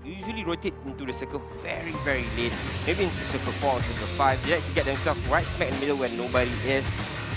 usually rotate into the circle very, very late. Maybe into circle 4 or circle 5. They like to get themselves right smack in the middle when nobody is.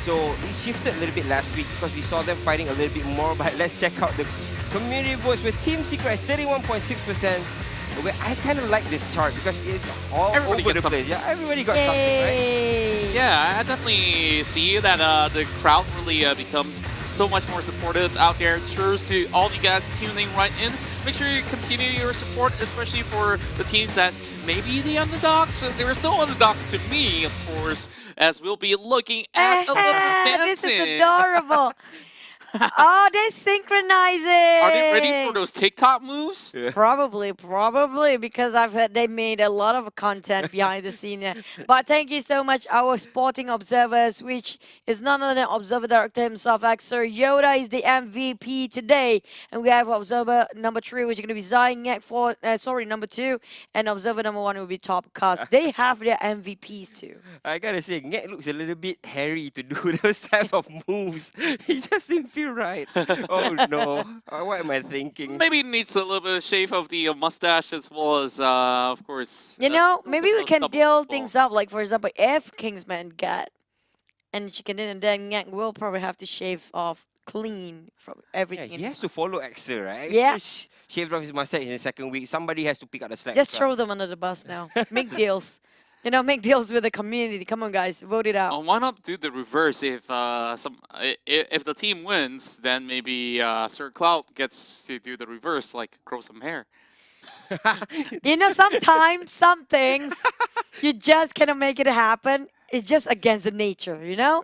So it shifted a little bit last week because we saw them fighting a little bit more. But let's check out the community votes with Team Secret at 31.6%. Where I kind of like this chart because it's all Everybody over gets the place. Yeah, everybody got something, right? Yay! Yeah, I definitely see that the crowd really becomes so much more supportive out there. Cheers to all of you guys tuning right in. Make sure you continue your support, especially for the teams that may be the underdogs. So there is no underdogs to me, of course, as we'll be looking at a little This is dancing. adorable. Oh, they're synchronizing. Are they ready for those TikTok moves? Yeah. Probably, because I've heard they made a lot of content behind the scene. Yeah. But thank you so much, our sporting observers, which is none other than Observer Director himself, Sir Yoda is the MVP today. And we have Observer number 3, which is going to be Zyngek number 2. And Observer number 1 will be Top Cast. They have their MVPs too. I gotta say, Ngek looks a little bit hairy to do those type of moves. He just didn't feel right. Oh no. What am I thinking? Maybe it needs a little bit of shave of the mustache as well as, of course. You know, a maybe little we bit can of stubble deal as well. things up. Like, for example, if Kingsman got and Chicken Din, and then Ngek will probably have to shave off clean from Yeah, everything. he has to follow Axel, right? Yeah. So shaved off his mustache in the second week. Somebody has to pick up the slack. Just so- throw them under the bus now. Make deals. You know, make deals with the community. Come on, guys, vote it out. Why not do the reverse? If if the team wins, then maybe Sir Cloud gets to do the reverse, like grow some hair. You know, sometimes some things you just cannot make it happen. It's just against the nature, you know.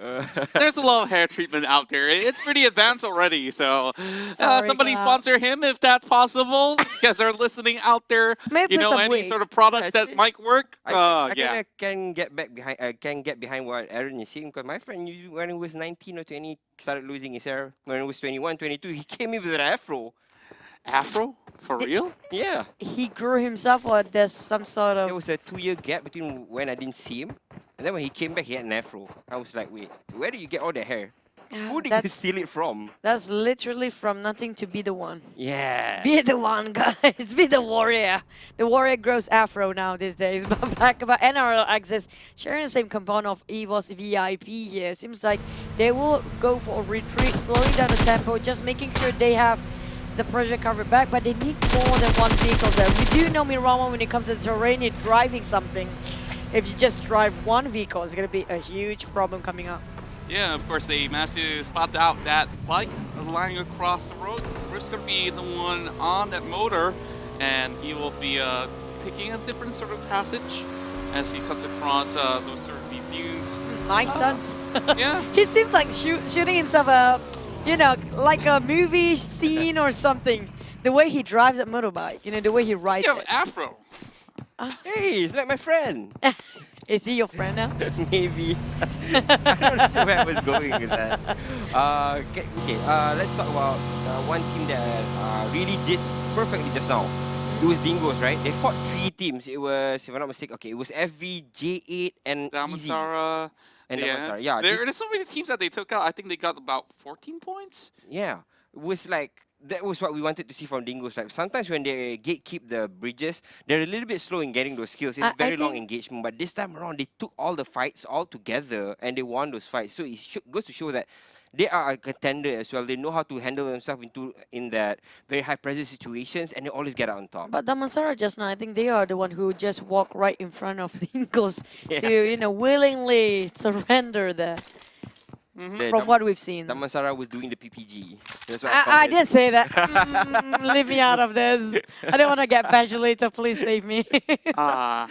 There's a lot of hair treatment out there. It's pretty advanced already. So Sorry, somebody Cloud. sponsor him if that's possible. Because they're listening out there. Maybe You know, some any wig. sort of products I that think- might work. I Yeah. kinda can get back behind. Can get behind what Aaron is saying because my friend, when he was 19 or 20, started losing his hair. When he was 21, 22, he came in with an afro. Afro? For real? Yeah, He grew himself, or there's some sort there of. was a 2-year gap between when I didn't see him, and then when he came back, he had an afro. I was like, wait, where did you get all that hair? Who did you That's steal it from? that's literally from nothing to be the one. Yeah. Be the one, guys. Be the warrior. The warrior grows afro now these days. But back about NRL access, sharing the same component of EVOS VIP here. Seems like they will go for a retreat, slowing down the tempo, just making sure they have the pressure covered back. But they need more than one vehicle there. We do know Mirama when it comes to the terrain, you're driving something. If you just drive one vehicle, it's going to be a huge problem coming up. Yeah, of course, they managed to spot out that bike lying across the road. Riff's going to be the one on that motor, and he will be taking a different sort of passage as he cuts across those sort of deep dunes. Nice stunts. Yeah. He seems like shooting himself you know, like a movie scene or something. The way he drives that motorbike, you know, the way he rides You have it. afro. Hey, it's like my friend. Is he your friend now? Maybe. I don't know where I was going with that. Okay, let's talk about one team that really did perfectly just now. It was Dingoes, right? They fought 3 teams. It was, if I'm not mistaken, okay, it was FV, J8, and Easy. Damansara. And Yeah. Damansara, yeah. There's so many teams that they took out. I think they got about 14 points. Yeah, it was like that was what we wanted to see from Dingoes. Like sometimes when they gatekeep the bridges, they're a little bit slow in getting those kills. It's I very long think- engagement. But this time around, they took all the fights all together and they won those fights. So it goes to show that they are a contender as well. They know how to handle themselves in that very high pressure situations, and they always get out on top. But Damansara just now, I think they are the one who just walk right in front of the Eagles Yeah. to, you know, willingly surrender there. From what we've seen. Damansara was doing the PPG. That's what I did say that. Leave me out of this. I don't want to get bashed later. Please save me. Why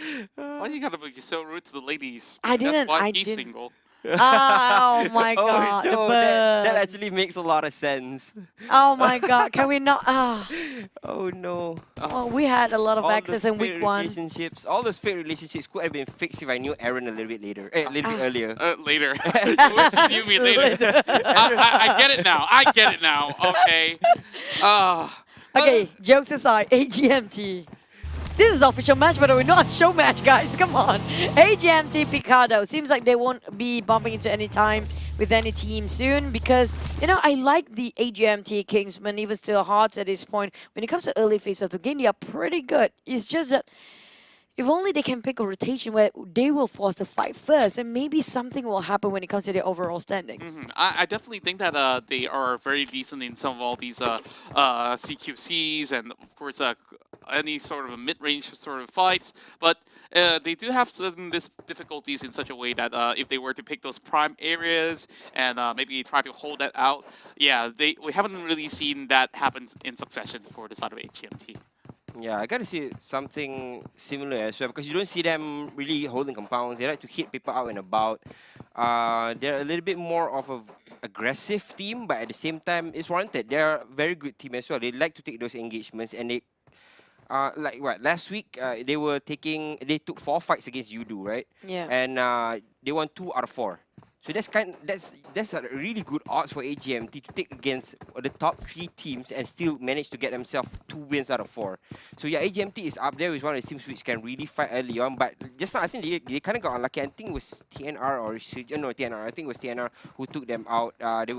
you gotta be so rude to the ladies? I didn't, That's why I he's didn't. single. Oh my god. Oh the no, that burn. actually makes a lot of sense. Oh my god. Can we not? Oh no. Oh, we had a lot of All access those in week fake 1. relationships, all those fake relationships could have been fixed if I knew Aaron a little bit later, a little bit earlier. Later. What should you mean later? I get it now. I get it now. Okay. Okay, jokes aside, AGMT. This is official match, but we're not a show match, guys. Come on. AGMT Picado. Seems like they won't be bumping into any time with any team soon because, you know, I like the AGMT Kingsman, even still Hearts at this point. When it comes to early phase of the game, they are pretty good. It's just that if only they can pick a rotation where they will force the fight first, and maybe something will happen when it comes to their overall standings. I definitely think that they are very decent in some of all these CQCs and, of course, any sort of mid-range sort of fights. But they do have certain difficulties in such a way that if they were to pick those prime areas and maybe try to hold that out, yeah, we haven't really seen that happen in succession for the side of HGMT. Yeah, I gotta see something similar as well because you don't see them really holding compounds. They like to hit people out and about. They're a little bit more of a aggressive team, but at the same time, it's warranted. They're a very good team as well. They like to take those engagements, and they, like what last week, they took 4 fights against Udo, right? Yeah. And they won 2 out of 4. So that's a really good odds for AGMT to take against the top 3 teams and still manage to get themselves 2 wins out of 4. So yeah, AGMT is up there with one of the teams which can really fight early on. But just now, I think they kind of got unlucky. I think it was TNR or no TNR. I think it was TNR who took them out. They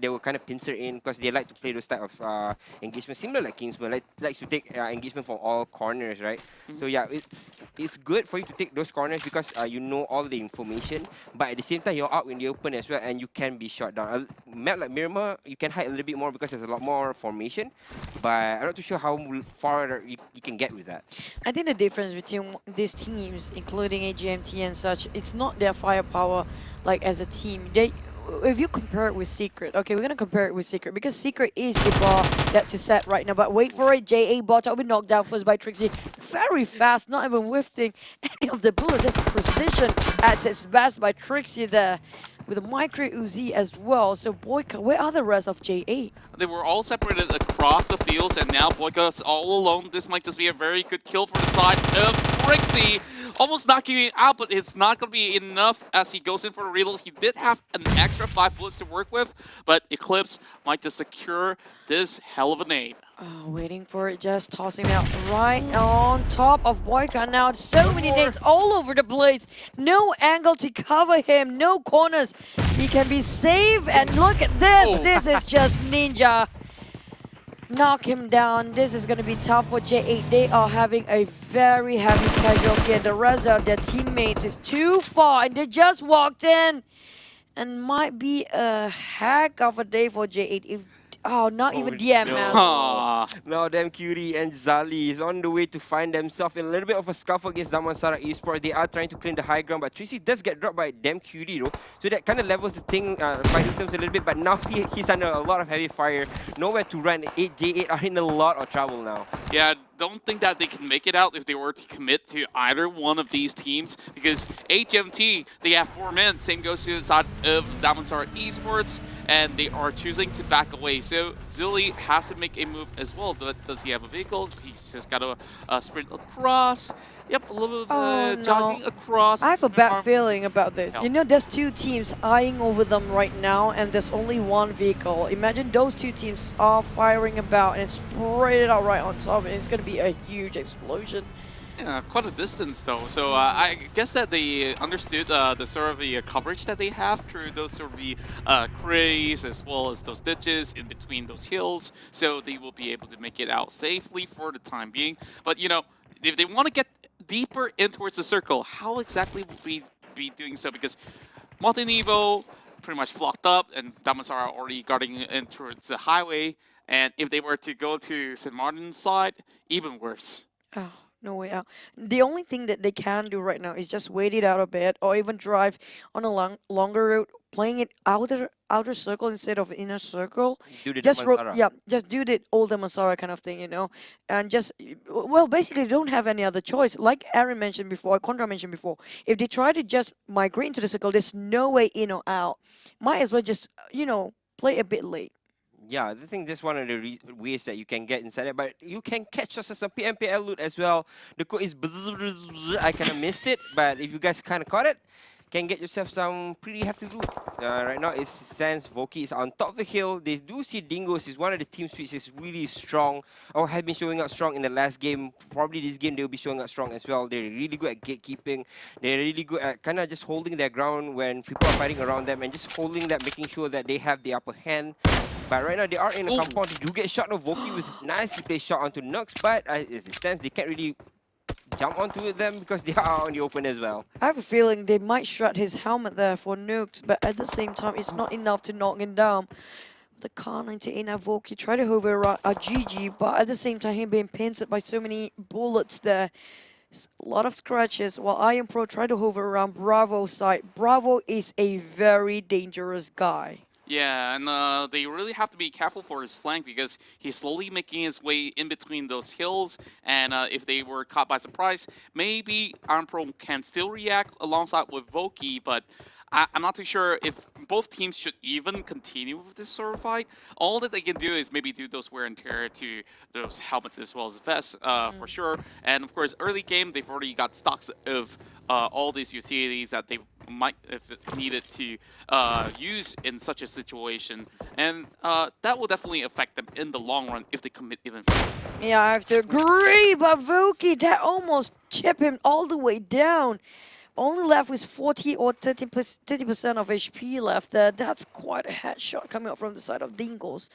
were kind of pincer in because they like to play those type of engagement, similar like Kingsman, likes to take engagement from all corners, right? So yeah, it's good for you to take those corners because you know all the information, but at the same time you're out in the open as well and you can be shot down. A map like Miramar, you can hide a little bit more because there's a lot more formation, but I'm not too sure how far you can get with that. I think the difference between these teams, including AGMT and such, it's not their firepower like as a team. If you compare it with Secret, okay, we're gonna compare it with Secret because Secret is the bar that to set right now. But wait for it, JA bot will be knocked down first by Trixie. Very fast, not even whiffing any of the bullet, just precision at its best by Trixie there. With a micro Uzi as well. So Boyka, where are the rest of JA? They were all separated across the fields, and now Boyka's all alone. This might just be a very good kill for the side of Trixie. Almost knocking it out, but it's not going to be enough as he goes in for a reload. He did have an extra 5 bullets to work with, but Eclipse might just secure this hell of a nade. Oh, waiting for it, just tossing it out right on top of Boyka now. So many nades all over the place. No angle to cover him, no corners. He can be safe, and look at this. Oh. This is just Ninja. Knock him down. This is going to be tough for J8. They are having a very heavy casualty, and the rest of their teammates is too far, and they just walked in. And might be a heck of a day for J8 if not even DM now. Aw. Now Damn Cutie and Zali is on the way to find themselves in a little bit of a scuffle against Damansara Esports. They are trying to claim the high ground, but Tracy does get dropped by Damn Cutie though. So that kind of levels the thing, fighting terms a little bit, but now he's under a lot of heavy fire. Nowhere to run. J8 are in a lot of trouble now. Yeah, don't think that they can make it out if they were to commit to either one of these teams, because HMT, they have 4 men. Same goes to the side of Damansara Esports, and they are choosing to back away. So Zully has to make a move as well. Does he have a vehicle? He's just got to sprint across. Yep, a little bit of jogging across. I have a bad feeling about this. No. You know, there's 2 teams eyeing over them right now, and there's only 1 vehicle. Imagine those 2 teams are firing about and spread it out right on top, and it's going to be a huge explosion. Yeah, quite a distance though. So I guess that they understood the sort of the coverage that they have through those sort of the crays as well as those ditches in between those hills. So they will be able to make it out safely for the time being. But you know, if they want to get deeper in towards the circle, how exactly will we be doing so? Because Montenevo pretty much flocked up, and Damansara already guarding in towards the highway. And if they were to go to St. Martin's side, even worse. Oh, no way out. The only thing that they can do right now is just wait it out a bit, or even drive on a longer route, playing it outer circle instead of inner circle. Do the Just Damansara. just do the old Damansara kind of thing, you know, and just basically they don't have any other choice. Like Aaron mentioned before, Contra mentioned before, if they try to just migrate into the circle, there's no way in or out. Might as well just play a bit late. Yeah, I think that's one of the ways that you can get inside it. But you can catch us as a PMPL loot as well. The code is I kind of missed it, but if you guys kind of caught it, can get yourself some pretty hefty loot. Right now, it's Sans Voki is on top of the hill. They do see Dingoes is one of the teams which is really strong, or have been showing up strong in the last game. Probably this game they'll be showing up strong as well. They're really good at gatekeeping. They're really good at kind of just holding their ground when people are fighting around them and just holding that, making sure that they have the upper hand. But right now they are in a compound. They do get shot of Voki with nicely placed shot onto Nux, but as it stands, they can't really jump onto them because they are out in the open as well. I have a feeling they might shut his helmet there for nukes, but at the same time, it's not enough to knock him down. The Car 98 Avoki tried to hover around a GG, but at the same time, him being pincered by so many bullets there. A lot of scratches, while Iron Pro tried to hover around Bravo's side. Bravo is a very dangerous guy. Yeah, and they really have to be careful for his flank because he's slowly making his way in between those hills. And if they were caught by surprise, maybe Armpro can still react alongside with Voki, but I'm not too sure if both teams should even continue with this sort of fight. All that they can do is maybe do those wear and tear to those helmets as well as vests, for sure. And of course, early game, they've already got stocks of all these utilities that they might, if needed, to use in such a situation. And that will definitely affect them in the long run if they commit even further. Yeah, I have to agree, but Voki, that almost chipped him all the way down. Only left with 40 or 30% of HP left there. That's quite a headshot coming up from the side of Dingles.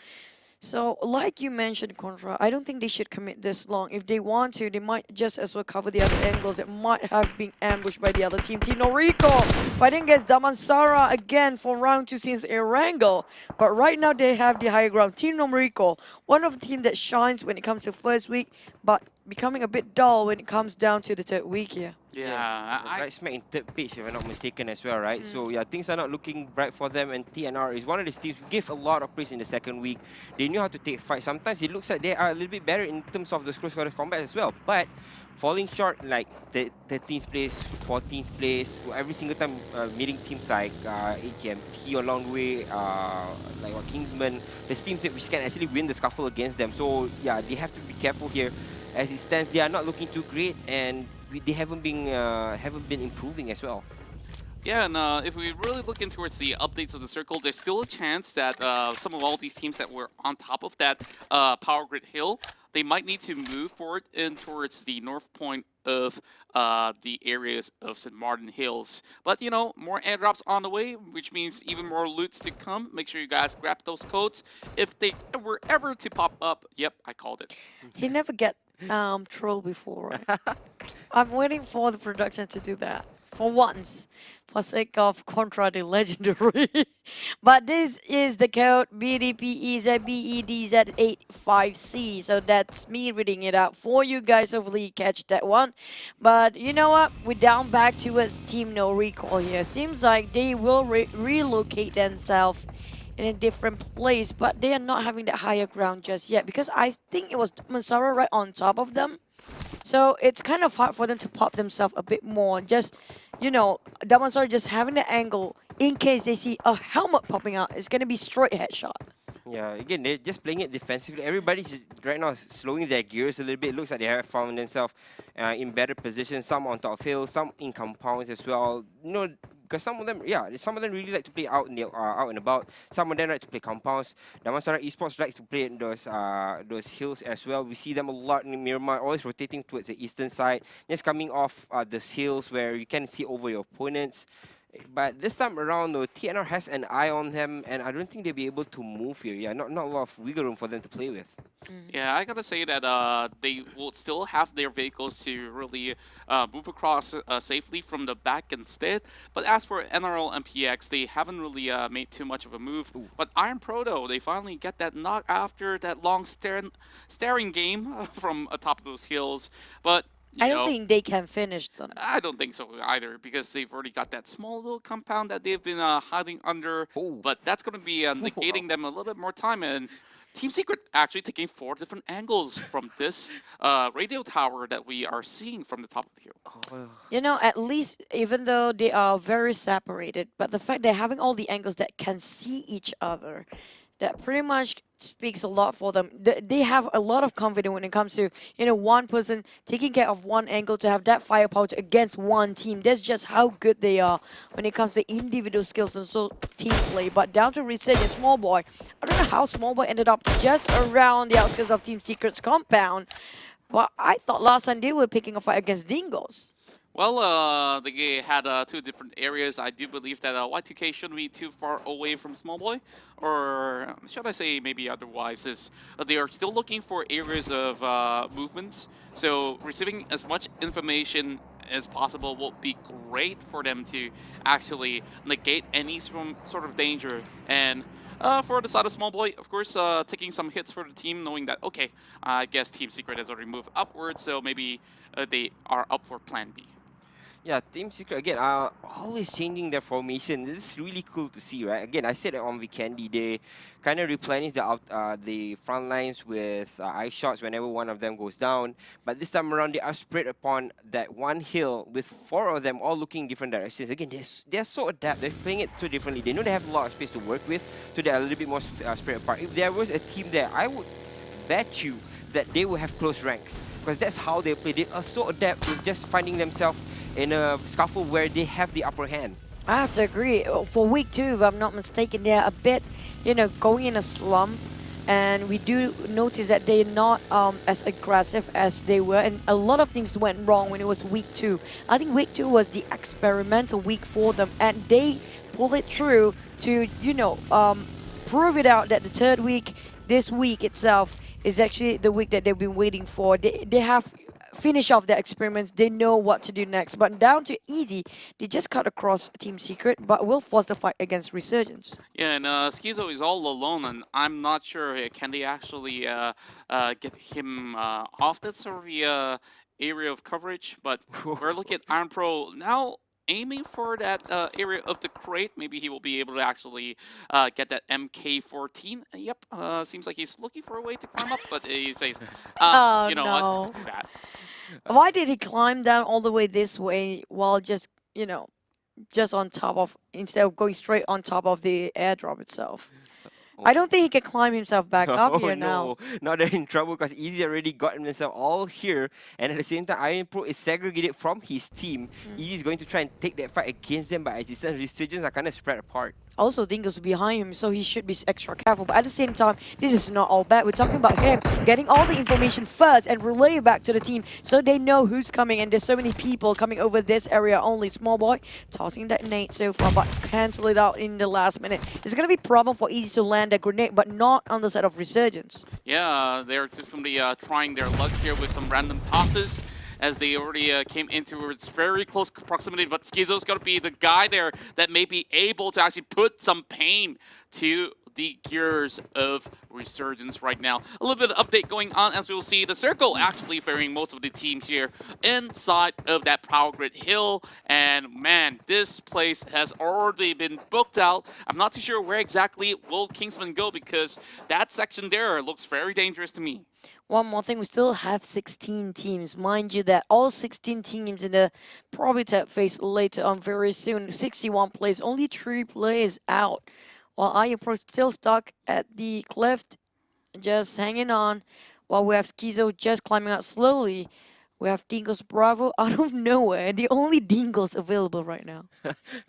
So, like you mentioned, Contra, I don't think they should commit this long. If they want to, they might just as well cover the other angles that might have been ambushed by the other team. Team Noriko fighting against Damansara again for round 2 since a wrangle. But right now they have the higher ground. Team Noriko, one of the teams that shines when it comes to first week, but becoming a bit dull when it comes down to the third week here. Yeah, Right smack in third page, if I'm not mistaken, as well, right? So yeah, things are not looking bright for them, and TNR is one of the teams who give a lot of praise in the second week. They knew how to take fight. Sometimes it looks like they are a little bit better in terms of the close quarter combat as well, but falling short like the 13th place, 14th place, every single time meeting teams like AGMT along the way, like Kingsman, there's teams that which can actually win the scuffle against them. So yeah, they have to be careful here. As it stands, they are not looking too great, and they haven't been improving as well. Yeah, and if we really look in towards the updates of the circle, there's still a chance that some of all these teams that were on top of that power grid hill, they might need to move forward in towards the north point of the areas of St. Martin Hills. But, you know, more airdrops on the way, which means even more loots to come. Make sure you guys grab those codes. If they were ever to pop up, yep, I called it. He never get trolled before, right? I'm waiting for the production to do that for once, for sake of Contra the Legendary. But this is the code BDPEZBEDZ85C, so that's me reading it out for you guys. Hopefully you catch that one. But you know what? We're down back towards Team No Recall here. Seems like they will relocate themselves in a different place, but they are not having that higher ground just yet because I think it was Mansara right on top of them. So it's kind of hard for them to pop themselves a bit more. Just, you know, Damansara just having the angle in case they see a helmet popping out. It's going to be straight headshot. Yeah, again, they're just playing it defensively. Everybody's right now slowing their gears a little bit. It looks like they have found themselves in better positions. Some on top of hill, some in compounds as well. You know, because some of them really like to play out in the out and about. Some of them like to play compounds. Damansara Esports likes to play in those hills as well. We see them a lot in Miramar, always rotating towards the eastern side, just coming off those hills where you can see over your opponents. But this time around, though, TNR has an eye on them, and I don't think they'll be able to move here. Yeah, not a lot of wiggle room for them to play with. Yeah, I gotta say that they will still have their vehicles to really move across safely from the back instead. But as for NRL and PX, they haven't really made too much of a move. But Iron Pro, though, they finally get that knock after that long staring game from atop of those hills. But I don't think they can finish them. I don't think so either, because they've already got that small little compound that they've been hiding under. But that's going to be negating them a little bit more time. And Team Secret actually taking 4 different angles from this radio tower that we are seeing from the top of the hill. You know, at least, even though they are very separated, but the fact they're having all the angles that can see each other, that pretty much speaks a lot for them. They have a lot of confidence when it comes to one person taking care of one angle to have that firepower against one team. That's just how good they are when it comes to individual skills and so team play. But down to Reset and Small Boy, I don't know how Small Boy ended up just around the outskirts of Team Secret's compound. But I thought last time they were picking a fight against Dingos. Well, they had two different areas. I do believe that Y2K shouldn't be too far away from Small Boy, or should I say maybe otherwise, is they are still looking for areas of movements. So receiving as much information as possible will be great for them to actually negate any sort of danger. And for the side of Small Boy, of course, taking some hits for the team, knowing that, okay, I guess Team Secret has already moved upwards, so maybe they are up for Plan B. Yeah, Team Secret again are always changing their formation. This is really cool to see, right? Again, I said it on Vikendi, they kind of replenish the front lines with ice shots whenever one of them goes down. But this time around, they are spread upon that one hill with 4 of them all looking different directions. Again, they're so adept. They're playing it so differently. They know they have a lot of space to work with, so they're a little bit more spread apart. If there was a team there, I would bet you that they will have close ranks, because that's how they play. They are so adept with just finding themselves in a scuffle where they have the upper hand. I have to agree. For week 2, if I'm not mistaken, they're a bit, going in a slump. And we do notice that they're not as aggressive as they were. And a lot of things went wrong when it was week 2. I think week 2 was the experimental week for them. And they pulled it through to, prove it out that the third week, this week itself, is actually the week that they've been waiting for. They have finish off their experiments. They know what to do next. But down to easy, they just cut across Team Secret, but will force the fight against Resurgence. Yeah, and Schizo is all alone, and I'm not sure can they actually get him off that sort of area of coverage. But we're looking at Iron Pro now aiming for that area of the crate. Maybe he will be able to actually get that MK14. Yep, seems like he's looking for a way to climb up, but he says, Oh, you know no. what, it's bad. Why did he climb down all the way this way while just, just on top of, instead of going straight on top of the airdrop itself? I don't think he can climb himself back up here now. Now they're in trouble because Easy already got himself all here, and at the same time, Iron Pro is segregated from his team. Easy is going to try and take that fight against them, but as he said, Resurgence are kind of spread apart. Also, Dingo's behind him, so he should be extra careful. But at the same time, this is not all bad. We're talking about him getting all the information first and relay it back to the team so they know who's coming. And there's so many people coming over this area only. Small Boy tossing that nade so far, but cancel it out in the last minute. It's going to be a problem for Easy to land a grenade, but not on the side of Resurgence. Yeah, they're just going to be trying their luck here with some random tosses, as they already came into its very close proximity. But Schizo's got to be the guy there that may be able to actually put some pain to the gears of Resurgence right now. A little bit of update going on, as we will see the Circle actually ferrying most of the teams here inside of that Power Grid Hill. And man, this place has already been booked out. I'm not too sure where exactly will Kingsman go, because that section there looks very dangerous to me. One more thing, we still have 16 teams. Mind you that all 16 teams in the Probitab phase later on very soon. 61 players, only 3 players out. While Iron Pro still stuck at the cliff, just hanging on. While we have Schizo just climbing out slowly. We have Dingos Bravo out of nowhere. The only Dingos available right now.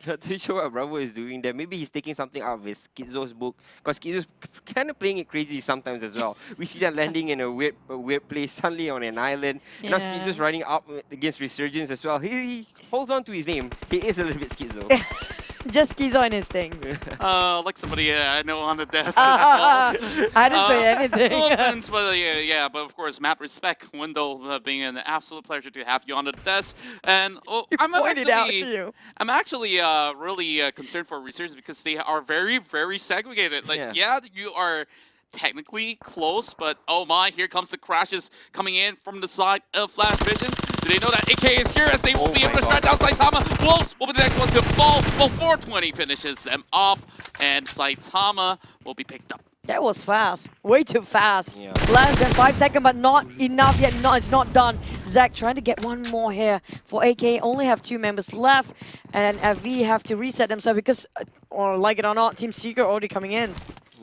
Not too sure what Bravo is doing there. Maybe he's taking something out of his Schizo's book, because Schizo's kind of playing it crazy sometimes as well. We see that landing in a weird place, suddenly on an island. And now Schizo's running up against Resurgence as well. He holds on to his name. He is a little bit Schizo. Just Schizo on his things. Like somebody I know on the desk. I didn't say anything. Elements, but yeah, but of course, map respect, Window, being an absolute pleasure to have you on the desk. And I'm actually really concerned for Resurgence, because they are very, very segregated. Like, yeah, you are technically close, but oh my, here comes the crashes coming in from the side of Flash Vision. Do they know that AK is here, as they will be able to strike down Saitama? Wolves will be the next one to fall. Well, 420 finishes them off, and Saitama will be picked up. That was fast. Way too fast. Yeah. Less than 5 seconds, but not enough yet. No, it's not done. Zach trying to get one more here for AK. Only have 2 members left. And FV have to reset themselves because, or like it or not, Team Secret already coming in.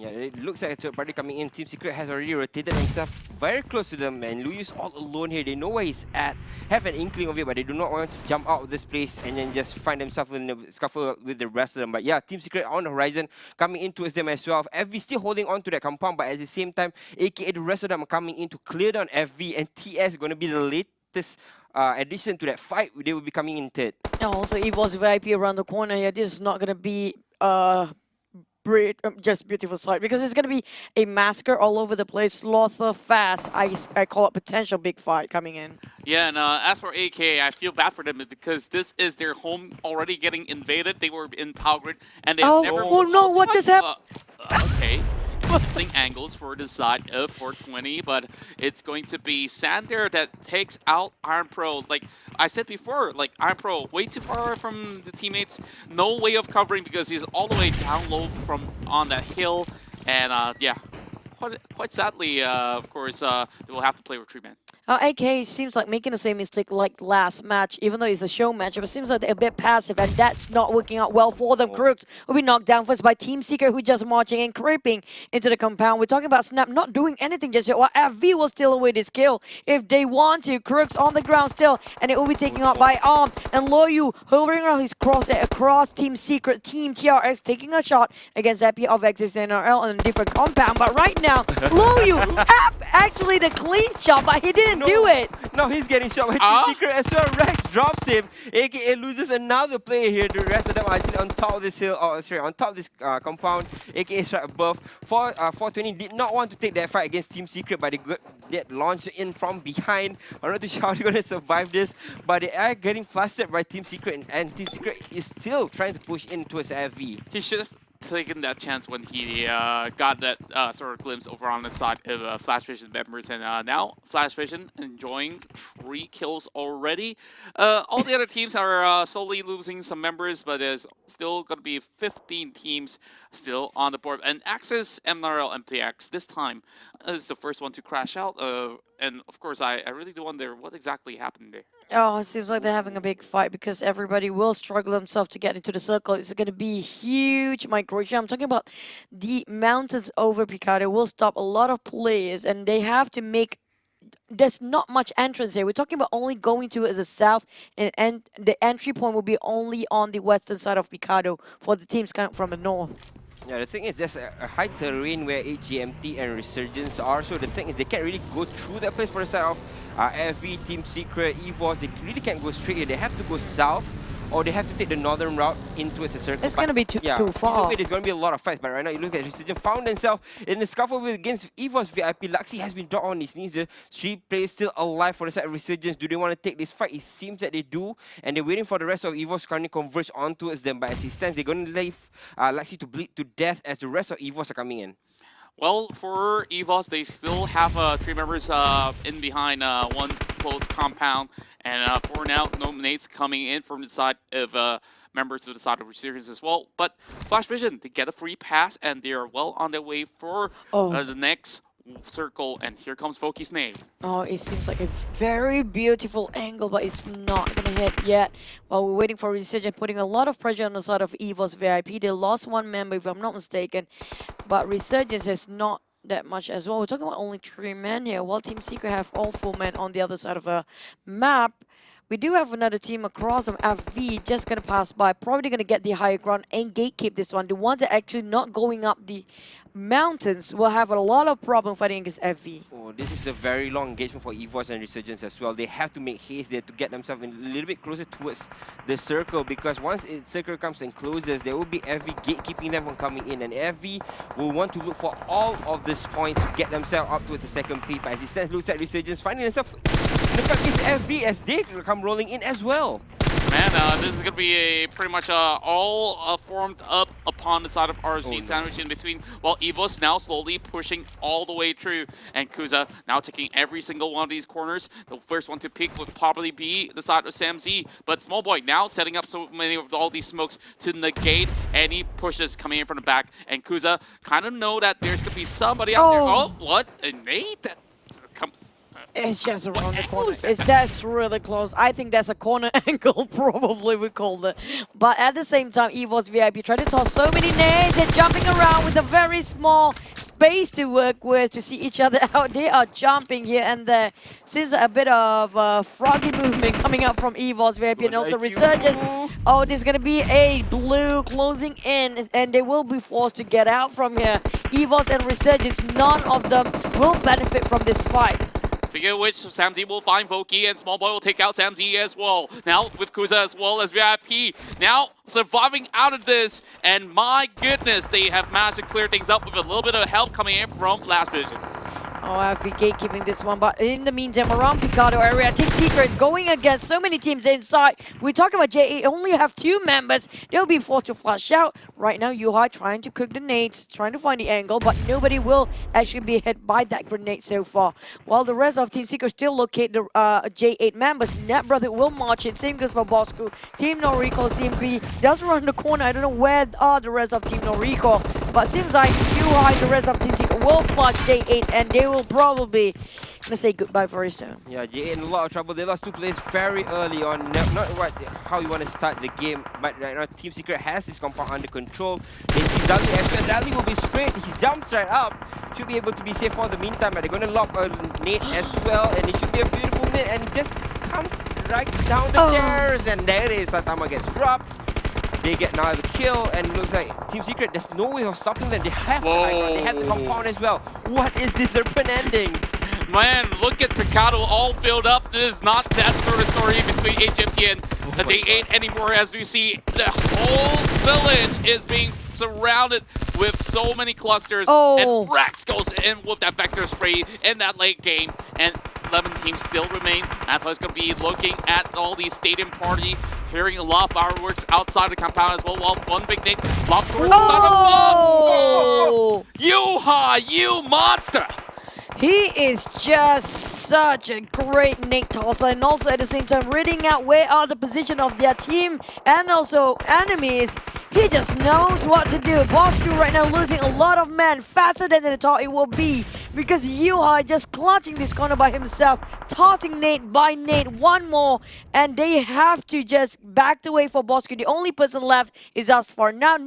Yeah, it looks like a third party coming in. Team Secret has already rotated themselves very close to them, and Luyu's all alone here. They know where he's at, have an inkling of it, but they do not want to jump out of this place and then just find themselves in a scuffle with the rest of them. But yeah, Team Secret on the horizon, coming in towards them as well. FV still holding on to that compound, but at the same time, AKA the rest of them are coming in to clear down FV, and TS going to be the latest addition to that fight. They will be coming in third. And also, EVOS VIP around the corner here. This is not going to be just beautiful sight, because it's going to be a massacre all over the place. Slaughter fast. I call it potential big fight coming in. Yeah, and as for AK, I feel bad for them because this is their home already getting invaded. They were in Power Grid and they've never... Oh no, what just happened? Okay. Interesting angles for the side of 420, but it's going to be Sander that takes out Iron Pro. Like I said before, like Iron Pro way too far from the teammates, no way of covering because he's all the way down low from on that hill, and yeah, quite sadly, of course, they will have to play with 3-man. AK seems like making the same mistake like last match, even though it's a show match. But it seems like they're a bit passive, and that's not working out well for them. Crooks will be knocked down first by Team Seeker, who just marching and creeping into the compound. We're talking about Snap not doing anything just yet, while FV will steal away this kill if they want to. Crooks on the ground still, and it will be taken out by Arm. And Loyu hovering around his crosshair across Team Secret. Team TRX taking a shot against Epi of Exis NRL on a different compound. But right now, Loyu have actually the clean shot, but he didn't do it. No, he's getting shot by Team Secret as well. Rex drops him, aka loses another player here. The rest of them are actually on top of this hill, or sorry, on top of this compound, aka right above. 420 did not want to take that fight against Team Secret, but they get launched in from behind. I'm not too sure how they're going to survive this, but they are getting flustered by Team Secret, and Team Secret is still trying to push in towards FV. He should have taken that chance when he got that sort of glimpse over on the side of Flash Vision members, and now Flash Vision enjoying 3 kills already. All the other teams are slowly losing some members, but there's still going to be 15 teams still on the board. And Axis, MRL, MPX this time is the first one to crash out. And of course, I really do wonder what exactly happened there. Oh, it seems like they're having a big fight because everybody will struggle themselves to get into the circle. It's going to be huge migration. I'm talking about the mountains over Picado will stop a lot of players, and they have to make... There's not much entrance here. We're talking about only going to the south, and the entry point will be only on the western side of Picado for the teams coming from the north. Yeah, the thing is, there's a high terrain where HGMT and Resurgence are, so the thing is, they can't really go through that place for the side of FV, Team Secret, EVOS. They really can't go straight here. They have to go south, or they have to take the northern route into a circle. It's going to be too far. Either way, there's going to be a lot of fights, but right now, you look at Resurgence found themselves in the scuffle against EVOS VIP. Luxy has been dropped on his knees. 3 players still alive for the side of Resurgence. Do they want to take this fight? It seems that they do, and they're waiting for the rest of EVOS to kind of converge on towards them, but as it stands, they're going to leave Luxy to bleed to death as the rest of EVOS are coming in. Well, for EVOS, they still have 3 members in behind one close compound. And for now, no nades coming in from the side of members of the side of Resurgence as well. But Flash Vision, they get a free pass, and they are well on their way for the next circle. And here comes Foki's name. Oh, it seems like a very beautiful angle, but it's not going to hit yet. While we're waiting for Resurgence, putting a lot of pressure on the side of EVOS VIP. They lost 1 member, if I'm not mistaken. But Resurgence is not that much as well. We're talking about only 3 men here, while Team Secret have all 4 men on the other side of a map. We do have another team across them. FV just going to pass by, probably going to get the higher ground and gatekeep this one. The ones that actually not going up the mountains will have a lot of problem fighting against FV. Oh, this is a very long engagement for EVOS and Resurgence as well. They have to make haste there to get themselves a little bit closer towards the circle, because once the circle comes and closes, there will be FV gatekeeping them from coming in, and FV will want to look for all of these points to get themselves up towards the second peak. But as it stands, looks like Resurgence finding themselves in the fight against FV as they come rolling in as well. Man, this is going to be pretty much all formed up upon the side of RSG, sandwiched in between, while EVOS now slowly pushing all the way through. And Kuza now taking every single one of these corners. The first one to pick would probably be the side of Sam Z, but Small Boy now setting up so many of all these smokes to negate any pushes coming in from the back. And Kuza kind of know that there's going to be somebody out there. Oh, what? A nade? That comes... It's just around the angle corner. is that? That's really close. I think that's a corner angle, probably we called it. But at the same time, EVOS VIP try to toss so many nades and jumping around with a very small space to work with to see each other out. They are jumping here and there. Since a bit of froggy movement coming up from EVOS VIP and also Resurgence. Oh, there's gonna be a blue closing in, and they will be forced to get out from here. EVOS and Resurgence, none of them will benefit from this fight. Speaking of which, Samzy will find Voki and Small Boy will take out Samzy as well. Now with Kuza as well as VIP. Now surviving out of this, and my goodness, they have managed to clear things up with a little bit of help coming in from Flash Vision. Oh, FV gatekeeping this one, but in the meantime, around Picado area, Team Secret going against so many teams inside. We talk about J8 only have 2 members. They'll be forced to flush out. Right now, Yuhai trying to cook the nades, trying to find the angle, but nobody will actually be hit by that grenade so far. While the rest of Team Secret still locate the J8 members, Net Brother will march in. Same goes for Bosco. Team No Recall CMP does run the corner. I don't know where are the rest of Team No Recall, but seems like Yuhai, the rest of Team Secret will flush J8, and they will probably gonna say goodbye very soon. Yeah, J8 in a lot of trouble. They lost 2 players very early on. Not how you want to start the game, but right now Team Secret has this compound under control. They see Zali as well. Zali will be straight. He jumps right up. Should be able to be safe for the meantime, but they're going to lock a nade as well, and it should be a beautiful nade, and it just comes right down the stairs, and there it is. Satama gets dropped. They get now the kill, and it looks like Team Secret, there's no way of stopping them. They have they have the compound as well. What is this serpent ending? Man, look at Picado all filled up. It is not that sort of story between HFT and the J8 anymore, as we see the whole village is being surrounded with so many clusters. And Rex goes in with that vector spray in that late game, and 11 teams still remain. Atlas going to be looking at all these stadium party, hearing a lot of fireworks outside the compound as well, while one big nade lobs towards the side of Yuha, you monster! He is just such a great nade tosser, and also at the same time reading out where are the position of their team and also enemies. He just knows what to do. Bosco right now losing a lot of men faster than they thought it will be, because Yuhai just clutching this corner by himself, tossing nade by nade, one more, and they have to just back away for Bosco. The only person left is us for now.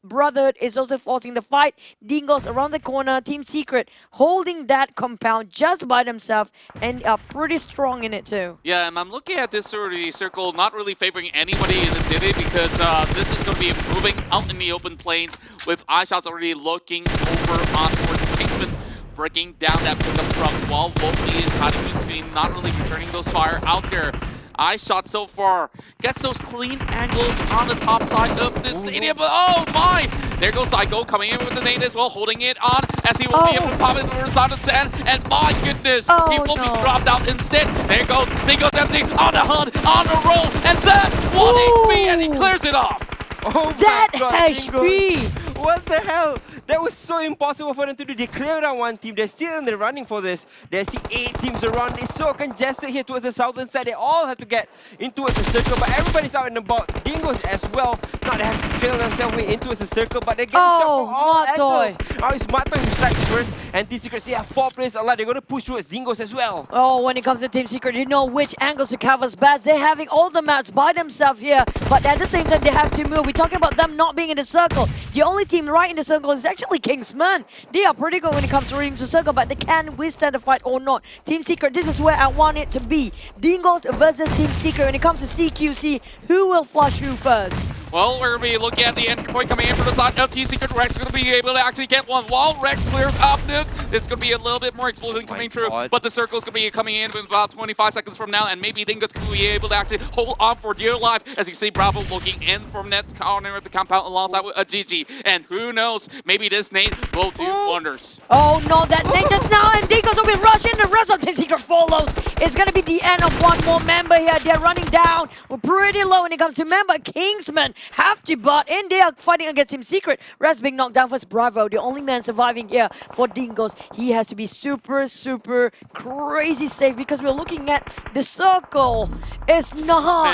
Brotherhood is also forcing the fight. Dingos around the corner. Team Secret holding that compound just by themselves and are pretty strong in it too. Yeah, and I'm looking at this sort of circle, not really favoring anybody in the city, because this is going to be moving out in the open plains with eyeshots already looking over on towards Kingsman, breaking down that pickup truck while Volky is hiding between, not really returning those fire out there. Eyeshot so far gets those clean angles on the top side of this stadium, but oh my! There goes Psycho coming in with the nade as well, holding it on as he will be able to pop it over the side of sand, and my goodness, he will be dropped out instead. There goes empty on the hunt, on the roll, and then 1 HP, and he clears it off. Oh that my God, HP! What the hell? That was so impossible for them to do. They cleared out one team. They're still in the running for this. There's the 8 teams around. It's so congested here towards the southern side. They all have to get in towards the circle, but everybody's out and about. Dingos as well. Now they have to trail themselves way into the circle, but they're getting shot from all angles. Now it's Matoy who strikes first, and Team Secret, they have 4 players alive. They're going to push towards Dingos as well. Oh, when it comes to Team Secret, you know which angles to cover best. They're having all the maps by themselves here, but at the same time, they have to move. We're talking about them not being in the circle. The only team right in the circle is actually Kingsman. They are pretty good when it comes to reading the circle, but they can withstand the fight or not. Team Secret, this is where I want it to be. Dingos versus Team Secret. When it comes to CQC, who will flush who first? Well, we're going to be looking at the entry point coming in from the side of Team Secret. Rex is going to be able to actually get one. While Rex clears up Nuke, it's going to be a little bit more explosion coming through. But the circle is going to be coming in with about 25 seconds from now, and maybe Dingo's going to be able to actually hold on for dear life. As you see, Bravo looking in from that corner of the compound alongside with a GG. And who knows, maybe this nade will do wonders. Oh no, that nade just now, and Dingo's will be rushing. The rest of Team Secret follows. It's going to be the end of one more member here. They're running down. We're pretty low when it comes to member. Kingsman have to butt in. They are fighting against Team Secret. Res being knocked down first. Bravo, the only man surviving here for Dingos. He has to be super crazy safe, because we're looking at the circle. It's not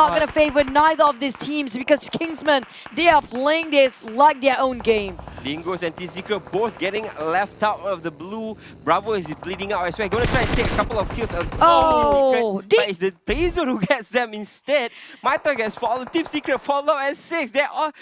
going to favor neither of these teams, because Kingsman, they are playing this like their own game. Dingos and T-Secret both getting left out of the blue. Bravo is bleeding out as well. Gonna try and take a couple of kills. Oh, but it's the Playzone who gets them instead. Maito gets fallen. Team Secret fall out at 6. They have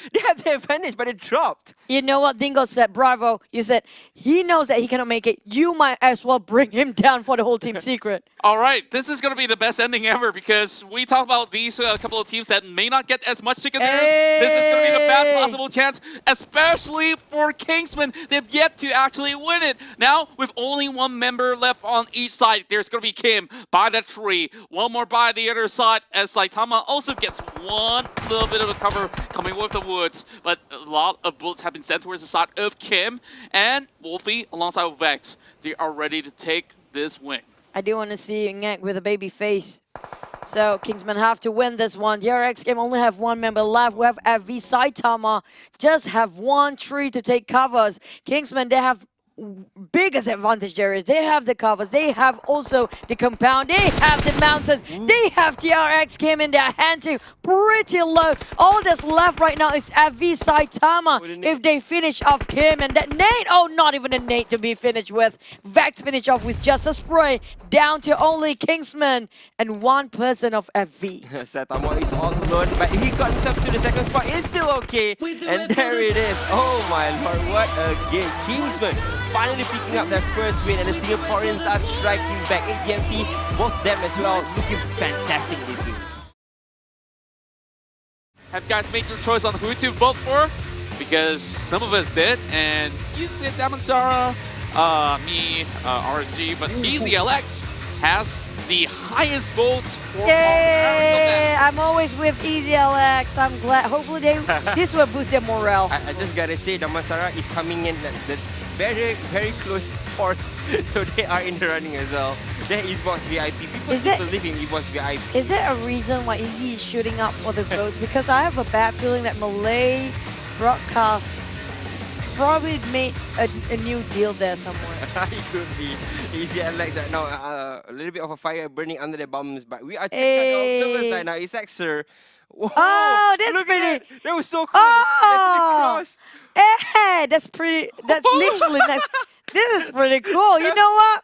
the advantage, but they dropped. You know what Dingo said, Bravo? You said he knows that he cannot make it. You might as well bring him down for the whole team secret. All right, this is going to be the best ending ever because we talk about these couple of teams that may not get as much chicken dinners. This is going to be the best possible chance, especially for Kingsman. They've yet to actually win it. Now, with only one member left on each side, there's going to be Kim by the tree. One more by the other side as Saitama also gets one little bit of a cover coming with the woods. But a lot of bullets have been sent towards the side of Kim and Wolfie alongside with Vex. They are ready to take this win. I do want to see Ngek with a baby face. So Kingsman have to win this one. The RX game only have one member left. We have FV Saitama. Just have one tree to take covers. Kingsman, they have biggest advantage there is they have the covers, they have also the compound, they have the mountains, they have TRX Kim in their hand too, pretty low. All that's left right now is FV Saitama. If they finish off Kim and that nade, oh, not even a nade to be finished with. Vex finish off with just a spray, down to only Kingsman and one person of FV. Saitama is all alone, but he got himself to the second spot. It's still okay, and there it is. Oh my lord, what a game. Kingsman finally picking up that first win, and the Singaporeans are striking back. AGMT, both them as well, looking fantastic this game. Have you guys made your choice on who to vote for? Because some of us did, and you said Damansara, me, RSG, but EasyLX has the highest votes for Yay! I'm always with EasyLX. I'm glad. Hopefully this will boost their morale. I just gotta say, Damansara is coming in at the very, very close fourth, so they are in the running as well. They're esports VIP. People still believe in esports VIP. Is there a reason why Easy is shooting up for the votes? Because I have a bad feeling that Malay broadcast probably made a new deal there somewhere. It could be. EasyLX right now, a little bit of a fire burning under their bums, but we are checking out the observers right now. It's Xer. Whoa, oh, that's look pretty. at that. That was so cool. Oh, hey, that's pretty. That's literally nice. This is pretty cool. You know what?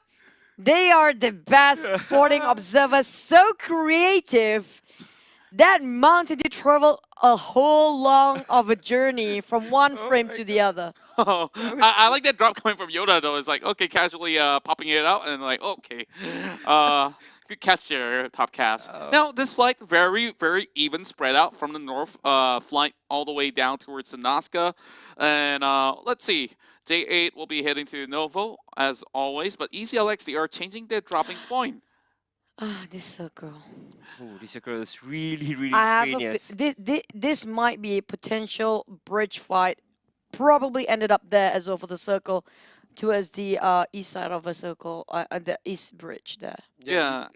They are the best sporting observers. So creative. That mountain did travel a whole long of a journey from one frame to the other. Oh, I like that drop coming from Yoda though. It's like, okay, casually popping it out and like, okay. Good catch there, Top Cast. Now, this flight, very, very even spread out from the north flight all the way down towards Nazca. And let's see. J8 will be heading to Novo, as always. But EasyLX, they are changing their dropping point. Ah, this circle. Oh, this circle is really, really strenuous. This might be a potential bridge fight. Probably ended up there as well for the circle. Towards the east side of a circle, the east bridge there. Yeah.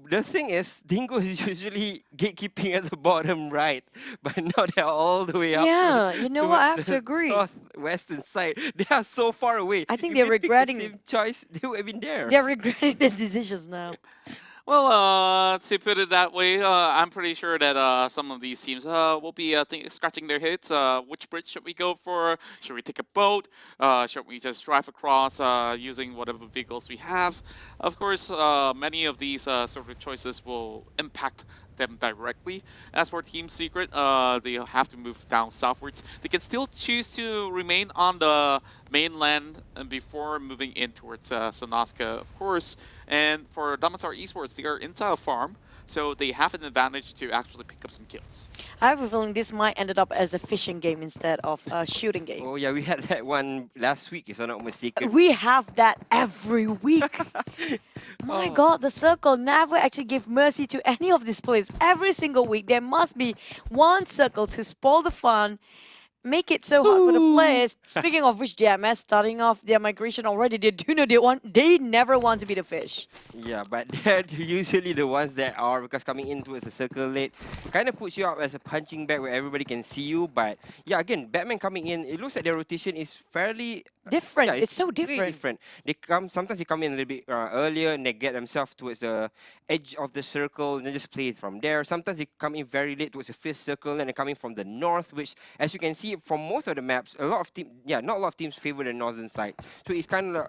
The thing is, Dingo is usually gatekeeping at the bottom right, but now they're all the way up. Yeah, you know what? I have to agree. Northwestern side, they are so far away. I think if they're they regretting pick the same choice. They would have been there. They're regretting their decisions now. Well, to put it that way, I'm pretty sure that some of these teams will be scratching their heads. Which bridge should we go for? Should we take a boat? Should we just drive across using whatever vehicles we have? Of course, many of these sort of choices will impact them directly. As for Team Secret, they have to move down southwards. They can still choose to remain on the mainland before moving in towards Sanaska, of course. And for Damansara Esports, they are inside a farm, so they have an advantage to actually pick up some kills. I have a feeling this might ended up as a fishing game instead of a shooting game. Oh yeah, we had that one last week, if I'm not mistaken. We have that every week. My God, the circle never actually give mercy to any of these players. Every single week, there must be one circle to spoil the fun, make it so hard for the players. Speaking of which, JMS starting off their migration already. They do know they never want to be the fish. Yeah, but they're usually the ones that are, because coming in towards the circle late kind of puts you up as a punching bag where everybody can see you. But yeah, again, Batman coming in, it looks like their rotation is fairly different. Yeah, It's so very different. different. Sometimes they come in a little bit earlier and they get themselves towards the edge of the circle and they just play it from there. Sometimes they come in very late towards the fifth circle and they're coming from the north, which, as you can see from most of the maps, not a lot of teams favor the northern side. So it's kind of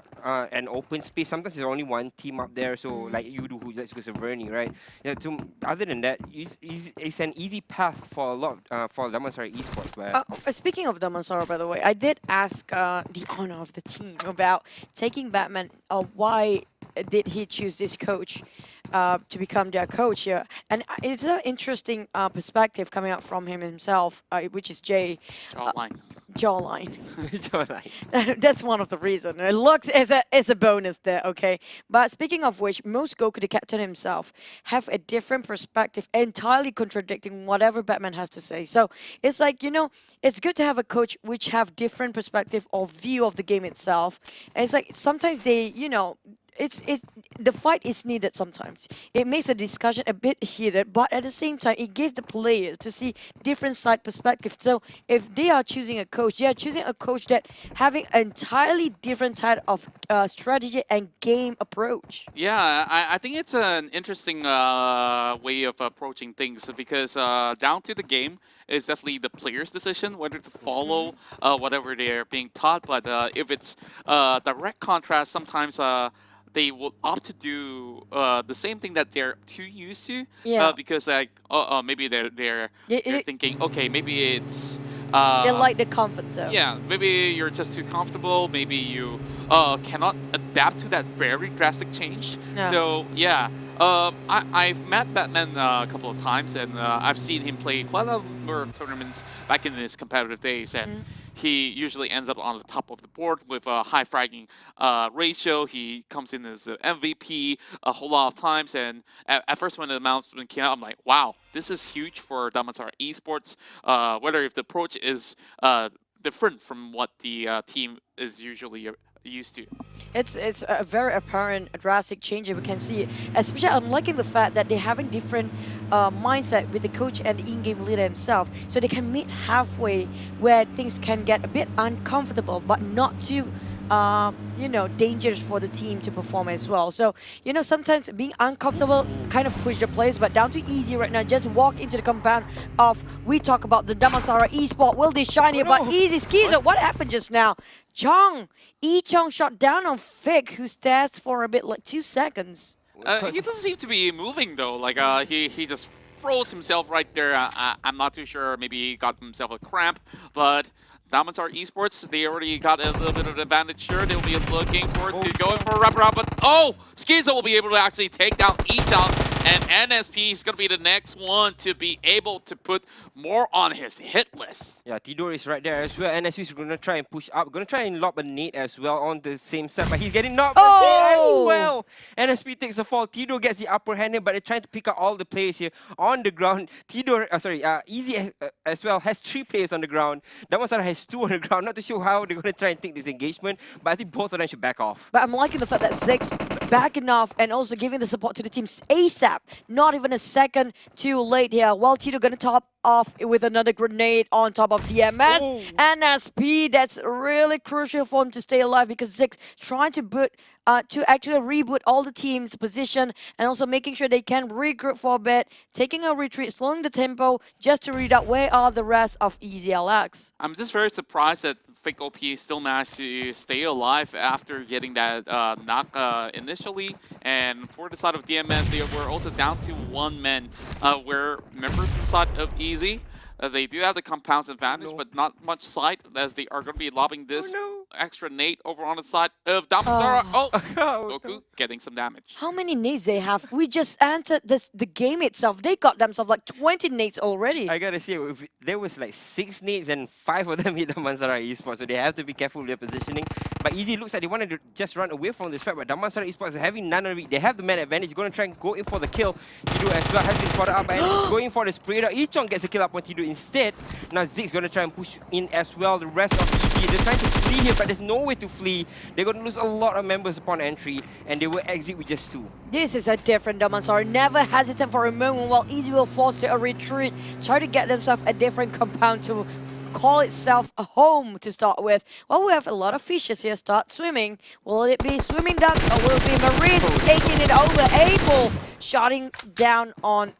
an open space. Sometimes there's only one team up there. So like you do, who let's go to Verni, right? Yeah. Other than that, it's an easy path for a lot for Damansara Esports. But Speaking of Damansara, by the way, I did ask the owner of the team about taking Batman. Why did he choose this coach to become their coach here? And it's an interesting perspective coming out from him himself, which is Jay. Jawline. Jawline. That's one of the reasons. It looks as a bonus there, okay? But speaking of which, most Goku, the captain himself, have a different perspective, entirely contradicting whatever Batman has to say. So it's like, it's good to have a coach which have different perspective or view of the game itself. And it's like sometimes they, it's the fight is needed sometimes. It makes a discussion a bit heated, but at the same time, it gives the players to see different side perspectives. So if they are choosing a coach, they are choosing a coach that having entirely different type of strategy and game approach. Yeah, I think it's an interesting way of approaching things because down to the game, it's definitely the player's decision whether to follow whatever they're being taught. But if it's direct contrast, sometimes they will opt to do the same thing that they're too used to. Yeah. Because like maybe they're thinking, okay, maybe it's They like the comfort zone. yeah, maybe you're just too comfortable. Maybe you cannot adapt to that very drastic change. Yeah. So yeah, I've met Batman a couple of times, and I've seen him play quite a number of tournaments back in his competitive days, and he usually ends up on the top of the board with a high fragging ratio. He comes in as an MVP a whole lot of times, and at first when the announcement came out, I'm like, wow, this is huge for Damansara Esports. Whether if the approach is different from what the team is usually used to. It's a very apparent drastic change that we can see, especially I'm liking the fact that they're having different mindset with the coach and the in-game leader himself, so they can meet halfway where things can get a bit uncomfortable, but not too dangerous for the team to perform as well. So, sometimes being uncomfortable kind of push the players, but down to easy right now. Just walk into the compound of, we talk about the Damansara Esport. Will they shine here? But easy Skizo, what happened just now? Chong shot down on Fig, who stands for a bit like 2 seconds. He doesn't seem to be moving though. Like he just froze himself right there. I'm not too sure. Maybe he got himself a cramp, but Damansara Esports, they already got a little bit of an advantage here. They'll be looking forward to going for a wraparound, but Skizo will be able to actually take down E-Town, and NSP is going to be the next one to be able to put more on his hit list. Yeah, Tidor is right there as well. NSP is going to try and push up. Going to try and lob a nade as well on the same side, but he's getting knocked as well. NSP takes a fall. Tidor gets the upper hand here, but they're trying to pick up all the players here on the ground. Tidor, Easy as well has 3 players on the ground. Damansara has 2 on the ground. Not too sure how they're going to try and take this engagement, but I think both of them should back off. But I'm liking the fact that Zex backing off and also giving the support to the team ASAP. Not even a second too late here. Well, Tito gonna top off with another grenade on top of DMS. NSP, that's really crucial for him to stay alive because Zex trying to actually reboot all the team's position and also making sure they can regroup for a bit, taking a retreat, slowing the tempo just to read out where are the rest of EZLX. I'm just very surprised that Fake OP still managed to stay alive after getting that knock initially. And for the side of DMS, they were also down to 1 man, where members inside of Easy, they do have the compounds advantage, but not much sight as they are going to be lobbing this extra nade over on the side of Damansara. Goku getting some damage. How many nades they have? We just entered the game itself. They got themselves like 20 nades already. I gotta say, there was like 6 nades and 5 of them hit Damansara Esports, so they have to be careful with their positioning. But Easy looks like they wanted to just run away from this fight, but Damansara Esports is having none of it. They have the man advantage. Going to try and go in for the kill. Tido as well has been spotted up and going for the sprayer. Ichong gets a kill up on Tido instead. Now Zig's going to try and push in as well. The rest of Easy, they're trying to flee here, but there's nowhere to flee. They're going to lose a lot of members upon entry, and they will exit with just 2. This is a different Damansara. Never hesitant for a moment while Easy will force to a retreat. Try to get themselves a different compound to call itself a home to start with. Well, we have a lot of fishes here start swimming. Will it be swimming ducks or will it be marines taking it over? Able shutting down on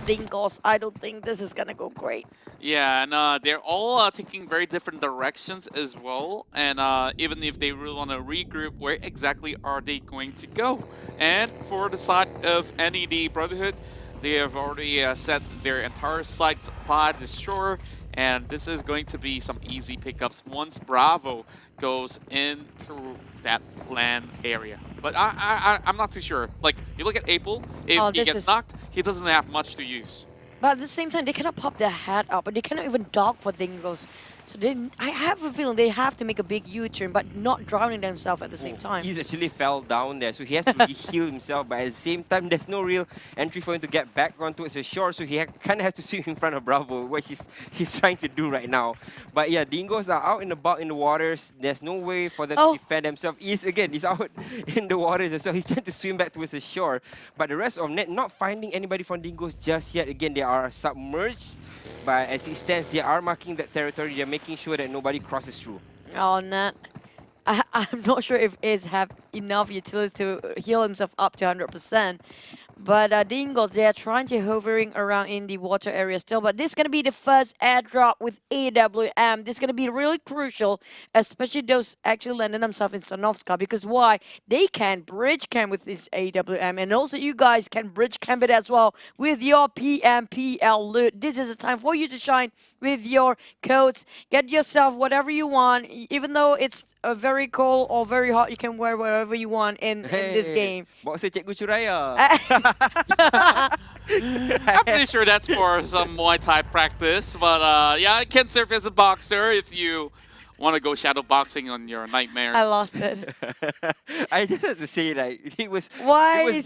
Dingles. I don't think this is gonna go great. Yeah, and they're all taking very different directions as well. And even if they really want to regroup, where exactly are they going to go? And for the side of NED Brotherhood, they have already set their entire sights by the shore. And this is going to be some easy pickups once Bravo goes in through that land area. But I'm not too sure. Like, you look at April, if he gets knocked, he doesn't have much to use. But at the same time, they cannot pop their head up, but they cannot even dog for Dingles. So I have a feeling they have to make a big U-turn, but not drowning themselves at the same time. He's actually fell down there, so he has to really heal himself. But at the same time, there's no real entry for him to get back onto the shore, so he kind of has to swim in front of Bravo, which he's trying to do right now. But yeah, Dingos are out and about in the waters. There's no way for them to defend themselves. He's out in the waters as well. He's trying to swim back towards the shore. But the rest of Net not finding anybody from Dingos just yet. Again, they are submerged. But as it stands, they are marking that territory. They're making sure that nobody crosses through. Oh, Nat. I'm not sure if Ace have enough utilities to heal himself up to 100%. But Dingles, they are trying to hovering around in the water area still. But this is going to be the first airdrop with AWM. This is going to be really crucial, especially those actually landing themselves in Sanovska. Because why? They can bridge camp with this AWM. And also you guys can bridge camp it as well with your PMPL loot. This is a time for you to shine with your codes. Get yourself whatever you want. Even though it's very cold or very hot, you can wear whatever you want in this game. Boxer Cikgu Curaya. I'm pretty sure that's for some Muay Thai practice, but yeah, it can serve as a boxer if you want to go shadow boxing on your nightmares. I lost it. I just have to say, like, it was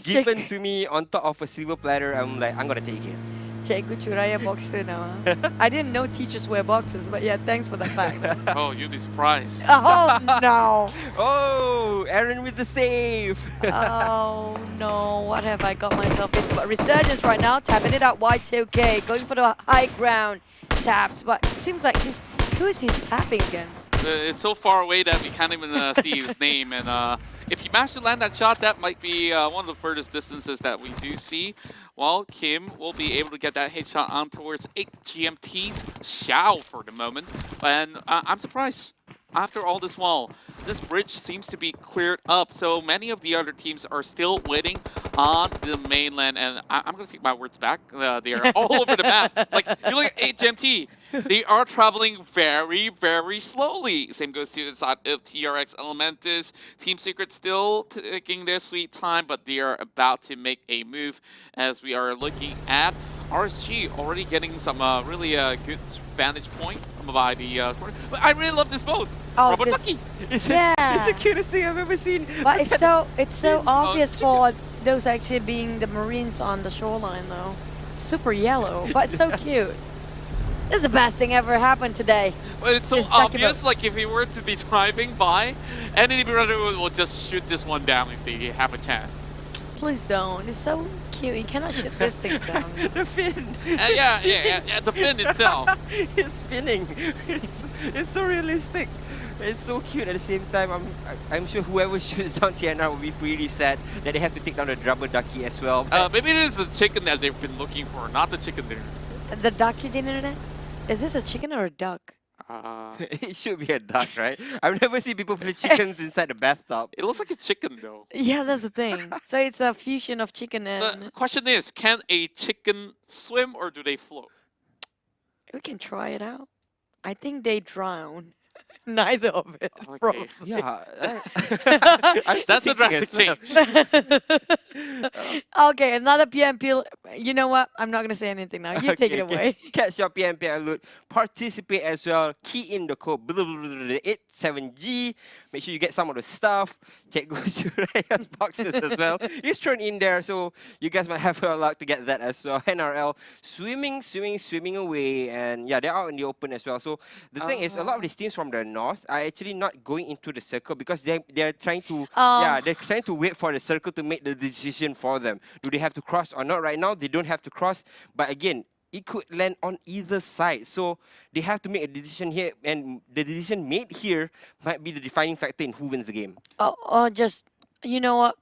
given to me on top of a silver platter. I'm like, I'm gonna take it. Cikgu Curaya boxer now. I didn't know teachers wear boxes, but yeah, thanks for the fact. Oh, you'd be surprised. Oh no! Oh, Aaron with the save. Oh no, what have I got myself into? But Resurgence right now, tapping it up, Y2K, going for the high ground taps, but it seems like who is he tapping against? It's so far away that we can't even see his name, and if he managed to land that shot, that might be one of the furthest distances that we do see. While Kim will be able to get that hit shot on towards 8 GMT's Xiao for the moment. And I'm surprised. After all this while, this bridge seems to be cleared up, so many of the other teams are still waiting on the mainland, and I'm going to take my words back. They are all over the map. Like, you look at HMT, they are traveling very, very slowly. Same goes to the side of TRX Elementus. Team Secret still taking their sweet time, but they are about to make a move as we are looking at RSG already getting some really good vantage point by the corner. But I really love this boat. Oh, It's the cutest thing I've ever seen. But it's so obvious for those actually being the Marines on the shoreline though. It's super yellow, but so cute. This is the best thing ever happened today. But it's so obvious, like if he were to be driving by, any brother will just shoot this one down if they have a chance. Please don't. It's so cute. You cannot shoot this thing down. The fin. Yeah, the fin itself. It's spinning. It's so realistic. It's so cute. At the same time, I'm sure whoever shoots down TNR will be pretty sad that they have to take down the rubber ducky as well. Maybe it is the chicken that they've been looking for, not the chicken dinner. The duck you didn't know? Is this a chicken or a duck? It should be a duck, right? I've never seen people play chickens inside the bathtub. It looks like a chicken though. Yeah, that's the thing. So it's a fusion of chicken and... The question is, can a chicken swim or do they float? We can try it out. I think they drown. Neither of it, Okay. probably. Yeah. That's a drastic change. Okay, another PMP. You know what? I'm not going to say anything now. You take it away. Catch your PMPL loot. Participate as well. Key in the code 87G. Make sure you get some of the stuff. Check Gujuraya's boxes as well. It's thrown in there, so you guys might have a luck to get that as well. NRL swimming away, and yeah, they're out in the open as well. So the thing is, a lot of these teams from the north are actually not going into the circle because they're trying to they're trying to wait for the circle to make the decision for them. Do they have to cross or not? Right now, they don't have to cross. But again, it could land on either side. So they have to make a decision here, and the decision made here might be the defining factor in who wins the game. Or just, you know what?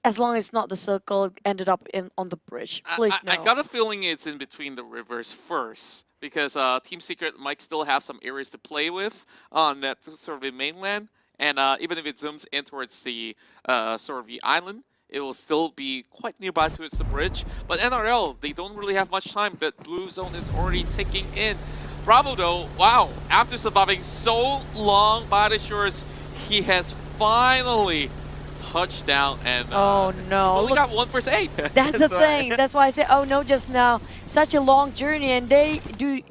As long as not the circle ended up on the bridge. Please no. I got a feeling it's in between the rivers first because Team Secret might still have some areas to play with on that sort of the mainland, and even if it zooms in towards the sort of the island, it will still be quite nearby towards the bridge. But NRL, they don't really have much time, but Blue Zone is already ticking in. Bravo though, wow, after surviving so long by the shores, he has finally touchdown and Oh no! he's only Look, got one first aid. that's the thing. That's why I said, oh no, just now. Such a long journey, and they do.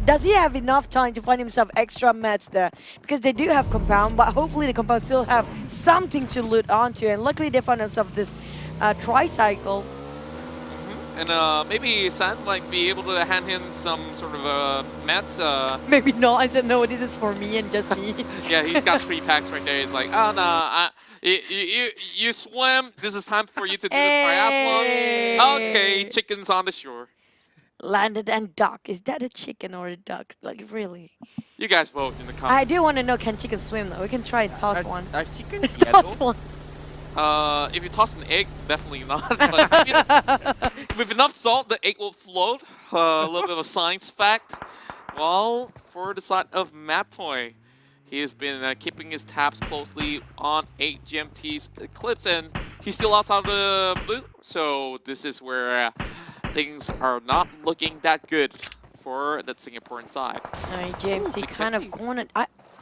Does he have enough time to find himself extra mats there? Because they do have compound, but hopefully the compound still have something to loot onto. And luckily they found themselves this tricycle. And maybe San might be able to hand him some sort of mats. Maybe not. I said no. This is for me and just me. Yeah, he's got 3 packs right there. He's like, oh no, you swim. This is time for you to do the Hey. triathlon. Okay, chickens on the shore. Landed and duck. Is that a chicken or a duck? Like really? You guys vote in the I comments. do want to know, can chickens swim though? We can try and toss one. Are chickens Toss yellow? one. If you toss an egg, definitely not. But, you know, with enough salt, the egg will float. A little bit of a science fact. Well, for the side of Matoy, he has been keeping his tabs closely on HGMT's Eclipse, and he's still outside of the blue. So this is where things are not looking that good for that Singaporean side. JMT kind of going.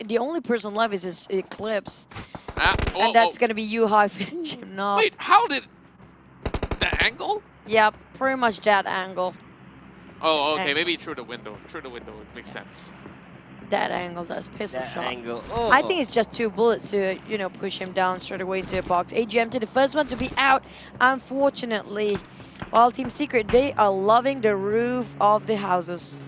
The only person left is his Eclipse. Oh, And that's going to be Yuhai finishing him off. Wait, how did the angle? Yeah, pretty much that angle. Oh, okay, Angle. maybe through the window. Through the window, it makes sense. That angle does pistol That shot. angle. Oh. I think it's just 2 bullets to, you know, push him down straight away into the box. AGMT, the first one to be out, unfortunately. While Team Secret, they are loving the roof of the houses.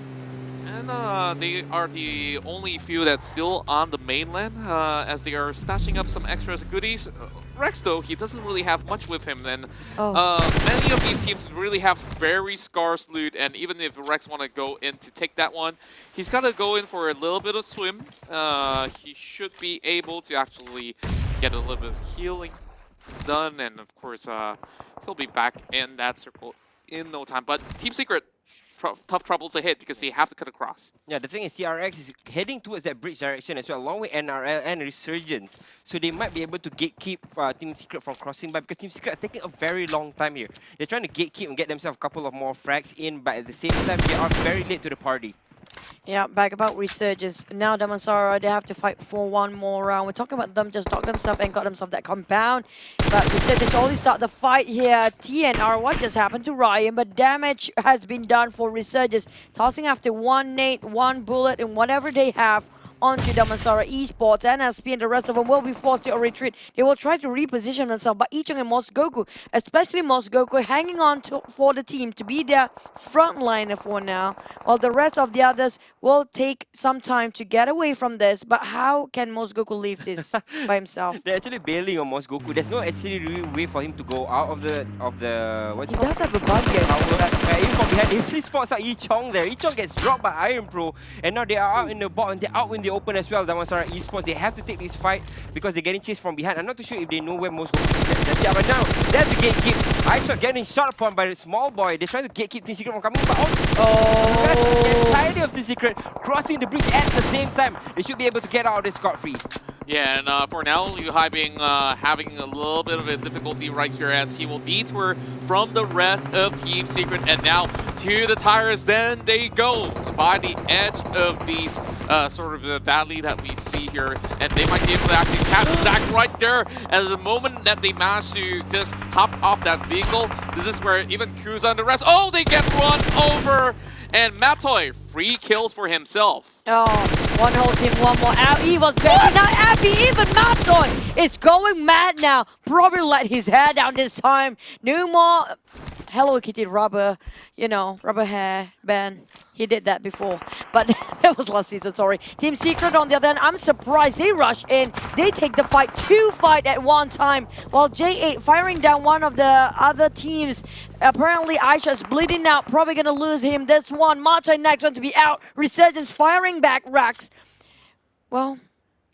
And they are the only few that's still on the mainland, as they are stashing up some extras goodies. Rex, though, he doesn't really have much with him. And many of these teams really have very scarce loot, and even if Rex want to go in to take that one, he's got to go in for a little bit of swim. He should be able to actually get a little bit of healing done, and of course, he'll be back in that circle in no time. But Team Secret, tough troubles ahead because they have to cut across. Yeah, the thing is CRX is heading towards that bridge direction as well, along with NRL and Resurgence. So they might be able to gatekeep Team Secret from crossing by, because Team Secret are taking a very long time here. They're trying to gatekeep and get themselves a couple of more frags in, but at the same time, they are very late to the party. Yeah, back about Resurgence. Now Damansara, they have to fight for one more round. We're talking about them just knocked themselves and got themselves that compound. But Resurgence only start the fight here. TNR, what just happened to Ryan? But damage has been done for Resurgence. Tossing after 1 nade, 1 bullet, and whatever they have onto Damansara Esports, and SP and the rest of them will be forced to retreat. They will try to reposition themselves, but Ichong and Mosgoku, especially Mosgoku, hanging on for the team to be their frontliner for now, while the rest of the others will take some time to get away from this. But how can Mosgoku leave this by himself? They're actually bailing on Mosgoku. There's no actually real way for him to go out of the what's He it called? does have a bug here. Even from behind, he actually spots out Ichong there. Ichong gets dropped by Iron Pro, and now they are out in the bot and they're out in the open as well. Damansara Esports, they have to take this fight because they're getting chased from behind. I'm not too sure if they know where Mosgoku is. That's it. But now, that's the gatekeep. Ice getting shot upon by the small boy. They're trying to gatekeep Team Secret from coming, but the entirety of Team Secret crossing the bridge at the same time. They should be able to get out of this scot-free. Yeah, and for now, Yuhai being having a little bit of a difficulty right here as he will detour from the rest of Team Secret, and now to the tires. Then they go by the edge of these sort of the valley that we see here, and they might be able to actually catch Zach right there. At the moment that they manage to just hop off that vehicle, this is where even Kuza and the rest, oh, they get run over, and Matoy free kills for himself. Oh, one whole team, one more out. Evil's baby. Now Abby, even Matoy is going mad now. Probably let his hair down this time. No more Hello Kitty rubber, rubber hair band. He did that before, but that was last season, sorry. Team Secret on the other hand, I'm surprised they rush in. They take the fight, 2 fight at one time, while J8 firing down one of the other teams. Apparently Aisha's bleeding out, probably gonna lose him. This one, Marta next one to be out. Resurgence firing back Rax. Well,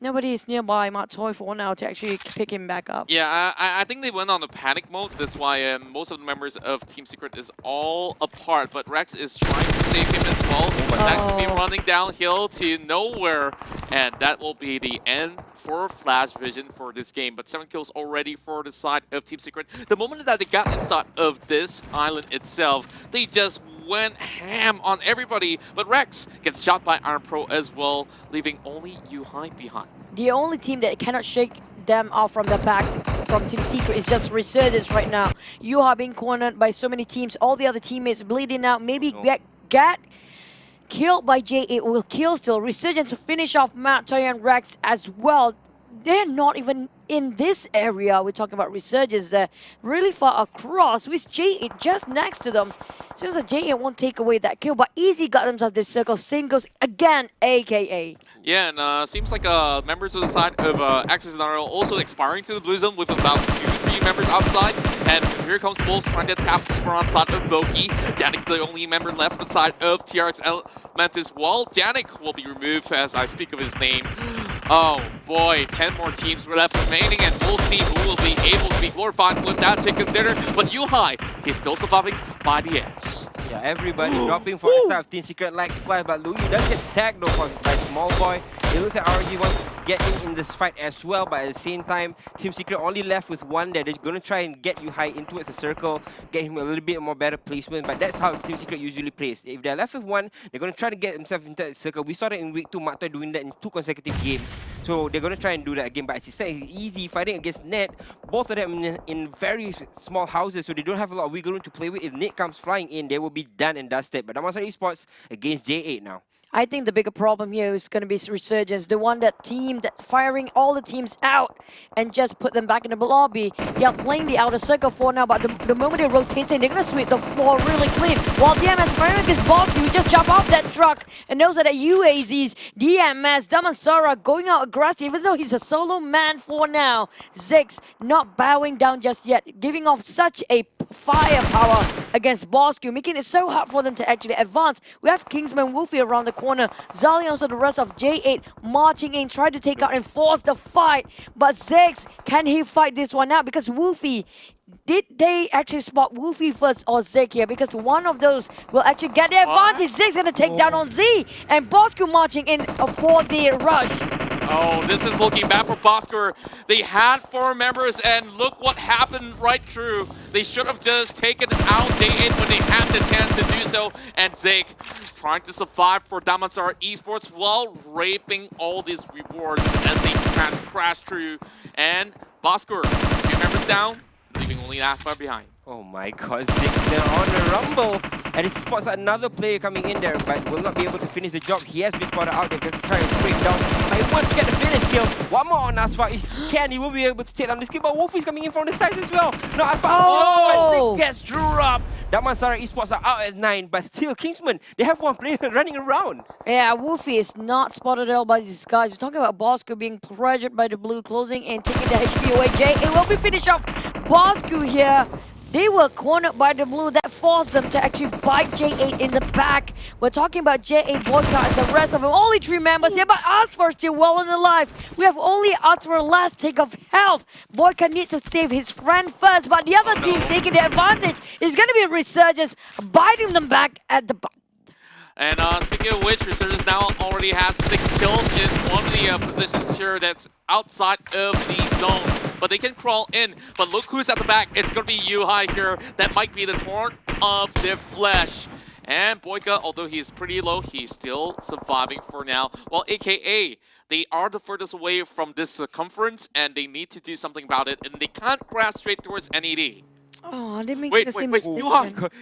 nobody is nearby Matoy for now to actually pick him back up. Yeah, I think they went on a panic mode. That's why most of the members of Team Secret is all apart. But Rex is trying to save him as well. But Max will be running downhill to nowhere. And that will be the end for Flash Vision for this game. But 7 kills already for the side of Team Secret. The moment that they got inside of this island itself, they just went ham on everybody, but Rex gets shot by Iron Pro as well, leaving only Yuhai behind. The only team that cannot shake them off from the back from Team Secret is just Resurgence right now. Yuha being cornered by so many teams, all the other teammates bleeding out, maybe get killed by J8 will kill still. Resurgence to finish off Matt, Toy and Rex as well. They're not even in this area. We're talking about Resurgence. They're really far across with J8 just next to them. Seems like J8 won't take away that kill, but Easy got themselves this circle. Same goes again, AKA. Yeah, and seems like members of the side of Axis and RL also expiring to the blue zone with about 2-3 members outside. And here comes Wolves trying to tap the on side of Loki. Janik, the only member left on side of TRX Element as well. Janik will be removed as I speak of his name. Oh boy, 10 more teams were left remaining, and we'll see who will be able to be glorified with that chicken dinner. But Yuhai, he's still surviving by the edge. Yeah, everybody dropping for the side of Team Secret like flash, but Louis does get tagged though by Small Boy. It looks like RG wants to get in this fight as well, but at the same time, Team Secret only left with one there. They're going to try and get Yuhai in towards the circle, get him a little bit more better placement, but that's how Team Secret usually plays. If they're left with one, they're going to try to get themselves into the circle. We saw that in week 2, Mata doing that in 2 consecutive games. So they're going to try and do that again, but as he said, it's easy fighting against Ned. Both of them in very small houses, so they don't have a lot of wiggle room to play with. If Ned comes flying in, they will be done and dusted. But Damansara Esports against J8 now. I think the bigger problem here is going to be Resurgence, the one that firing all the teams out and just put them back in the lobby. They are playing the outer circle for now, but the moment they rotate in, they're going to sweep the floor really clean. While DMS firing against Boss, you just jump off that truck, and those are the UAZs. DMS, Damansara going out aggressive, even though he's a solo man for now. Ziggs not bowing down just yet, giving off such a firepower against Bosku, making it so hard for them to actually advance. We have Kingsman Wolfie around the corner. Zali also the rest of J8 marching in, trying to take out and force the fight. But Ziggs, can he fight this one out? Because Wolfie, did they actually spot Wolfie first or Zig here? Because one of those will actually get the advantage. Zig's gonna take down on Z, and Bosku marching in for the rush. Oh, this is looking bad for Bosker. They had 4 members, and look what happened right through. They should have just taken out J8 when they had the chance to do so. And Zig trying to survive for Damansara Esports while raping all these rewards as they crash through. And Bosker, 2 members down, leaving only Aspire behind. Oh my god, Zig, they're on a rumble. And he spots another player coming in there, but will not be able to finish the job. He has been spotted out there, going to try and break down. But he wants to get the finish kill. One more on Asfar. If he can, he will be able to take down this kill. But Wolfie's coming in from the sides as well. No, Asfar. Oh, Zig gets dropped. Damansara Esports are out at 9, but still, Kingsman, they have one player running around. Yeah, Wolfie is not spotted at all by these guys. We're talking about Bosku being pressured by the blue, closing and taking the HP away. It will be finished off. Bosku here. They were cornered by the blue. That forced them to actually bite J8 in the back. We're talking about J8, Vodka, and the rest of them. Only 3 members here, but Asfar still well and alive. We have only Asfar last tick of health. Vodka needs to save his friend first, but the other team taking the advantage is going to be Resurgence, biting them back at the butt. And speaking of which, Resurgence now already has 6 kills in one of the positions here that's outside of the zone. But they can crawl in. But look who's at the back. It's going to be Yuhai here. That might be the torn of their flesh. And Boyka, although he's pretty low, he's still surviving for now. Well, AKA, they are the furthest away from this circumference, and they need to do something about it. And they can't crash straight towards NED. Oh, they make the same wait, mistake.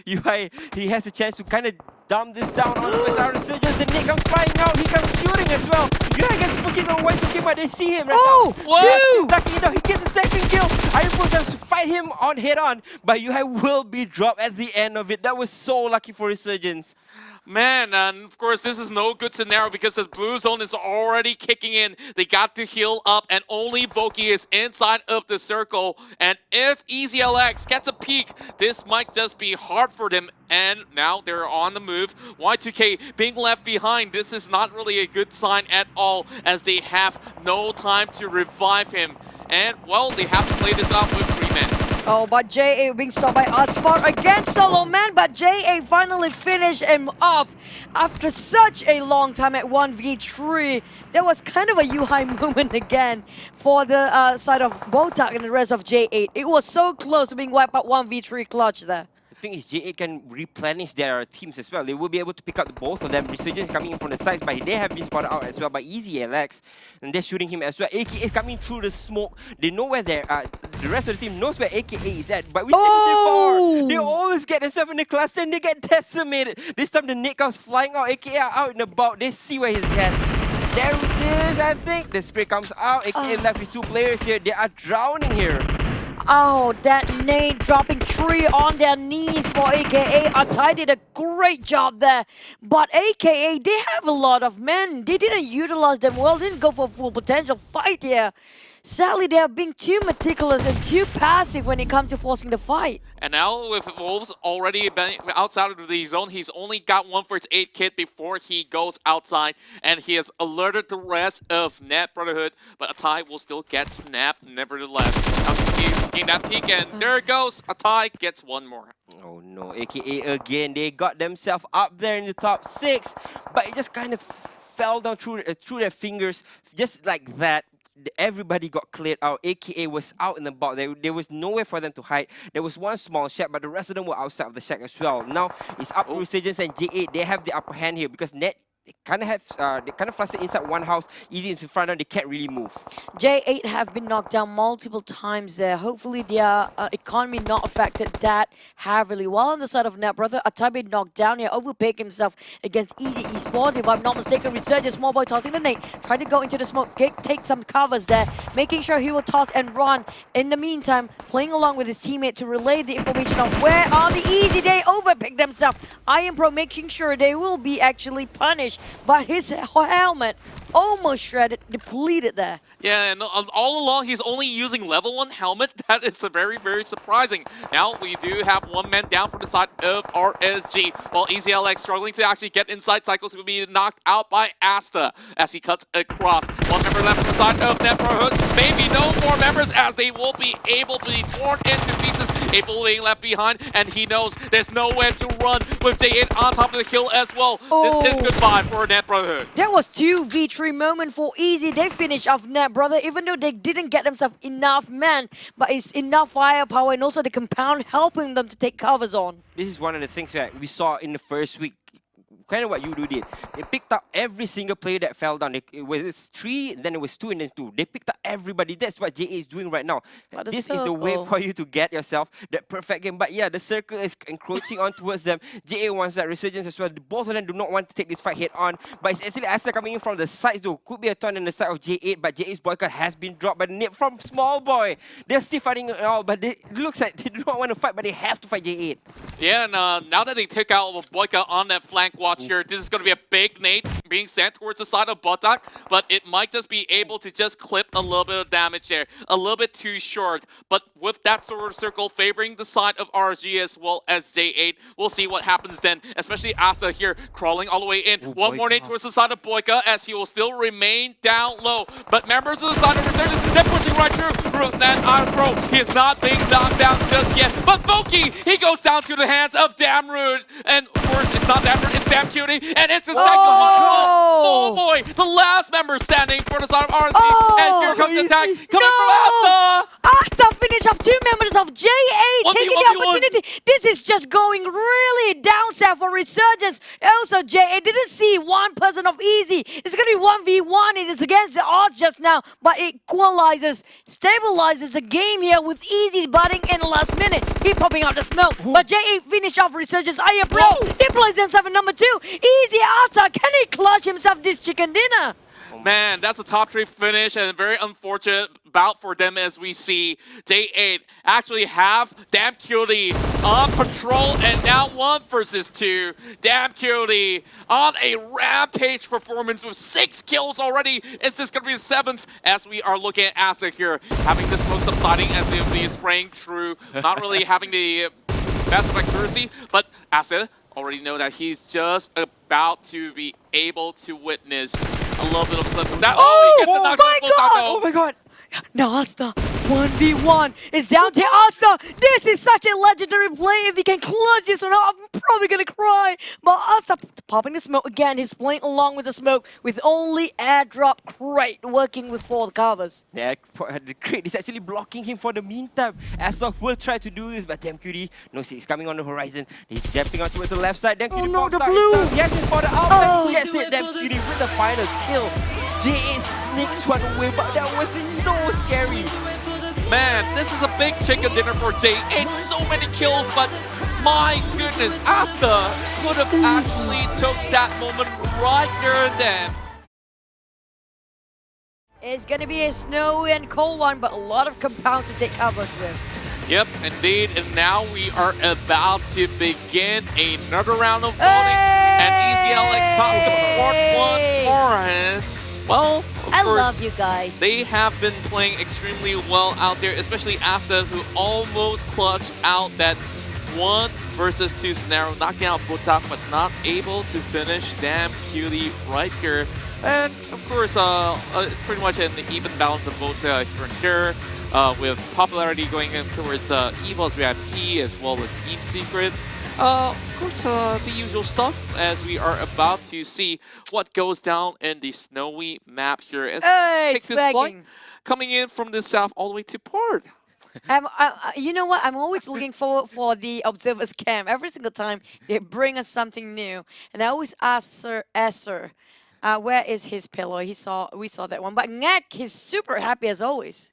Yuhai, he has a chance to kind of dump this down on the Resurgence. The Nick comes flying out. He comes shooting as well. UI gets focused on Y2K, but they see him right Oh, now. what? He's lucky enough, he gets a second kill. Iron Pro tries to fight him on head-on, but UI will be dropped at the end of it. That was so lucky for Resurgence. Man, and of course, this is no good scenario because the blue zone is already kicking in. They got to heal up, and only Voki is inside of the circle. And if EasyLX gets a peek, this might just be hard for them. And now they're on the move. Y2K being left behind. This is not really a good sign at all, as they have no time to revive him. And, well, they have to play this out with 3 men. Oh, but JA being stopped by Artspot against Solo Man, but JA finally finished him off after such a long time at 1v3. There was kind of a UI moment again for the side of Botak and the rest of J8. It was so close to being wiped out 1v3 clutch there. The thing is, J8 can replenish their teams as well. They will be able to pick up both of them. Resurgence coming in from the sides, but they have been spotted out as well by EasyLX, and they're shooting him as well. AKA is coming through the smoke. They know where they're the rest of the team knows where AKA is at, but we said it before. They always get themselves in the cluster and they get decimated. This time the nade comes flying out. AKA are out and about. They see where he's at. There it is, I think. The spray comes out. AKA left with 2 players here. They are drowning here. Oh, that nade dropping 3 on their knees for AKA. Atai did a great job there. But AKA, they have a lot of men. They didn't utilize them well, didn't go for full potential fight here. Sadly, they are being too meticulous and too passive when it comes to forcing the fight. And now with Wolves already been outside of the zone, he's only got 1 for his 8 kit before he goes outside. And he has alerted the rest of Net Brotherhood, but Atai will still get snapped nevertheless. He's taking that peek, and there it goes. Atai gets 1 more. Oh no, AKA again, they got themselves up there in the top 6, but it just kind of fell down through their fingers, just like that. Everybody got cleared out. AKA was out and about. There was nowhere for them to hide. There was 1 small shack, but the rest of them were outside of the shack as well. Now it's up to Resurgence and J8. They have the upper hand here because Net they kind of flustered inside 1 house. Easy in front of them. They can't really move. J8 have been knocked down multiple times there. Hopefully their economy not affected that heavily. While on the side of Net Brother, Atabe knocked down here, overpaid himself against Easy Esports. If I'm not mistaken, Resurgence, small boy tossing the nade, trying to go into the smoke, take some covers there, making sure he will toss and run. In the meantime, playing along with his teammate to relay the information of where are the Easy. They overpicked themselves. Iron Pro making sure they will be actually punished, but his helmet almost shredded, depleted there. Yeah, and all along he's only using level 1 helmet. That is very, very surprising. Now we do have 1 man down for the side of RSG, while EasyLX struggling to actually get inside. Cycles will be knocked out by Asta as he cuts across. 1 member left for the side of Net Brotherhood. Maybe no more members as they will be able to be torn into pieces. April being left behind, and he knows there's nowhere to run with J8 on top of the kill as well. This is goodbye for Net Brotherhood. That was 2v3 moment for Easy. They finished off Net Brother, even though they didn't get themselves enough men, but it's enough firepower and also the compound helping them to take covers on. This is one of the things that we saw in the first week. Kind of what you did. They picked up every single player that fell down. It was 3, then it was 2, and then 2. They picked up everybody. That's what JA is doing right now. This is the way for you to get yourself that perfect game. But yeah, the circle is encroaching on towards them. JA wants that Resurgence as well. Both of them do not want to take this fight head on. But it's actually Asa coming in from the sides though. Could be a turn on the side of J8, but J8's boycott has been dropped by the nip from Small Boy. They're still fighting it all, but it looks like they do not want to fight, but they have to fight J8. Yeah, and now that they took out Boyka on that flank watch here, this is going to be a big nade being sent towards the side of Botak, but it might just be able to just clip a little bit of damage there. A little bit too short, but with that sort of circle favoring the side of RSG as well as J8, we'll see what happens then, especially Asta here crawling all the way in. Oh, One more nade towards the side of Boyka as he will still remain down low, but members of the side of Resurgence, they're pushing right through that Iron Pro. He is not being knocked down just yet, but Voki, he goes down to the hands of Damrude, and of course it's not Damrude, it's Damn Cutie, and it's the second one. Small Boy, the last member standing for the side of RSG, and here comes the attack coming from Asta. Asta finish off 2 members of J8, taking the 1v1. opportunity. This is just going really down south for Resurgence. Also, J8 didn't see 1 person of Easy. It's going to be 1v1. It is against the odds just now, but it equalizes, stabilizes the game here with Easy butting in the last minute. Keep popping out the smoke, but J8 finish off Resurgence. Iron Pro, he plays himself in number 2. Easy Asta, can he clutch himself this chicken dinner? Oh Man, that's a top 3 finish and a very unfortunate bout for them as we see J8 actually have Damn Cutie on patrol and now 1 versus 2. Damn Cutie on a rampage performance with 6 kills already. Is this going to be the 7th as we are looking at Asta here having the smoke subsiding as if he is spraying through, not really having the best of accuracy, but Asta already know that he's just about to be able to witness a little bit of clips of that. Oh, he gets the knockdown, full tackle. Oh my god! Now Asta, 1v1. It's down to Asta. This is such a legendary play. If he can clutch this or not, I'm probably gonna cry. But Asta popping the smoke again. He's playing along with the smoke with only airdrop crate working with 4 covers. Yeah, the crate is actually blocking him for the meantime. Asaf will try to do this, but Damn Cutie knows he's coming on the horizon. He's jumping out towards the left side. Damn Cutie no, pops the out. blue. Yes, for the outside. Oh. Yes, it. Damn Cutie with the final kill. J8 sneaks one away, but that was so scary. Man, this is a big chicken dinner for J8. So many kills, but my goodness, Asta could have actually took that moment right there and then. It's gonna be a snowy and cold one, but a lot of compound to take covers with. Yep, indeed. And now we are about to begin another round of voting. And EasyLX top the fourth once more. And, well, of I course, love you guys. they have been playing extremely well out there, especially Asta, who almost clutched out that 1 versus 2 scenario, knocking out Botak, but not able to finish Damn Cutie right there. And of course, it's pretty much an even balance of votes here and there, with popularity going in towards EVO's VIP as well as Team Secret. Of course, the usual stuff as we are about to see what goes down in the snowy map here. As Hey, takes this flight spegging. coming in from the south all the way to port. You know what? I'm always looking forward for the observers camp. Every single time they bring us something new, and I always ask Sir Esser, where is his pillow? We saw that one, but Ngak, he's super happy as always.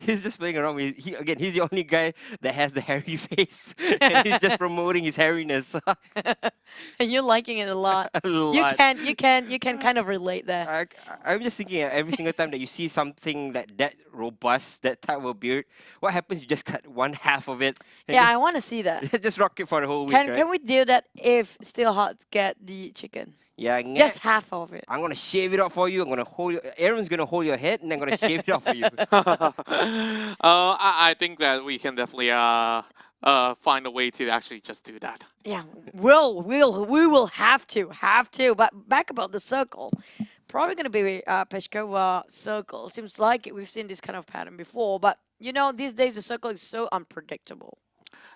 he's just playing around with. He's the only guy that has the hairy face, and he's just promoting his hairiness. And you're liking it a lot. A lot. You can kind of relate there. I'm just thinking every single time that you see something that robust, that type of beard, what happens? You just cut one half of it. And Yeah, I want to see that. just rock it for the whole week, Can right? can we do that if Still Hearts get the chicken? Yeah, Just half of it. I'm gonna shave it off for you. I'm gonna hold Aaron's gonna hold your head, and I'm gonna shave it off for you. I think that we can definitely find a way to actually just do that. Yeah, we will have to. But back about the circle, probably gonna be Peshkova circle. Seems like we've seen this kind of pattern before, but you know these days the circle is so unpredictable.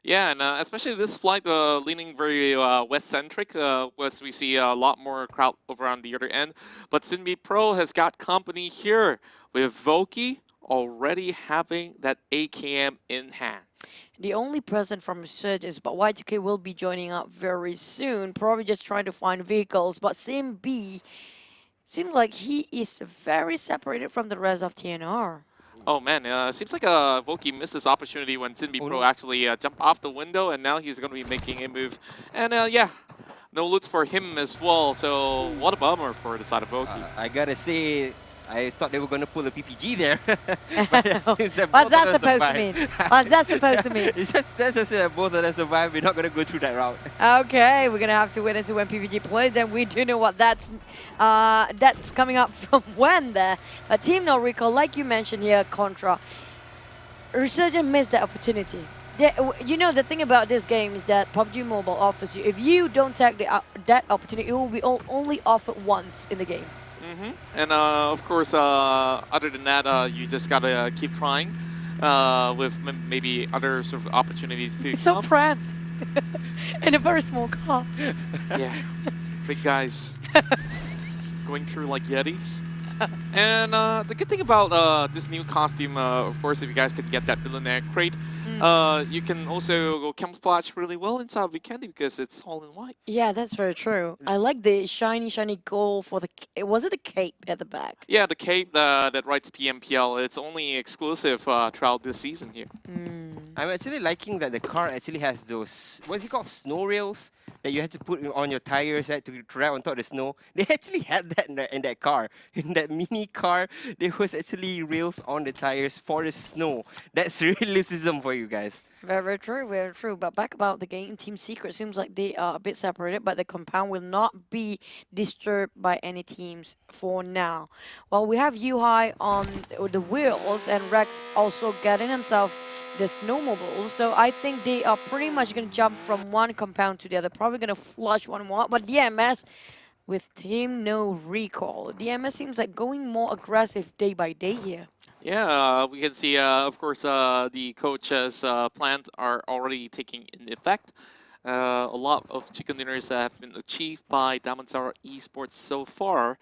Yeah, and especially this flight leaning very west-centric, as we see a lot more crowd over on the other end. But Sinbi Pro has got company here with Voki already having that AKM in hand. The only present from Resurgence, but Y2K will be joining up very soon. Probably just trying to find vehicles, but Simbi seems like he is very separated from the rest of TNR. Oh man, seems like Voki missed this opportunity when Sinbi Pro actually jumped off the window, and now he's going to be making a move. And yeah, no loots for him as well, so what a bummer for the side of Voki. I gotta say, I thought they were gonna pull a PPG there. But it seems that What's both that of them supposed to survived. mean? What's that supposed to mean? It's just that's just that both of them survived. We're not gonna go through that route. Okay, we're gonna have to wait until when PPG plays, and we do know what that's coming up from when there. But Team No Recall, like you mentioned here, Contra, Resurgence missed that opportunity. You know, the thing about this game is that PUBG Mobile offers you, if you don't take that opportunity, it will be only offered once in the game. And of course, other than that, you just gotta keep trying with maybe other sort of opportunities to It's so come. cramped in a very small car. Yeah, big guys going through like Yetis. And the good thing about this new costume, of course, if you guys can get that billionaire crate, you can also go camouflage really well inside of candy because it's all in white. Yeah, that's very true. I like the shiny, shiny gold for the. Was it the cape at the back? Yeah, the cape that writes PMPL, it's only exclusive throughout this season here. I'm actually liking that the car actually has those, what's it called, snow rails that you have to put on your tires, right, to ride on top of the snow. They actually had that in that car. In that mini car, there was actually rails on the tires for the snow. That's realism for you guys. Very, very true, very true. But back about the game, Team Secret seems like they are a bit separated, but the compound will not be disturbed by any teams for now. Well, we have Yuhai on the wheels and Rex also getting himself the snowmobile. So I think they are pretty much going to jump from one compound to the other. Probably going to flush one more. But DMS with Team No Recall. DMS seems like going more aggressive day by day here. Yeah, we can see, of course, the coach's plans are already taking in effect. A lot of chicken dinners have been achieved by Diamond Tower Esports so far.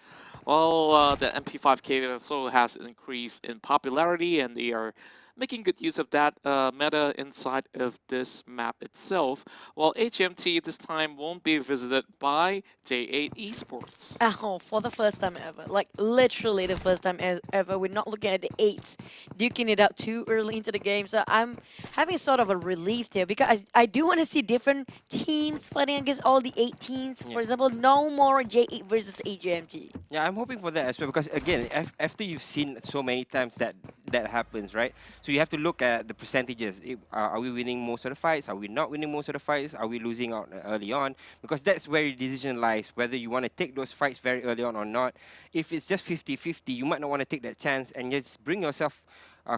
Well, the MP5K also has increased in popularity, and they are making good use of that meta inside of this map itself. While HMT this time won't be visited by J8 Esports. Oh, for the first time ever. Like, literally the first time ever. We're not looking at the 8s, duking it out too early into the game. So I'm having sort of a relief here because I do want to see different teams fighting against all the 8 teams. For example, no more J8 versus HMT. Yeah, I'm hoping for that as well because again, after you've seen so many times that happens, right? So you have to look at the percentages. Are we winning most of the fights? Are we not winning most of the fights? Are we losing out early on? Because that's where your decision lies, whether you want to take those fights very early on or not. If it's just 50-50, you might not want to take that chance and just bring yourself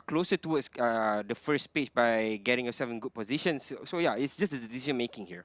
closer towards the first page by getting yourself in good positions. So yeah, it's just the decision making here.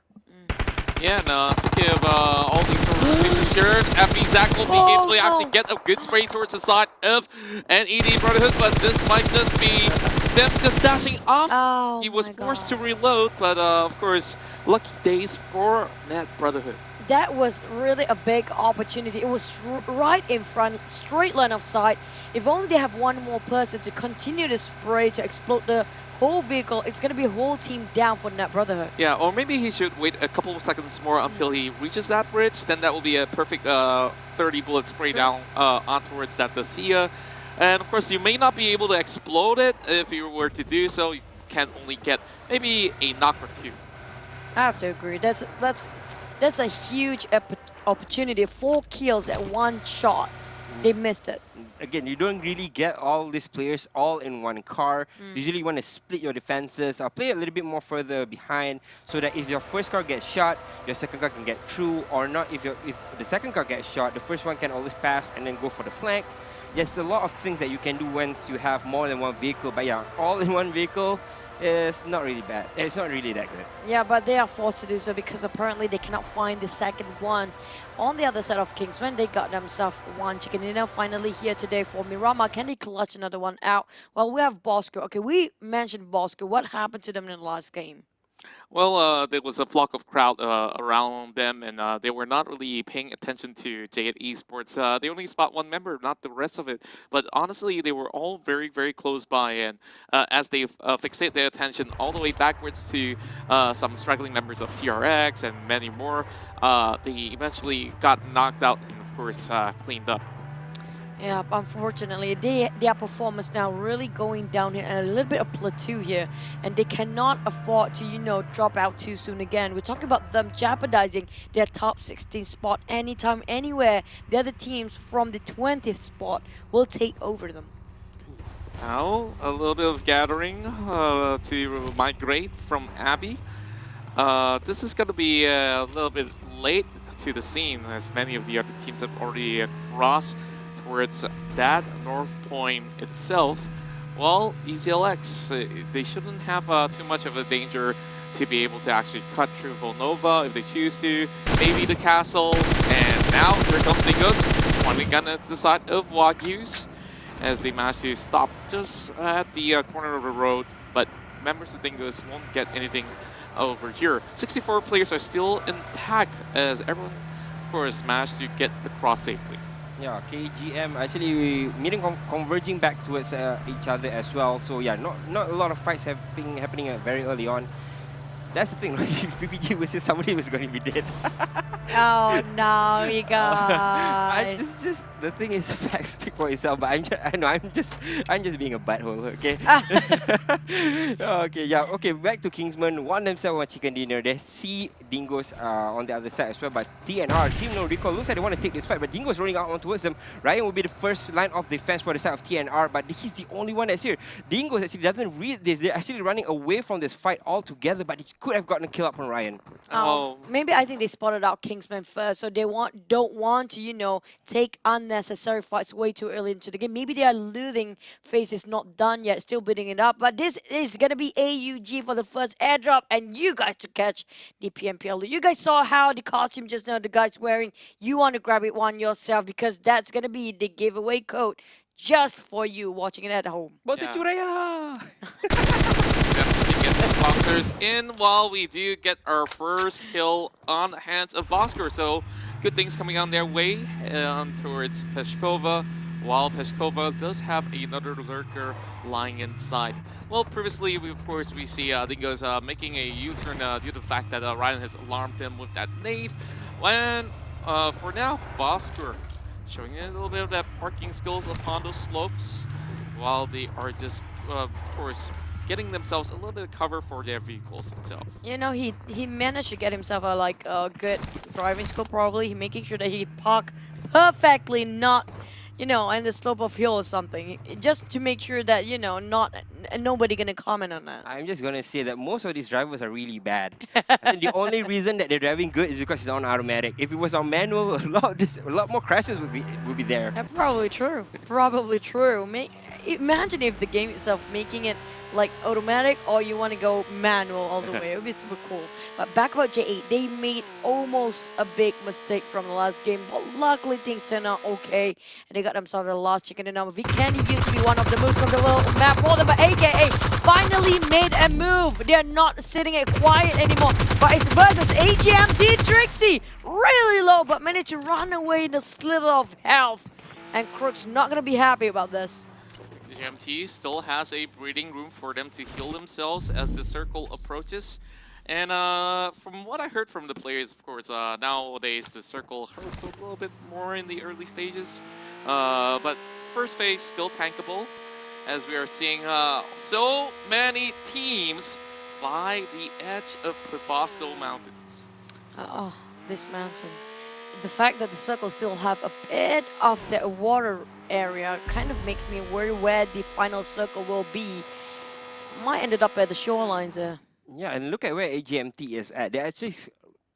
Yeah, and speaking of all these sort of situations here, FB Zach will be able to actually get a good spray towards the side of an ED Brotherhood, but this might just be them just dashing off. Oh, He was my forced God. to reload, but of course, lucky days for Net Brotherhood. That was really a big opportunity. It was right in front, straight line of sight. If only they have one more person to continue the spray to explode the whole vehicle, it's going to be a whole team down for Net Brotherhood. Yeah, or maybe he should wait a couple of seconds more until he reaches that bridge. Then that will be a perfect 30 bullet spray down on towards that Dacia. And of course, you may not be able to explode it if you were to do so. You can only get maybe a knock or two. I have to agree. That's a huge opportunity. 4 kills at one shot. They missed it. Again, you don't really get all these players all in one car. Usually you want to split your defenses or play a little bit more further behind so that if your first car gets shot, your second car can get through, or not. If the second car gets shot, the first one can always pass and then go for the flank. There's a lot of things that you can do once you have more than one vehicle, but yeah, all in one vehicle is not really bad. It's not really that good. Yeah, but they are forced to do so because apparently they cannot find the second one. On the other side of Kingsman, they got themselves one chicken dinner finally here today for Mirama. Can they clutch another one out? Well, we have Bosco. Okay, we mentioned Bosco. What happened to them in the last game? Well, there was a flock of crowd around them, and they were not really paying attention to J8 Esports. They only spot one member, not the rest of it. But honestly, they were all very, very close by, and as they fixate their attention all the way backwards to some struggling members of TRX and many more, they eventually got knocked out and, of course, cleaned up. Yeah, unfortunately, their performance now really going down here and a little bit of plateau here, and they cannot afford to, drop out too soon again. We're talking about them jeopardizing their top 16 spot anytime, anywhere. The other teams from the 20th spot will take over them. Now, a little bit of gathering to migrate from Abby. This is going to be a little bit late to the scene, as many of the other teams have already crossed towards that North Point itself. Well, EZLX, they shouldn't have too much of a danger to be able to actually cut through Volnova if they choose to. Maybe the castle, and now here comes Dingus, pointing gun at the side of Wagyu's as they manage to stop just at the corner of the road, but members of Dingus won't get anything over here. 64 players are still intact as everyone, of course, managed to get across safely. Yeah, KGM actually meeting converging back towards each other as well. So yeah, not a lot of fights happening very early on. That's the thing. If PPG was just somebody was going to be dead. Oh no, you guys. It's just the thing is facts speak for itself. But I'm just being a butthole. Okay. Okay. Yeah. Okay. Back to Kingsman. Won themselves one chicken dinner. They see Dingoes on the other side as well. But TNR, Team No Recall, looks like they want to take this fight. But Dingoes rolling out on towards them. Ryan will be the first line of defense for the side of TNR. But he's the only one that's here. Dingoes actually doesn't read this. They're actually running away from this fight altogether. But he could have gotten a kill up on Ryan. Oh, Maybe I think they spotted out Kingsman first, so they don't want to, take unnecessary fights way too early into the game. Maybe their looting phase is not done yet, still building it up. But this is gonna be AUG for the first airdrop, and you guys to catch the PMPL. You guys saw how the costume just now the guy's wearing. You want to grab it one yourself because that's gonna be the giveaway code just for you watching it at home. Bota Yeah. Churaya! definitely get the boxers in while we do get our first kill on the hands of Bosker. So good things coming on their way towards Peshkova, while Peshkova does have another lurker lying inside. Well, previously, of course, we see Dingoes making a U-turn due to the fact that Ryan has alarmed him with that nade. When, for now, Bosker showing a little bit of that parking skills upon those slopes, while they are just, of course, getting themselves a little bit of cover for their vehicles itself. He managed to get himself a good driving skill probably. He making sure that he park perfectly, not in the slope of hill or something, just to make sure that nobody gonna comment on that. I'm just gonna say that most of these drivers are really bad. I think the only reason that they're driving good is because it's on automatic. If it was on manual, a lot more crashes would be there. Probably true. Probably true. Imagine if the game itself making it like automatic, or you want to go manual all the way. It would be super cool. But back about J8, they made almost a big mistake from the last game, but luckily things turned out okay, and they got themselves the last chicken dinner. Vikendi used to be one of the moves from the little map for them, but AKA finally made a move. They're not sitting it quiet anymore, but it's versus AGMT Trixie. Really low, but managed to run away in a slither of health. And Crook's not going to be happy about this. GMT still has a breathing room for them to heal themselves as the circle approaches. And from what I heard from the players, of course, nowadays the circle hurts a little bit more in the early stages. But first phase still tankable, as we are seeing so many teams by the edge of Prevosto Mountains. Oh, this mountain. The fact that the circle still have a bit of the water area kind of makes me worry where the final circle will be. Might ended up at the shorelines there. Yeah, and look at where AGMT is at. They're actually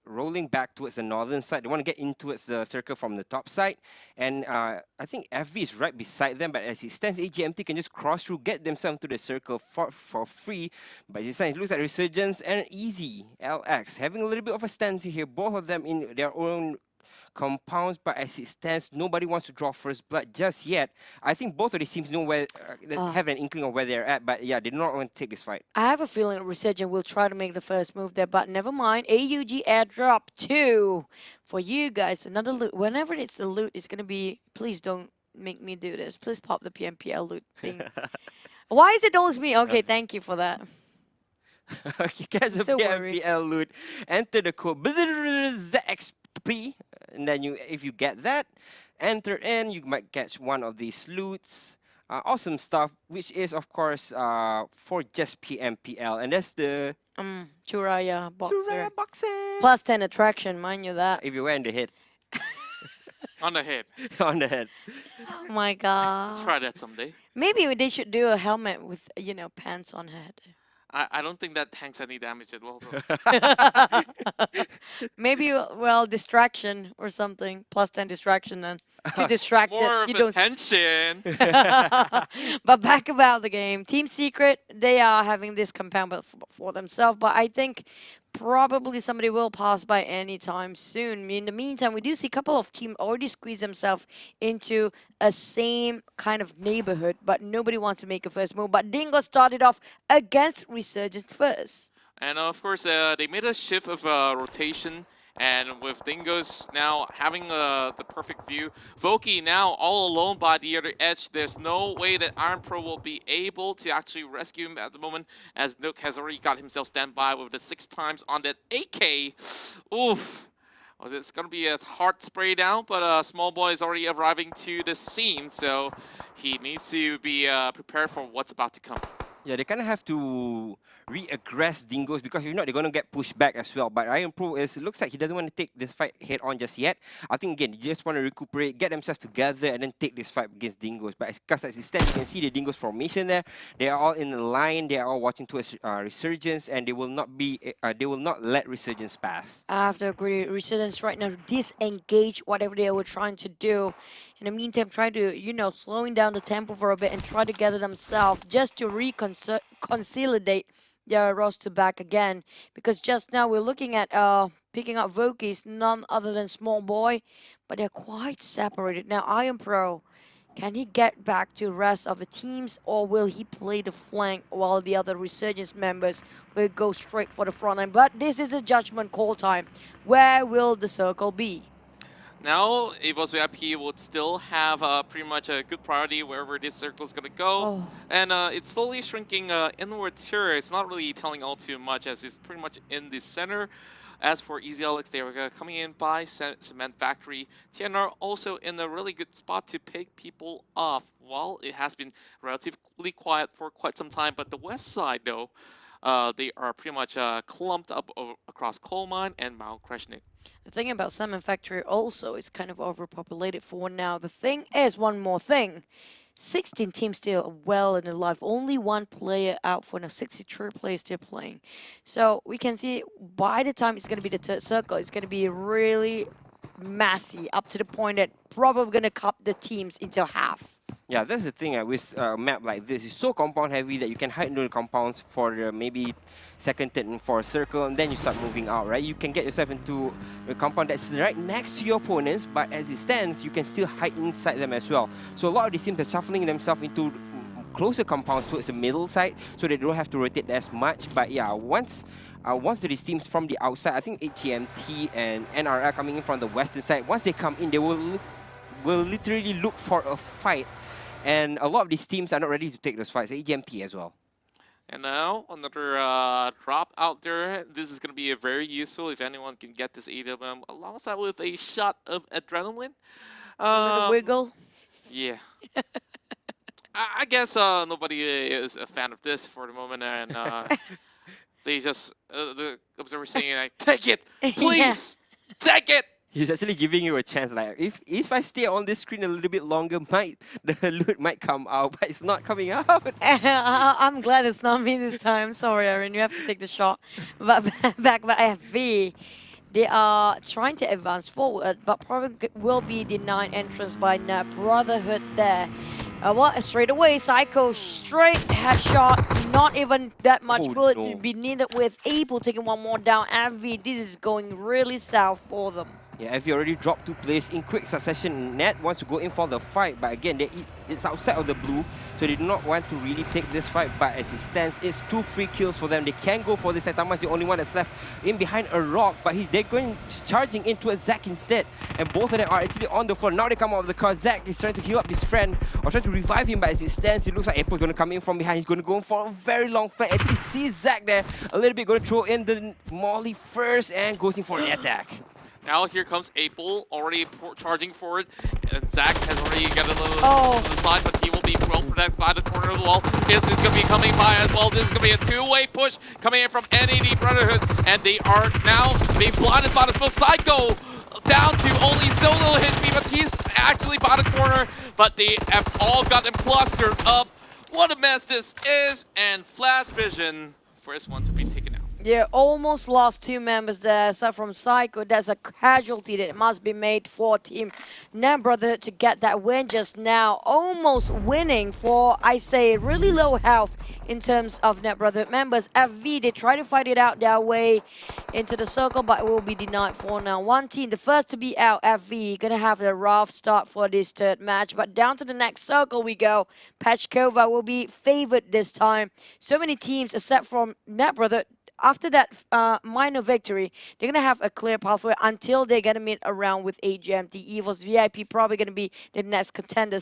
rolling back towards the northern side. They want to get in towards the circle from the top side. And I think FV is right beside them, but as it stands, AGMT can just cross through, get themselves to the circle for free. But it looks like Resurgence and Easy LX having a little bit of a stance here, both of them in their own compounds, but as it stands, nobody wants to draw first blood just yet. I think both of these teams know where, have an inkling of where they're at, but yeah, they do not want to take this fight. I have a feeling Resurgent will try to make the first move there, but never mind. AUG airdrop 2 for you guys. Another loot. Whenever it's the loot, it's going to be, please don't make me do this. Please pop the PMPL loot thing. Why is it always me? Okay, thank you for that. You guys have PMPL loot. Enter the code ZXP, and then if you get that, enter in, you might catch one of these loots. Awesome stuff, which is of course for just PMPL, and that's the Churaya boxer. Churaya boxing. Plus 10 attraction, mind you that. If you wear in the head. On the head. On the head. Oh my god. Let's try that someday. Maybe they should do a helmet with, pants on head. I don't think that tanks any damage at all, though. Maybe, distraction or something. Plus 10 distraction then. To distract More it. of attention. But back about the game. Team Secret, they are having this compound for themselves, but I think probably somebody will pass by anytime soon. In the meantime, we do see a couple of teams already squeeze themselves into a same kind of neighborhood, but nobody wants to make a first move. But Dingo started off against Resurgence first. And of course, they made a shift of rotation And with Dingoes now having the perfect view, Voki now all alone by the other edge. There's no way that Iron Pro will be able to actually rescue him at the moment, as Nook has already got himself standby with the 6 times on that AK. Oof. Well, it's going to be a hard spray down, but Small Boy is already arriving to the scene, so he needs to be prepared for what's about to come. Yeah, they kind of have to re-aggress Dingoes because if not, they're going to get pushed back as well. But Iron Pro it looks like he doesn't want to take this fight head on just yet. I think, again, they just want to recuperate, get themselves together, and then take this fight against Dingoes. But because as it stands, you can see the Dingoes formation there. They are all in a line. They are all watching towards Resurgence, and they will not let Resurgence pass. I have to agree. Residents right now disengage whatever they were trying to do. In the meantime, try to, slowing down the tempo for a bit and try to gather themselves just to consolidate their roster back again. Because just now we're looking at picking up Vokies, none other than Small Boy, but they're quite separated. Now, Iron Pro, can he get back to the rest of the teams, or will he play the flank while the other Resurgence members will go straight for the front line? But this is a judgment call time. Where will the circle be? Now, EVOS VIP would still have pretty much a good priority wherever this circle is going to go. Oh. And it's slowly shrinking inwards here. It's not really telling all too much as it's pretty much in the center. As for Easy Alex, they were coming in by Cement Factory. TNR also in a really good spot to pick people off. While it has been relatively quiet for quite some time, but the west side, though, they are pretty much clumped up across Coal Mine and Mount Kreshnik. The thing about Cement Factory also is kind of overpopulated for now. The thing is, one more thing. 16 teams still well in the life. Only one player out for now. 63 players still playing. So we can see by the time it's going to be the third circle, it's going to be really messy up to the point that probably going to cut the teams into half. Yeah, that's the thing with a map like this. It's so compound heavy that you can hide into the compounds for maybe second, third, and fourth circle, and then you start moving out, right? You can get yourself into a compound that's right next to your opponents, but as it stands, you can still hide inside them as well. So a lot of these teams are shuffling themselves into closer compounds towards the middle side, so they don't have to rotate as much. But yeah, once these teams from the outside, I think HGMT and NRL coming in from the western side, once they come in, they will literally look for a fight. And a lot of these teams are not ready to take those fights, HGMT as well. And now, another drop out there. This is going to be very useful if anyone can get this AWM alongside with a shot of adrenaline. A little wiggle. Yeah. I guess nobody is a fan of this for the moment, and they just, the observer saying, like, take it, please, take it. He's actually giving you a chance, like, if I stay on this screen a little bit longer, the loot might come out, but it's not coming out. I'm glad it's not me this time. Sorry, Aaron, you have to take the shot. But back by FV, they are trying to advance forward, but probably will be denied entrance by Net Brotherhood there. Straight away, Psycho, straight headshot, not even that much bullet to be needed with Able taking one more down. FV, this is going really south for them. Yeah, FV already dropped 2 players in quick succession. Net wants to go in for the fight, but again, it's outside of the blue, so they do not want to really take this fight. But as it stands, it's 2 free kills for them. They can go for this. Saitama's the only one that's left in behind a rock, but they're going charging into a Zack instead. And both of them are actually on the floor. Now they come out of the car. Zack is trying to heal up his friend or trying to revive him, but as it stands, it looks like April's going to come in from behind. He's going to go for a very long flank. Actually sees Zack there a little bit, going to throw in the Molly first and goes in for the attack. Now here comes Apel, already charging forward, and Zack has already got a little to the side, but he will be well protected by the corner of the wall. This is going to be coming by as well. This is going to be a 2-way push coming in from NAD Brotherhood, and they are now being blinded by the smoke. Psycho down to only solo HP, but he's actually by the corner, but they have all got him clustered up. What a mess this is, and Flash Vision, first one to be taken out. Yeah, almost lost 2 members there. So from Psycho, that's a casualty that must be made for Team Net Brotherhood to get that win just now. Almost winning for, I say, really low health in terms of Net Brotherhood members. FV, they try to fight it out their way into the circle, but will be denied for now. One team, the first to be out, FV, gonna have a rough start for this third match. But down to the next circle we go. Pachkova will be favored this time. So many teams, except from Net Brotherhood, after that minor victory, they're gonna have a clear pathway until they're gonna meet around with AGMT. EVOS VIP probably gonna be the next contender,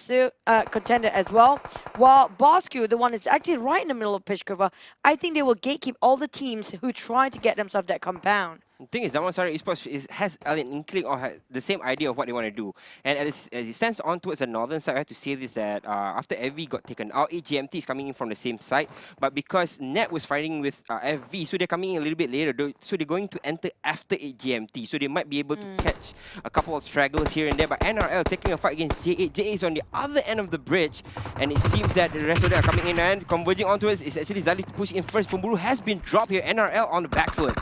contender as well. While Bosku, the one that's actually right in the middle of Pishkova, I think they will gatekeep all the teams who try to get themselves that compound. The thing is, Damansara Esports has an inkling or has the same idea of what they want to do. And as it stands on towards the northern side, I have to say this that after FV got taken out, AGMT is coming in from the same side. But because Net was fighting with FV, so they're coming in a little bit later. So they're going to enter after AGMT. So they might be able to catch a couple of stragglers here and there. But NRL taking a fight against J8. J8 is on the other end of the bridge. And it seems that the rest of them are coming in and converging onto us. It's actually Zali to push in first. Pumburu has been dropped here. NRL on the back foot.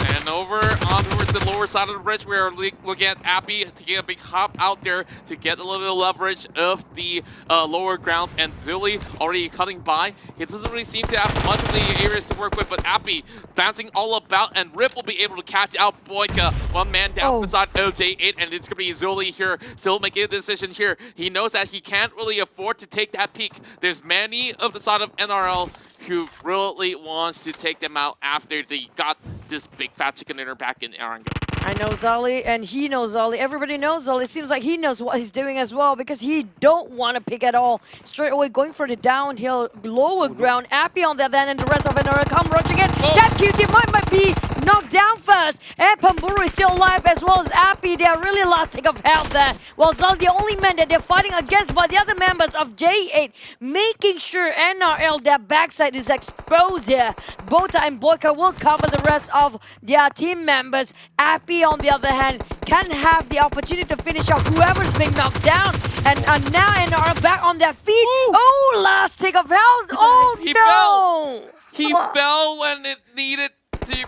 And over on towards the lower side of the bridge, we are looking at Appy taking a big hop out there to get a little bit of leverage of the lower grounds. And Zuli already cutting by. He doesn't really seem to have much of the areas to work with, but Appy bouncing all about, and Rip will be able to catch out Boyka. One man down beside OJ8, and it's going to be Zuli here still making a decision here. He knows that he can't really afford to take that peak. There's many of the side of NRL who really wants to take them out after they got this big fat chicken dinner back in Aranga. I know Zali, and he knows Zali. Everybody knows Zali. It seems like he knows what he's doing as well, because he don't want to pick at all. Straight away going for the downhill, lower ground. Appy on the other end, and the rest of NRL come rushing in. That QT might be knocked down first. And Pumburu is still alive, as well as Appy. They are really last tick of health there. While Zali, the only man that they're fighting against by the other members of J8, making sure NRL, their backside is exposed here. Bota and Boyka will cover the rest of their team members. Appy, on the other hand, can have the opportunity to finish off whoever's being knocked down. And now NRL back on their feet. Ooh. Oh, last tick of health. Oh, he no. Fell. He fell when it needed to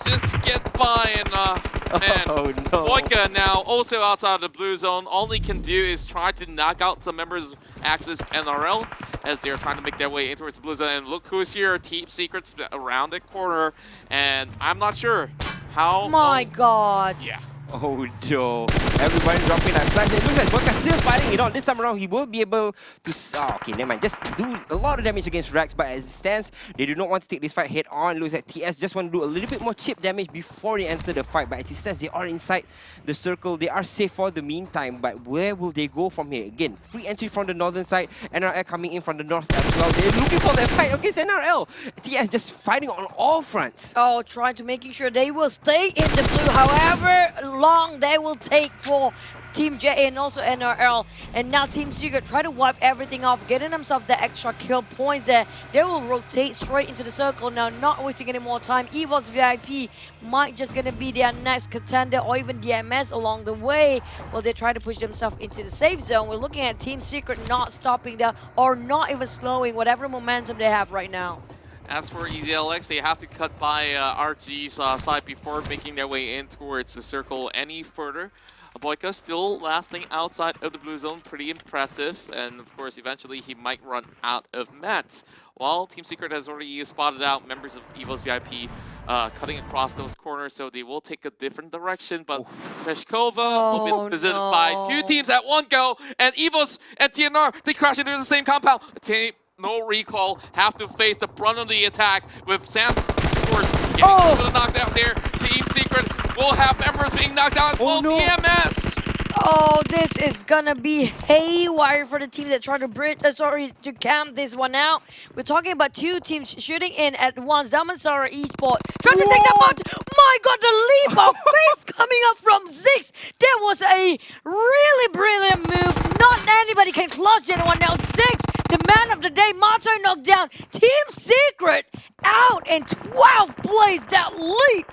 just get by. And man, no. Boyka now also outside of the blue zone. All he can do is try to knock out some members of Axis NRL as they're trying to make their way in towards the blue zone. And look who's here. Team Secrets around the corner. And I'm not sure how. My God. Yeah. Oh no. Everyone dropping that flash. It looks like Boyka still fighting it on. This time around, he will be able to... okay, never mind. Just do a lot of damage against Rex, but as it stands, they do not want to take this fight head on. It looks like TS just want to do a little bit more chip damage before they enter the fight. But as it stands, they are inside the circle. They are safe for the meantime, but where will they go from here? Again, free entry from the northern side. NRL coming in from the north as well. They're looking for their fight against NRL. TS just fighting on all fronts. Oh, trying to making sure they will stay in the blue. However long they will take for Team J and also NRL. And now Team Secret try to wipe everything off, getting themselves the extra kill points there. They will rotate straight into the circle now, not wasting any more time. EVOS VIP might just gonna be their next contender, or even DMS along the way. Well, they try to push themselves into the safe zone. We're looking at Team Secret not stopping there, or not even slowing whatever momentum they have right now. As for EZLX, they have to cut by RG's side before making their way in towards the circle any further. Boyka still lasting outside of the blue zone, pretty impressive. And of course, eventually he might run out of mats. While Team Secret has already spotted out members of EVO's VIP cutting across those corners, so they will take a different direction. But Peshkova will be visited by two teams at one go. And EVOS and TNR, they crash into the same compound. No recall, have to face the brunt of the attack with Sam, of course, getting a little bit of knockdown there. Team Secret will have members being knocked out as well. PMS! Oh, this is gonna be haywire for the team that tried to to camp this one out. We're talking about two teams shooting in at once. Damansara Esports trying to take them out. My God, the leap of faith coming up from Ziggs. That was a really brilliant move. Not anybody can clutch anyone now. Ziggs, the man of the day, Mato knocked down. Team Secret out in 12th place. That leap.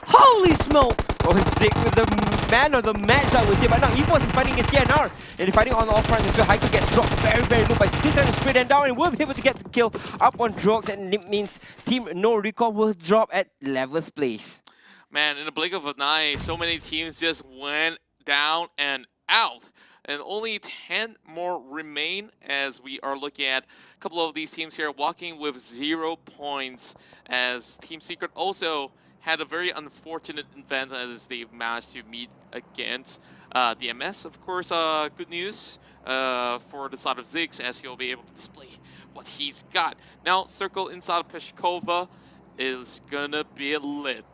Holy smoke. Oh, Zig with the man of the match, I would say. But now EVOS is fighting against TNR. And they're fighting on all fronts as well. Haiku gets dropped very, very low, but still trying to spray them down and will be able to get the kill up on Drogs. And it means Team No Recall will drop at 11th place. Man, in the blink of an eye, so many teams just went down and out. And only 10 more remain as we are looking at a couple of these teams here walking with 0 points, as Team Secret also had a very unfortunate event as they managed to meet against DMS. Of course, good news for the side of Ziggs, as he'll be able to display what he's got. Now, circle inside of Peshkova. is gonna be lit.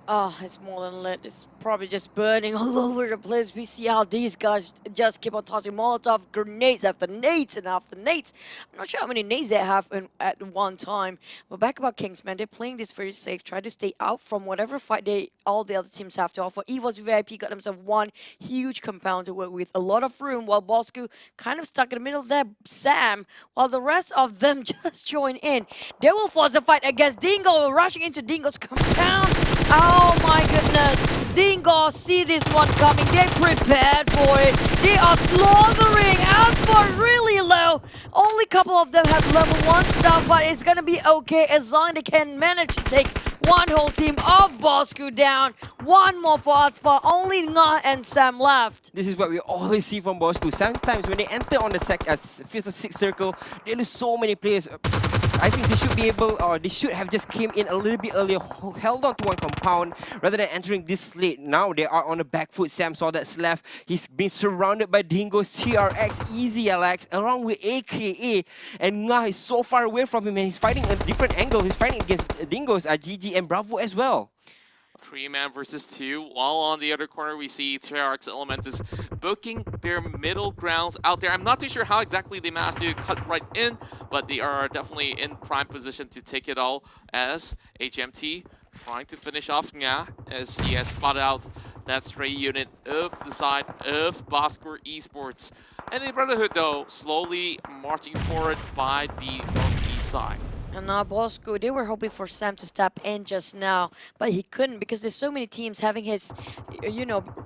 Oh, it's more than lit. It's probably just burning all over the place. We see how these guys just keep on tossing Molotov grenades after nades and after nades. I'm not sure how many nades they have at one time. But back about Kingsman, they're playing this very safe. Try to stay out from whatever fight all the other teams have to offer. EVOS VIP got themselves one huge compound to work with. A lot of room, while Bosku kind of stuck in the middle there. Sam, while the rest of them just join in. They will force a fight against Dingo, rushing into Dingo's compound. Oh my goodness. Dingo see this one coming. They prepared for it. They are slaughtering out for really low. Only couple of them have level 1 stuff, but it's gonna be okay as long as they can manage to take one whole team of Bosku down. One more for us, for only Nga and Sam left. This is what we always see from Bosku. Sometimes when they enter on the 5th or 6th circle, they lose so many players. I think they should be able, or they should have just came in a little bit earlier, held on to one compound rather than entering this late. Now they are on the back foot. Sam saw that's left. He's been surrounded by Dingo's TRX, Easy LX, along with AKA. And Nga is so far away from him and he's fighting a different angle. He's fighting against Dingo's, GG and Bravo as well. 3-man versus 2, while on the other corner we see TRX Elementus booking their middle grounds out there. I'm not too sure how exactly they managed to cut right in, but they are definitely in prime position to take it all, as HMT trying to finish off Nga as he has spotted out that stray unit of the side of Boskur Esports. And the Brotherhood though slowly marching forward by the northeast side. And now Bosco, they were hoping for Sam to step in just now, but he couldn't because there's so many teams having his,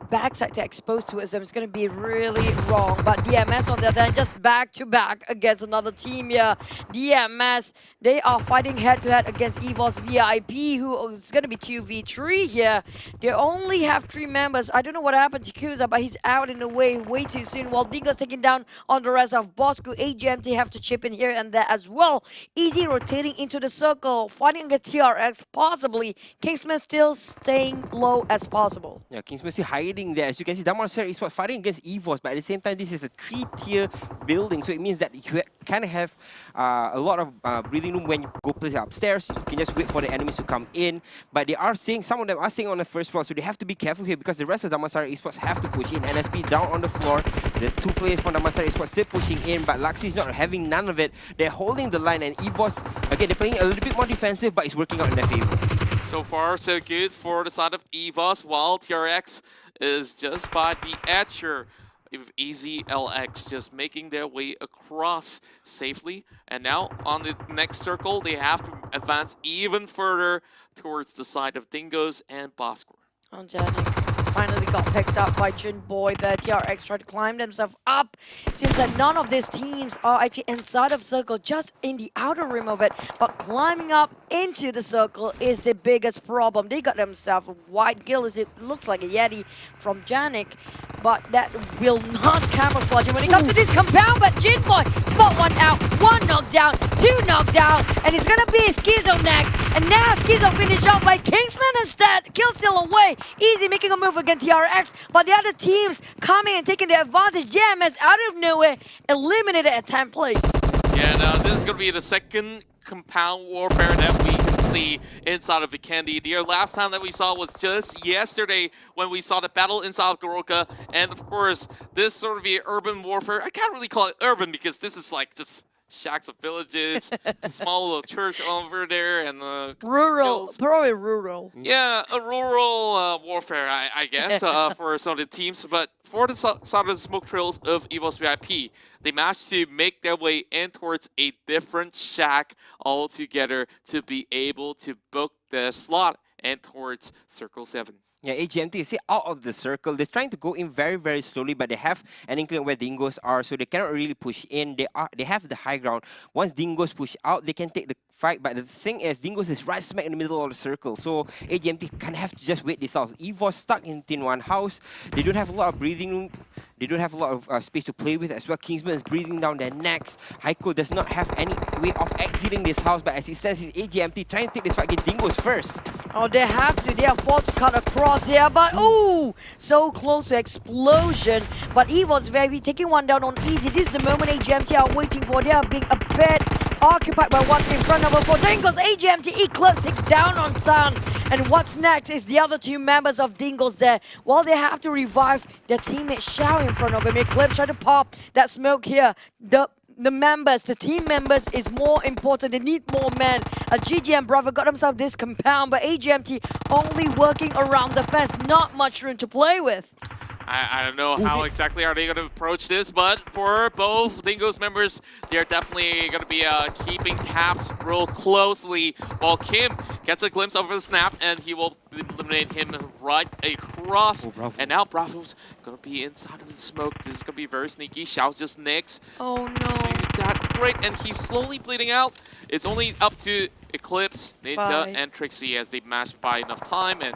backside to expose to us. It's going to be really wrong. But DMS on the other hand, just back to back against another team here. DMS, they are fighting head to head against EVOS VIP, who is going to be 2v3 here. They only have 3 members. I don't know what happened to Kuza, but he's out in the way too soon. While Dingo's taking down on the rest of Bosco, AGMT have to chip in here and there as well. Easy rotating into the circle, fighting against TRX, possibly. Kingsman still staying low as possible. Yeah, Kingsman still hiding there. As you can see, Damansar is fighting against EVOS, but at the same time, this is a 3-tier building, so it means that you kind of have a lot of breathing room when you go place upstairs. You can just wait for the enemies to come in, but they are seeing, some of them are staying on the first floor, so they have to be careful here because the rest of Damansar Esports have to push in. NSP down on the floor. The 2 players from Damansar Esports still pushing in, but Luxy is not having none of it. They're holding the line, and EVOS, again, they're playing a little bit more defensive, but it's working out in their favor. So far, so good for the side of EVOS, while TRX is just by the edge here with Easy LX just making their way across safely. And now on the next circle, they have to advance even further towards the side of Dingoes and Boskur. Oh, Janik finally got picked up by Jin Boy. The TRX tried to climb themselves up. Seems that none of these teams are actually inside of circle, just in the outer rim of it. But climbing up into the circle is the biggest problem. They got themselves white gills. It looks like a Yeti from Janik, but that will not camouflage him when it comes to this compound. But Jin Boy spot one out, 1 knockdown, 2 knockdown, and it's gonna be Schizo next. And now Schizo finish off by Kingsman instead. Kill still away. Easy making a move against TRX, but the other teams coming and taking the advantage. JMS out of nowhere, eliminated at 10th place. Yeah, now this is going to be the second compound warfare that we can see inside of Vikendi. The last time that we saw was just yesterday when we saw the battle inside of Goroka. And of course, this sort of the urban warfare, I can't really call it urban because this is like just shacks of villages, small little church over there, and rural, hills. probably rural. Yeah, a rural warfare, I guess, for some of the teams. But for the side of the smoke trails of EVOS VIP, they managed to make their way in towards a different shack altogether to be able to book the slot and towards Circle 7. Yeah, AGMT is out of the circle. They're trying to go in very, very slowly, but they have an inkling where Dingoes are, so they cannot really push in. They have the high ground. Once Dingoes push out, they can take the fight. But the thing is, Dingoes is right smack in the middle of the circle, so AGMT kind of have to just wait this out. EVOS stuck in one house. They don't have a lot of breathing room. They don't have a lot of space to play with as well. Kingsman is breathing down their necks. Heiko does not have any way of exiting this house, but as he stands, his AGMT trying to take this fight against Dingoes first. Oh, they have to. They are forced to cut across here, but ooh, so close to explosion. But EVOS very taking one down on easy. This is the moment AGMT are waiting for. They are being a bit occupied by what's in front of her. For Dingles, AGMT Eclipse takes down on Sun. And what's next is the other two members of Dingles there. While they have to revive their teammate Xiao in front of him. Eclipse trying to pop that smoke here. The team members is more important. They need more men. GG and Bravo got themselves this compound, but AGMT only working around the fence. Not much room to play with. I don't know how exactly are they going to approach this, but for both Dingo's members, they're definitely going to be keeping tabs real closely, while Kim gets a glimpse of a snap, and he will eliminate him right across. And now Bravo's going to be inside of the smoke. This is going to be very sneaky. Xiao's just nicks. Oh no. That great, and he's slowly bleeding out. It's only up to Eclipse, Ninja, and Trixie as they manage to buy enough time, and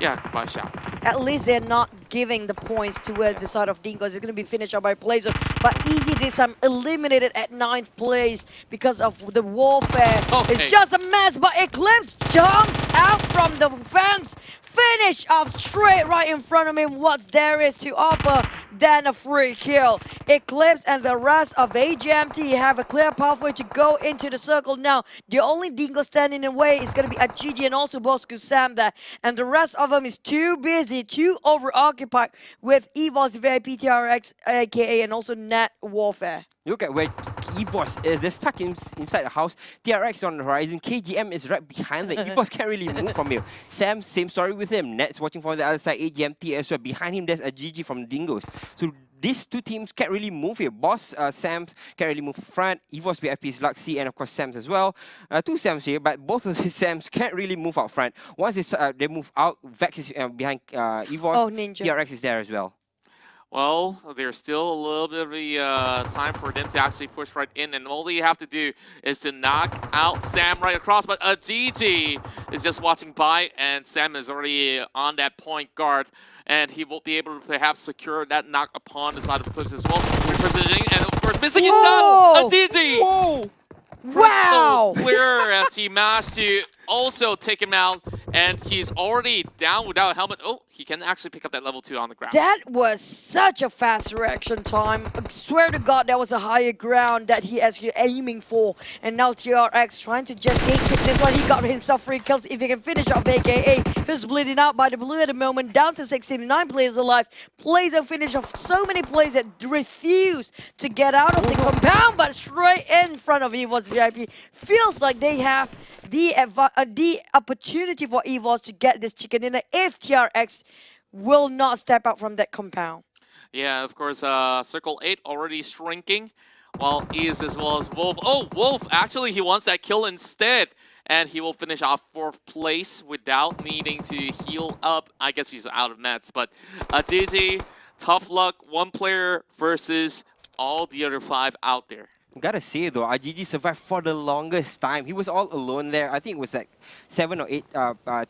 yeah, goodbye Xiao. At least they're not giving the points towards the side of Dingos. It's going to be finished up by Blazer. But Easy this time eliminated at 9th place because of the warfare. Okay. It's just a mess, but Eclipse jumps out from the fence. Finish off straight right in front of him. What there is to offer than a free kill. Eclipse and the rest of AGMT have a clear pathway to go into the circle now. The only Dingo standing in the way is going to be a GG and also Bosco Sam there. And the rest of them is too busy, too overoccupied with EVOS VIP TRX, aka, and also Net Warfare. Look at where EVOS is. They're stuck inside the house. TRX on the horizon. KGM is right behind them. EVOS can't really move from here. Sam, same story with him. Net's watching from the other side. AGMT as well. Behind him, there's a GG from Dingoes. So these two teams can't really move here. Boss, Sam's can't really move front. EVOS VIP is Luxy, and of course Sam's as well. Two Sams here, but both of these Sams can't really move out front. Once they move out, Vex is behind EVOS. Oh, Ninja. TRX is there as well. Well, there's still a little bit of the time for them to actually push right in, and all you have to do is to knock out Sam right across, but GG is just watching by, and Sam is already on that point guard, and he will be able to perhaps secure that knock upon the side of the cliffs as well. Repositioning, and of course missing it down! A GG! Whoa! Wow! Clear as he managed to also take him out, and he's already down without a helmet. Oh, he can actually pick up that level 2 on the ground. That was such a fast reaction time. I swear to God, that was a higher ground that he actually aiming for. And now TRX trying to just gate kick this one. He got himself 3 kills. If he can finish off AKA, he's bleeding out by the blue at the moment. Down to 69 players alive. Plays a finish of so many players that refuse to get out of the compound, but straight in front of EVOS VIP. Feels like they have the opportunity for EVOS to get this chicken dinner if TRX will not step out from that compound. Yeah, of course, Circle 8 already shrinking, while Is as well as Wolf. Oh, Wolf, actually, he wants that kill instead, and he will finish off 4th place without needing to heal up. I guess he's out of meds, but GG, tough luck, 1 player versus all the other 5 out there. Gotta say though, GG survived for the longest time. He was all alone there. I think it was like 7 or 8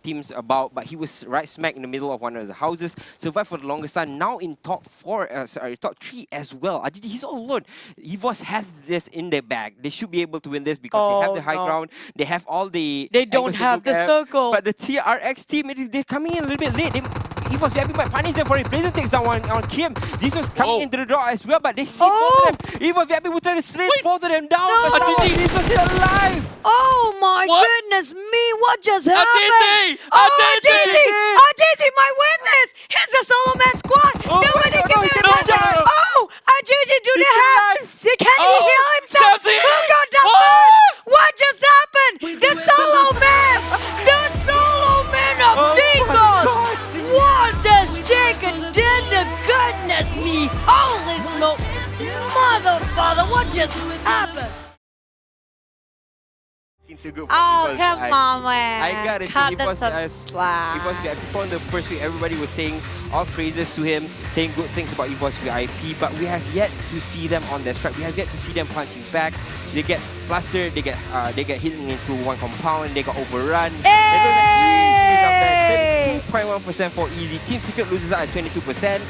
teams about, but he was right smack in the middle of one of the houses. Survived for the longest time. Now in top 3 as well. GG, he's all alone. EVOS have this in their bag. They should be able to win this because they have the high ground. They have all the. They don't have the circle. But the TRX team, they're coming in a little bit late. EVOS VIP might punish them for it. Blazer takes down on Kim. This was coming into the door as well, but they see both of them. EVOS VIP will try to slay both of them down, but somehow this was still alive. Oh my goodness me, what just happened? GG might win this. Here's the solo man squad. Nobody can do it. GG do the half. See, can he heal himself? Who got that first? What just happened? The solo man of Dingos. What does chicken dinner? Goodness me. Holy smoke. Mother, father, what just happened? Oh, come on, man. I gotta say, it was from the first week, everybody was saying all praises to him, saying good things about EVOS VIP, but we have yet to see them on their strike. We have yet to see them punching back. They get flustered, they get hidden into one compound, they got overrun. Hey! 32.1% for Easy. Team Secret loses out at 22%.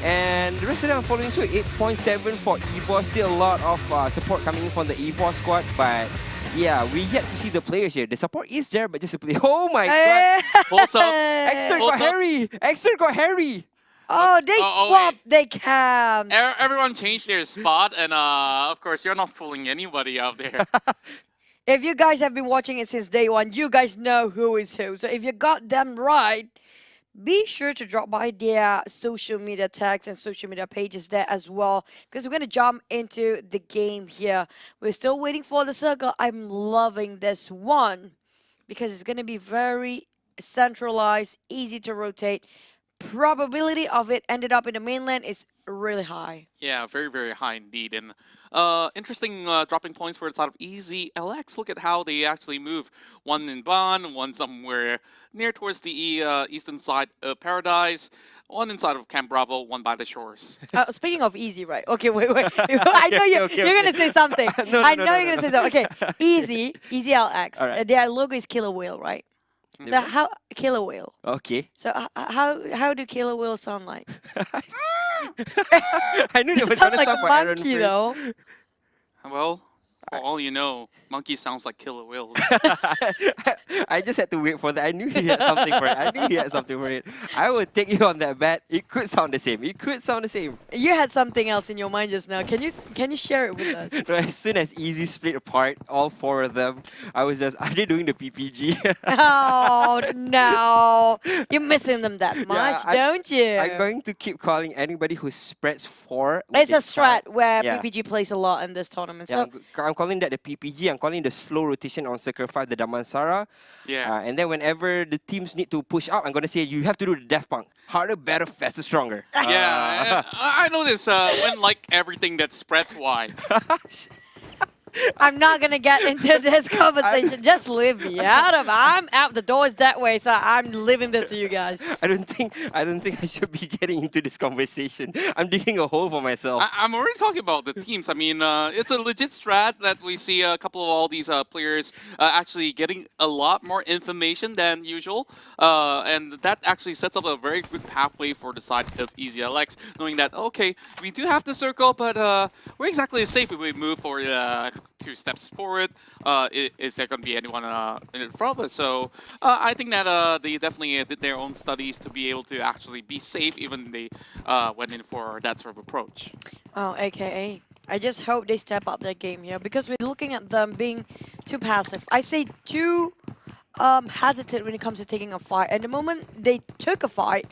And the rest of them are following suit. 8.7 for EVOS. Still a lot of support coming in from the EVOS squad, but yeah, we yet to see the players here. The support is there, but just to play. Oh my god! Pulse up. Exert got Harry! Exert got Harry! Oh, they oh, swapped wait. their camps. Everyone changed their spot, and of course, you're not fooling anybody out there. If you guys have been watching it since day one, you guys know who is who. So if you got them right, be sure to drop by their social media tags and social media pages there as well, because we're going to jump into the game here. We're still waiting for the circle. I'm loving this one because it's going to be very centralized, easy to rotate. Probability of it ended up in the mainland is really high. Yeah, very, very high indeed. And interesting dropping points for the side of Easy LX. Look at how they actually move. One in Ban, one somewhere near towards the eastern side of Paradise, one inside of Camp Bravo, one by the shores. Speaking of easy, right? Okay, wait. I know you're going to say something. No, I no, know no, you're no, going to say something. Okay, Easy LX. All right. Their logo is Killer Whale, right? So how Killer Whale? Okay. So how do Killer Whale sound like? I knew they It were sounds gonna like start a for Aaron monkey, first. though. Well, for all you know, monkey sounds like killer whales. I just had to wait for that. I knew he had something for it. I would take you on that bet. It could sound the same. You had something else in your mind just now. Can you share it with us? So as soon as Easy split apart, all four of them, I was just, are they doing the PPG? Oh no, you're missing them that much, don't you? I'm going to keep calling anybody who spreads four. It's a with strat where Yeah. PPG plays a lot in this tournament. Yeah, So I'm calling that the PPG. I'm calling the slow rotation on Circle 5, the Damansara. Yeah. And then whenever the teams need to push out, I'm going to say, you have to do the Death Punk. Harder, better, faster, stronger. Yeah, I know this. When like everything that spreads wide. I'm not gonna get into this conversation. Just leave me out of. I'm out. The door is that way, so I'm leaving this to you guys. I don't think I should be getting into this conversation. I'm digging a hole for myself. I'm already talking about the teams. I mean, it's a legit strat that we see a couple of all these players actually getting a lot more information than usual. And that actually sets up a very good pathway for the side of EasyLX, knowing that, okay, we do have the circle, but we're exactly safe if we move for 2 steps forward. Is there going to be anyone in front of us? So I think that they definitely did their own studies to be able to actually be safe, even they went in for that sort of approach. Oh, AKA. I just hope they step up their game here because we're looking at them being too passive. I say too hesitant when it comes to taking a fight. At the moment they took a fight,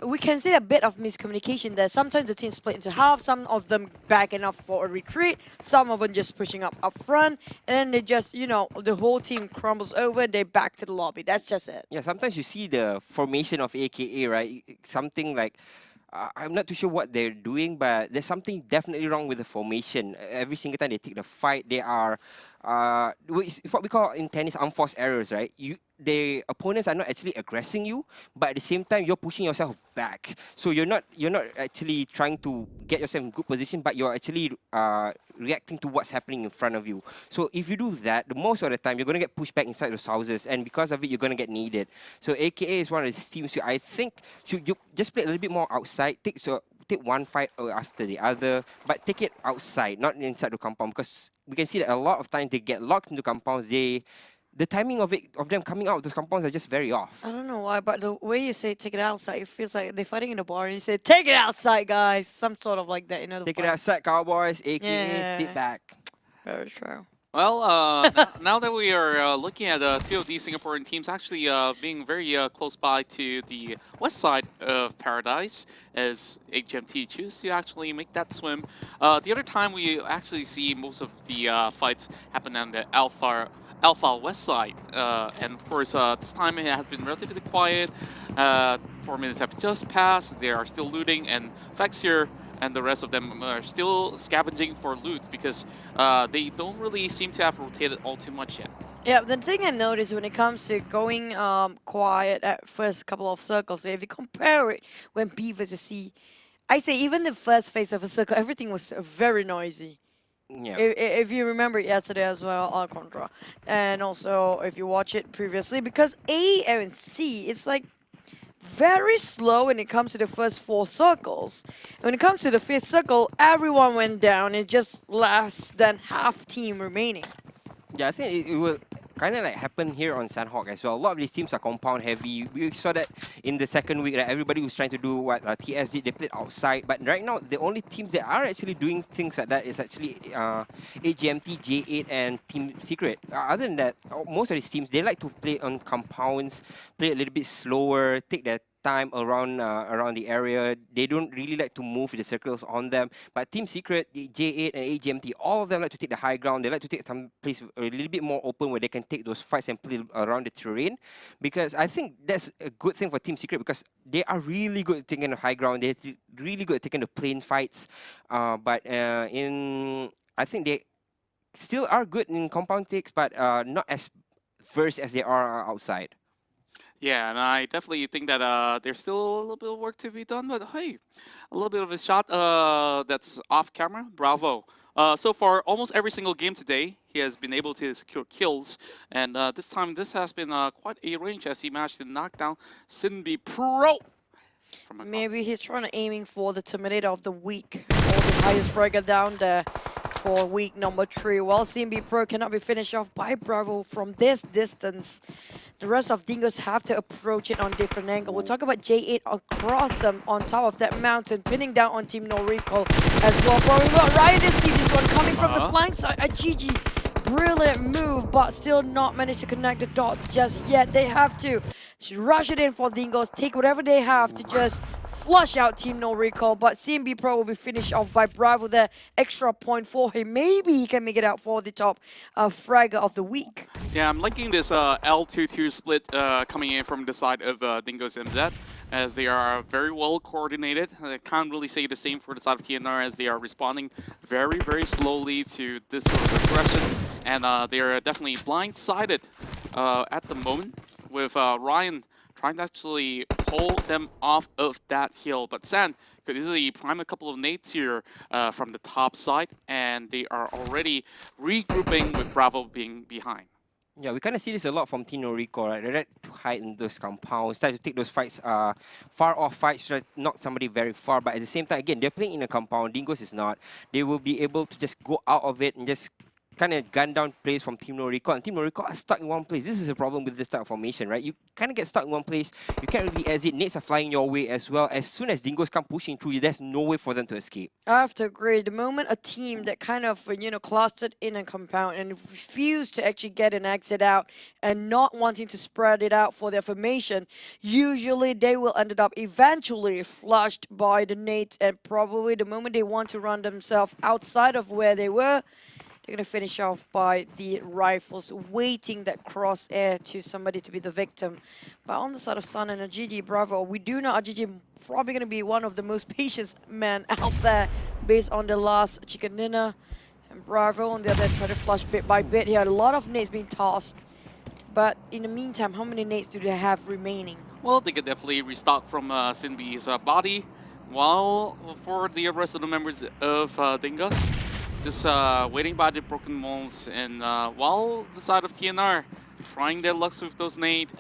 we can see a bit of miscommunication there. Sometimes the team split into half, some of them backing up for a retreat, some of them just pushing up front, and then they just, you know, the whole team crumbles over and they back to the lobby. That's just it. Yeah, sometimes you see the formation of AKA, right? Something like, I'm not too sure what they're doing, but there's something definitely wrong with the formation. Every single time they take the fight, they are what we call in tennis unforced errors, right? The opponents are not actually aggressing you, but at the same time you're pushing yourself back. So you're not actually trying to get yourself in good position, but you're actually reacting to what's happening in front of you. So if you do that, the most of the time you're gonna get pushed back inside those houses, and because of it, you're gonna get needed. So AKA is one of the teams I think should you just play a little bit more outside. Take one fight after the other, but take it outside, not inside the compound, because we can see that a lot of times they get locked into compounds. The timing of them coming out of those compounds are just very off. I don't know why, but the way you say take it outside, it feels like they're fighting in a bar and you say, take it outside, guys. Some sort of like that, you know. Take it outside, Cowboys, AKA Yeah. sit back. Very true. Well, now that we are looking at two of these Singaporean teams actually being very close by to the west side of Paradise, as HMT choose to actually make that swim. The other time we actually see most of the fights happen on the Alpha west side, and of course this time it has been relatively quiet. 4 minutes have just passed. They are still looting, and Fexir and the rest of them are still scavenging for loot because they don't really seem to have rotated all too much yet. Yeah, the thing I noticed when it comes to going quiet at first couple of circles, if you compare it when B versus C, I say even the first phase of a circle, everything was very noisy. Yeah. If you remember yesterday as well, on Contra, and also if you watch it previously, because A and C, it's like very slow when it comes to the first 4 circles. When it comes to the 5th circle, everyone went down. It just less than half team remaining. Yeah, I think it will. kind of like happened here on Sandhawk as well. A lot of these teams are compound heavy. We saw that in the second week, right? Everybody was trying to do what TS did. They played outside, but right now the only teams that are actually doing things like that is actually AGMT, J8, and Team Secret. Other than that, most of these teams, they like to play on compounds, play a little bit slower, take their time around the area. They don't really like to move the circles on them. But Team Secret, the J8 and AGMT, all of them like to take the high ground. They like to take some place a little bit more open where they can take those fights and play around the terrain. Because I think that's a good thing for Team Secret because they are really good at taking the high ground. They're really good at taking the plane fights. I think they still are good in compound takes, but not as versed as they are outside. Yeah, and I definitely think that there's still a little bit of work to be done, but hey, a little bit of a shot that's off camera. Bravo. So far, almost every single game today, he has been able to secure kills, and this time this has been quite a range as he managed to knock down Sinbi Pro. From across. Maybe he's trying to aiming for the Terminator of the week, or the highest fragger down there for week number 3. While CMB Pro cannot be finished off by Bravo from this distance, the rest of Dingos have to approach it on different angle. We'll talk about J8 across them on top of that mountain, pinning down on Team No Recall as well. Probably about Ryan to see this one coming from the flank side. A GG, brilliant move, but still not managed to connect the dots just yet. They have to rush it in for Dingos, take whatever they have to just flush out Team No Recall, but CMB Pro will be finished off by Bravo there. Extra point for him. Maybe he can make it out for the top fragger of the week. Yeah, I'm liking this L2-2 split coming in from the side of Dingo's MZ, as they are very well coordinated. I can't really say the same for the side of TNR, as they are responding very, very slowly to this sort of aggression, and they are definitely blindsided at the moment, with Ryan trying to actually pull them off of that hill. But Sand could easily prime a couple of nades here from the top side, and they are already regrouping with Bravo being behind. Yeah, we kind of see this a lot from Team No Recall, right? They like to hide in those compounds, try to take those fights, far off fights, try to knock somebody very far. But at the same time, again, they're playing in a compound. Dingos is not. They will be able to just go out of it and just kind of gun down plays from Team No Recall. And Team No Recall are stuck in one place. This is a problem with this type of formation, right? You kind of get stuck in one place. You can't really exit. Nades are flying your way as well. As soon as Dingos come pushing through, there's no way for them to escape. I have to agree. The moment a team that kind of, clustered in a compound and refused to actually get an exit out and not wanting to spread it out for their formation, usually they will end up eventually flushed by the nades, and probably the moment they want to run themselves outside of where they were, they're going to finish off by the rifles, waiting that crosshair to somebody to be the victim. But on the side of Sun and a GG Bravo, we do know GG probably going to be one of the most patient men out there based on the last chicken dinner. And Bravo on the other try to flush bit by bit here. A lot of nades being tossed. But in the meantime, how many nades do they have remaining? Well, they could definitely restock from Sinbi's body, while for the rest of the members of Dingus, just waiting by the broken molds, and while the side of TNR trying their lucks with those nades,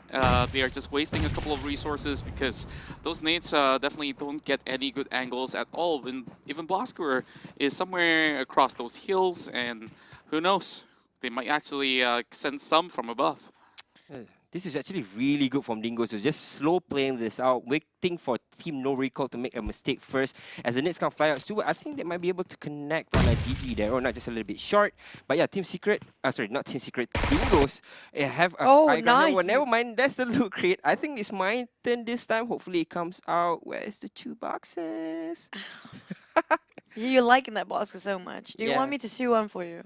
they are just wasting a couple of resources because those nades definitely don't get any good angles at all. And even Blasker is somewhere across those hills, and who knows, they might actually send some from above. This is actually really good from Dingos to just slow playing this out, waiting for Team No Recall to make a mistake first. As the nades can fly out too, I think they might be able to connect on a GG there, or not, just a little bit short. But yeah, Team Secret, sorry, not Team Secret, Dingos have a high ground. nice. Well, never mind, that's the loot crate. I think it's my turn this time. Hopefully it comes out. Where's the 2 boxes? You're liking that box so much. Do you want me to sew one for you?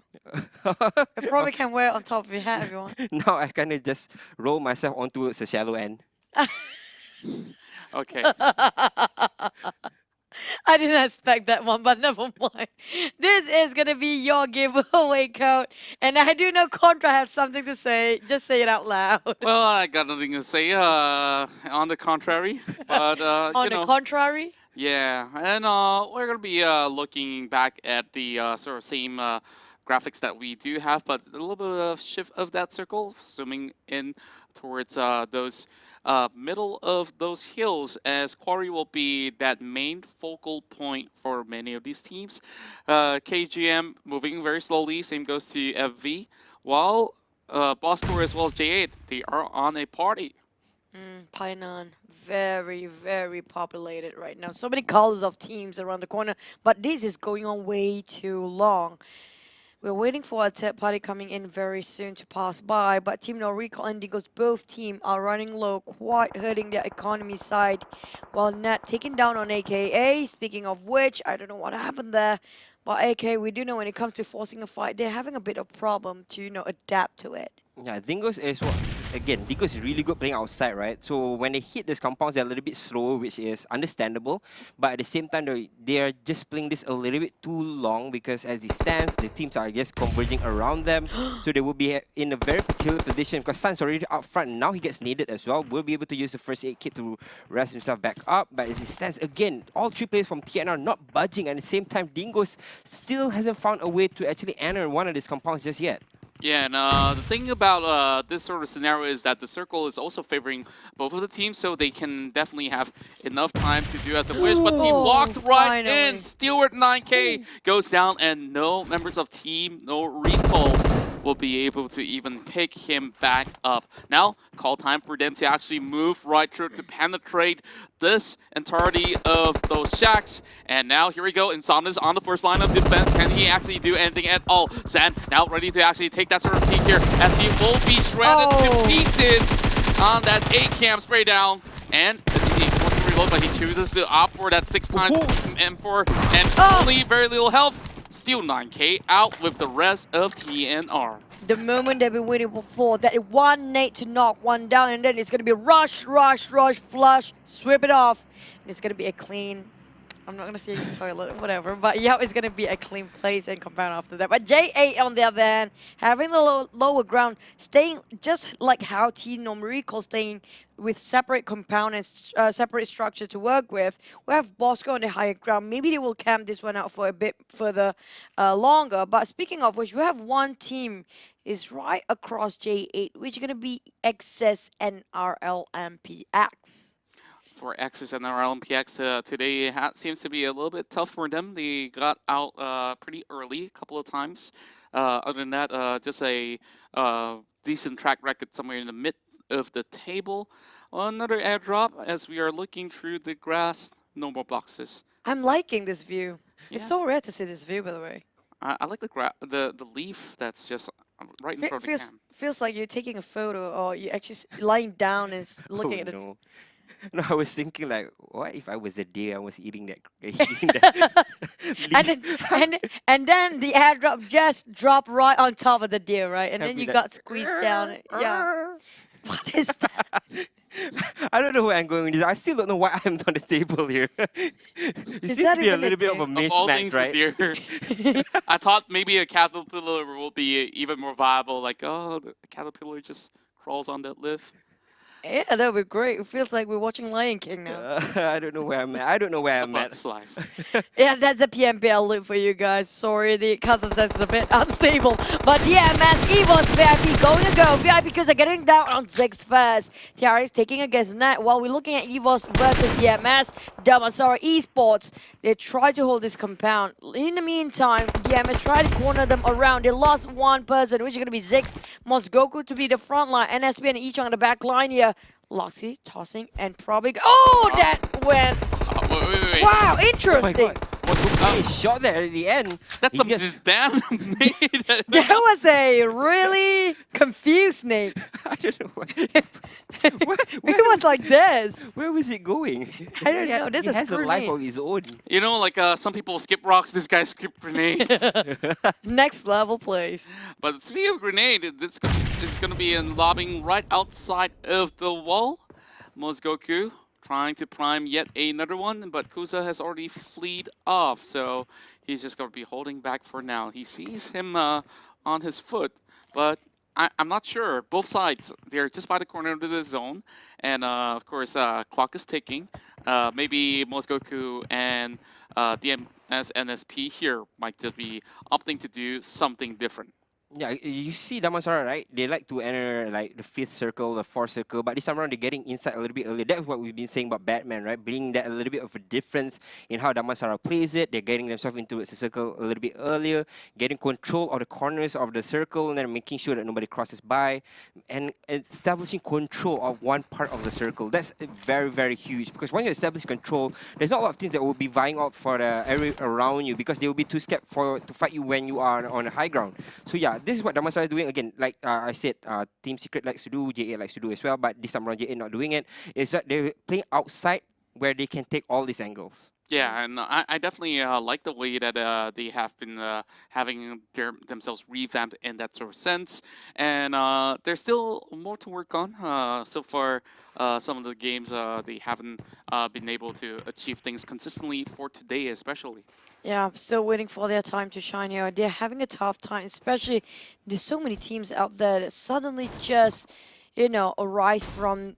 I probably can wear it on top of your hat if you want. Now I kind of just roll myself onto the shallow end. Okay. I didn't expect that one, but never mind. This is going to be your giveaway code. And I do know Contra has something to say. Just say it out loud. Well, I got nothing to say on the contrary. But, On the contrary? Yeah, and we're going to be looking back at the sort of same graphics that we do have, but a little bit of shift of that circle, zooming in towards those middle of those hills, as Quarry will be that main focal point for many of these teams. KGM moving very slowly, same goes to FV, while Bosco as well as J8, they are on a party. Painan, very, very populated right now. So many colors of teams around the corner, but this is going on way too long. We're waiting for a third party coming in very soon to pass by, but Team No Recall and Digos, both teams are running low, quite hurting their economy side. While Net taking down on AKA, speaking of which, I don't know what happened there, but AKA, we do know when it comes to forcing a fight, they're having a bit of problem to, adapt to it. Yeah, Dingos is what again. Dingos is really good playing outside, right? So when they hit these compounds, they're a little bit slower, which is understandable. But at the same time, they are just playing this a little bit too long because as it stands, the teams are just converging around them. So they will be in a very peculiar position because Sun's already out front. Now he gets needed as well. We'll be able to use the first aid kit to rest himself back up. But as it stands, again, all three players from TNR not budging. At the same time, Dingos still hasn't found a way to actually enter one of these compounds just yet. Yeah, and the thing about this sort of scenario is that the circle is also favoring both of the teams, so they can definitely have enough time to do as they wish. But he walked right in. Stewart 9K goes down, and no members of Team No Recall will be able to even pick him back up. Now, call time for them to actually move right through to penetrate this entirety of those shacks. And now, here we go. Insomnia's on the first line of defense. Can he actually do anything at all? Zan now ready to actually take that sort of peek here as he will be shredded to pieces on that 8-cam spray down. And he wants to reload, but he chooses to opt for that 6 times M4 and only very little health. Still 9K out with the rest of TNR. The moment they've been waiting for, that one nade to knock one down, and then it's going to be rush, rush, rush, flush, sweep it off. And it's going to be a clean, I'm not going to say toilet, whatever, but yeah, it's going to be a clean place and compound after that. But J8 on the other hand, having the lower ground, staying just like how Team No Recall staying with separate compound and separate structure to work with. We have Bosco on the higher ground. Maybe they will camp this one out for a bit further longer. But speaking of which, we have one team is right across J8, which is going to be XS and RLMPX. For X's and RLMPX today, it seems to be a little bit tough for them. They got out pretty early a couple of times. Other than that, just a decent track record somewhere in the mid of the table. Another airdrop as we are looking through the grass. No more boxes. I'm liking this view. Yeah. It's so rare to see this view, by the way. I like the leaf that's just right in front of the cam. Feels like you're taking a photo, or you're actually lying down and looking at it. No. No, I was thinking like, what if I was a deer and was eating that? Eating that and then the airdrop just dropped right on top of the deer, right? And then you got squeezed down. Yeah. What is that? I don't know where I'm going with this. I still don't know why I'm on the table here. It seems to be a little bit of a mismatch, right? Deer. I thought maybe a caterpillar will be even more viable. Like, oh, the caterpillar just crawls on that leaf. Yeah, that would be great. It feels like we're watching Lion King now. I don't know where I'm at. I don't know where I'm at. That's life. Yeah, that's a PMPL loop for you guys. Sorry, the consistency is a bit unstable. But yeah, Mass Evo's VIP going to go. VIP because they're getting down on 6 first. Tiara is taking against Nat while we're looking at Evos versus DMS. Damasara Esports. They try to hold this compound. In the meantime, DMS try to corner them around. They lost one person, which is going to be Zix. Mosgoku to be the front line. NSB and Ichong on the back line here. Loxy tossing and probably that went. Wait. Wow, interesting. He shot there at the end. That's some just damn made. That was a really confused Nate. I don't know where. It was like this. Where was it going? I don't know. This he is has a life of his own. You know, like some people skip rocks, this guy skip grenades. Next level plays. But speaking of grenade, this is going to be lobbing right outside of the wall. Mosgoku trying to prime yet another one, but Kusa has already fleed off, so he's just going to be holding back for now. He sees him on his foot, but I'm not sure. Both sides, they're just by the corner of the zone, and of course, clock is ticking. Maybe Mosgoku and DMS NSP here might just be opting to do something different. Yeah, you see Damansara, right? They like to enter like the 5th circle, the 4th circle, but this time around they're getting inside a little bit earlier. That's what we've been saying about Batman, right? Bringing that a little bit of a difference in how Damansara plays it. They're getting themselves into the circle a little bit earlier, getting control of the corners of the circle, and then making sure that nobody crosses by, and establishing control of one part of the circle. That's very, very huge, because when you establish control, there's not a lot of things that will be vying out for the area around you, because they will be too scared to fight you when you are on the high ground. So yeah, this is what Damansara is doing. Again, like I said, Team Secret likes to do, JA likes to do as well, but this time around JA not doing it. Is that they're playing outside where they can take all these angles. Yeah, and I definitely like the way that they have been having themselves revamped in that sort of sense. And there's still more to work on. So far, some of the games they haven't been able to achieve things consistently for today, especially. Yeah, I'm still waiting for their time to shine here. They're having a tough time, especially there's so many teams out there that suddenly just, arise from.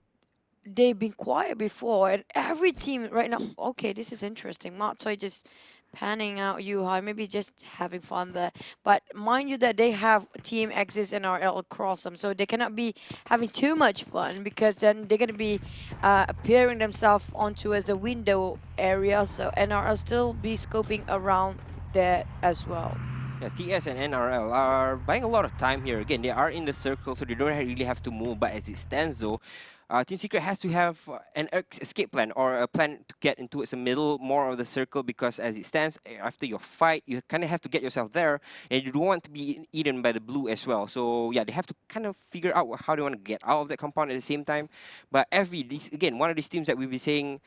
They've been quiet before, and every team right now. Okay, this is interesting. Matoi just panning out Yuhai, maybe just having fun there. But mind you that they have Team Exis and RL across them, so they cannot be having too much fun, because then they're gonna be appearing themselves onto as a window area. So NRL still be scoping around there as well. Yeah, TS and NRL are buying a lot of time here. Again, they are in the circle, so they don't really have to move. But as it stands, though, Team Secret has to have an escape plan, or a plan to get into the middle more of the circle, because as it stands, after your fight, you kind of have to get yourself there, and you don't want to be eaten by the blue as well. So yeah, they have to kind of figure out how they want to get out of that compound at the same time. But again, one of these teams that we'll be saying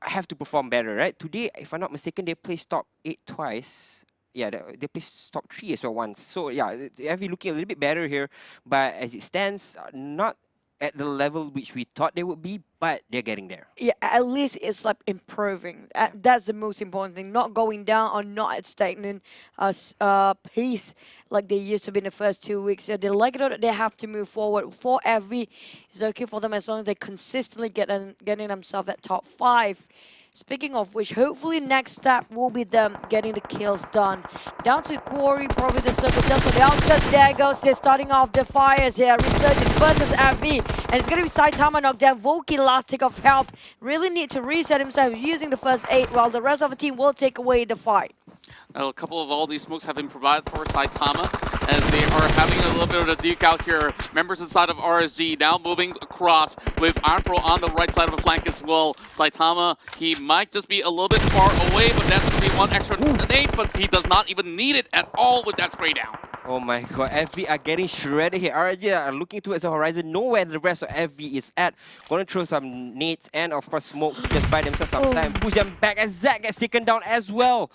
have to perform better, right? Today, if I'm not mistaken, they placed top 8 twice. Yeah, they placed top 3 as well once. So yeah, they're looking a little bit better here. But as it stands, not at the level which we thought they would be, but they're getting there. Yeah, at least it's like improving. That's the most important thing. Not going down or not at stagnant pace like they used to be in the first 2 weeks. So they like it or they have to move forward. For every, it's okay for them as long as they consistently getting themselves at top 5. Speaking of which, hopefully next step will be them getting the kills done. Down to Quarry, probably the circle just on the outskirts. There goes, they're starting off the fires here. Resurgent versus FV. And it's going to be Saitama knocked down. Voki last tick of help. Really need to reset himself using the first 8, while the rest of the team will take away the fight. A couple of all these smokes have been provided for Saitama, as they are having a little bit of a duke out here. Members inside of RSG now moving across with Iron Pro on the right side of the flank as well. Saitama, he might just be a little bit far away, but that's going to be one extra grenade, but he does not even need it at all with that spray down. Oh my god, FV are getting shredded here. RSG are looking towards the horizon, know where the rest of FV is at. Gonna throw some nades and of course smoke to just buy themselves some time. Push them back as Zack gets taken down as well.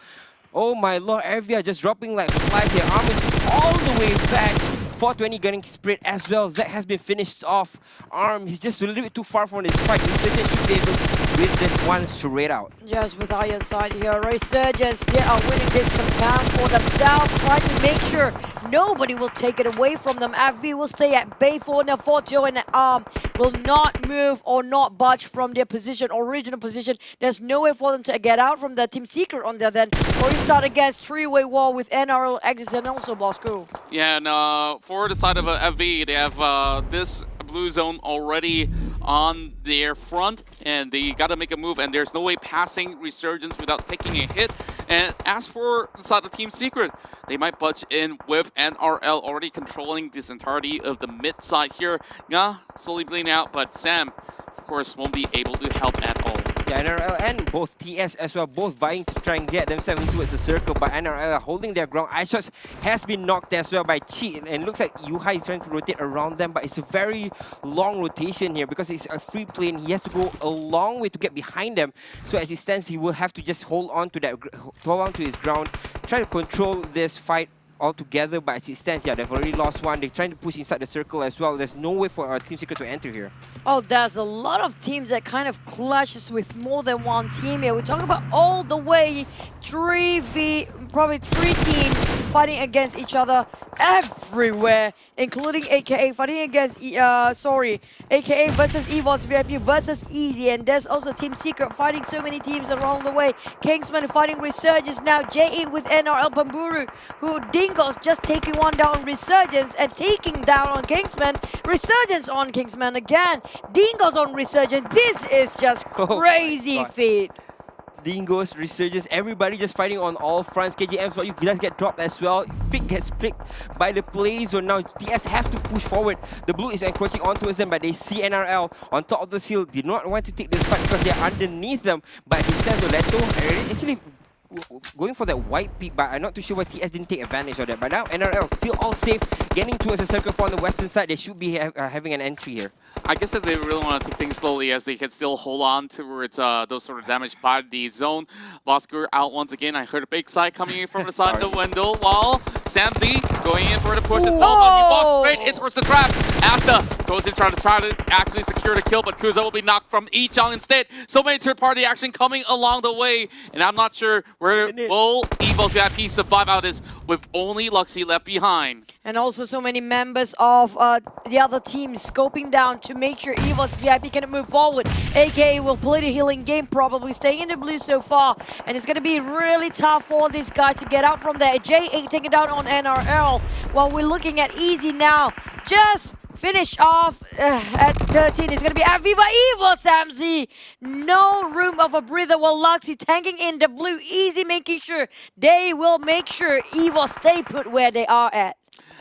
Oh my lord, FV are just dropping like flies here. Arm is all the way back. 420 getting sprayed as well. Zack has been finished off. Arm, he's just a little bit too far from this fight. Resurgence should be able to win this one straight out. Just with Iron side here, Resurgence, they are winning this compound for themselves, trying to make sure nobody will take it away from them. FV will stay at bay for now. Fortio and Arm will not move or not budge from their position, original position. There's no way for them to get out from the Team Secret on their then. Or you start against 3-way wall with NRL, Exis, and also Bosco. Yeah, and for the side of FV, they have this blue zone already on their front, and they got to make a move, and there's no way passing Resurgence without taking a hit. And as for the side of Team Secret, they might budge in with NRL already controlling this entirety of the mid side here. Nga slowly bleeding out, but Sam, of course, won't be able to help at all. Yeah, NRL and both TS as well, both vying to try and get themselves into the circle, but NRL are holding their ground. iShots has been knocked as well by Chi, and it looks like Yuhai is trying to rotate around them, but it's a very long rotation here because it's a free plane. He has to go a long way to get behind them. So as it stands, he will have to just hold on to his ground, try to control this fight altogether, but as it stands, yeah, they've already lost one. They're trying to push inside the circle as well. There's no way for our Team Secret to enter here. Oh, there's a lot of teams that kind of clashes with more than one team here. We're talking about all the way probably three teams fighting against each other everywhere, including AKA fighting against AKA versus EVOS VIP versus Easy, and there's also Team Secret fighting so many teams along the way. Kingsman fighting Resurgence now, J8 with NRL Bamburu, who Dingos just taking one down on Resurgence and taking down on Kingsman. Resurgence on Kingsman again, Dingos on Resurgence. This is just crazy feat. Dingo's Resurgence, everybody just fighting on all fronts. KJM, so you guys get dropped as well. Fit gets picked by the play zone. Now TS have to push forward. The blue is encroaching onto them, but they see NRL on top of the hill. Did not want to take this fight because they're underneath them. But he stands Leto actually going for that white peak, but I'm not too sure why TS didn't take advantage of that. But now NRL still all safe, getting towards the circle from the western side. They should be having an entry here. I guess that they really want to take things slowly as they can still hold on towards those sort of damage by the zone. Vosker out once again. I heard a big side coming in from the side of the window, while Samzy going in for the push as well, but he walks straight in towards the trap. Asta goes in trying to actually secure the kill, but Kuza will be knocked from Ichong instead. So many third-party action coming along the way, and I'm not sure where will EVOS VIP survive out this with only Luxy left behind. And also so many members of the other teams scoping down to make sure EVOS VIP can move forward. AKA will play the healing game, probably staying in the blue so far. And it's going to be really tough for these guys to get out from there. J8 taking down on NRL, while we're looking at Easy now. Just finish off at 13. It's going to be Aviva Evo, Samzy. No room of a breather while Luxy tanking in the blue. Easy making sure they will make sure Evo stay put where they are at.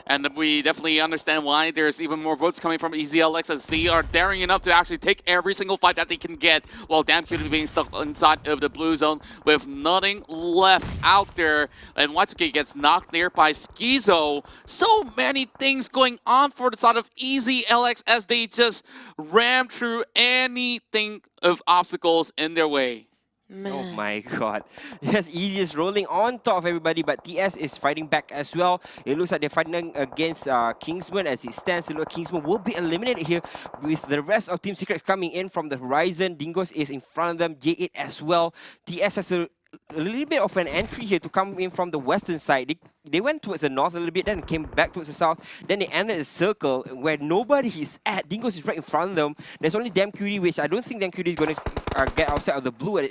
And we definitely understand why there's even more votes coming from EZLX, as they are daring enough to actually take every single fight that they can get, while Damn Cutie being stuck inside of the blue zone with nothing left out there. And Y2K gets knocked there by Schizo. So many things going on for the side of EZLX as they just ram through anything of obstacles in their way. Man. Oh my god. Just Easiest rolling on top of everybody, but TS is fighting back as well. It looks like they're fighting against Kingsman as it stands. It looks like Kingsman will be eliminated here with the rest of Team Secrets coming in from the horizon. Dingos is in front of them, J8 as well. TS has a little bit of an entry here to come in from the western side. They went towards the north a little bit, then came back towards the south. Then they ended a circle where nobody is at. Dingos is right in front of them. There's only Damn Cutie, which I don't think Damn Cutie is going to get outside of the blue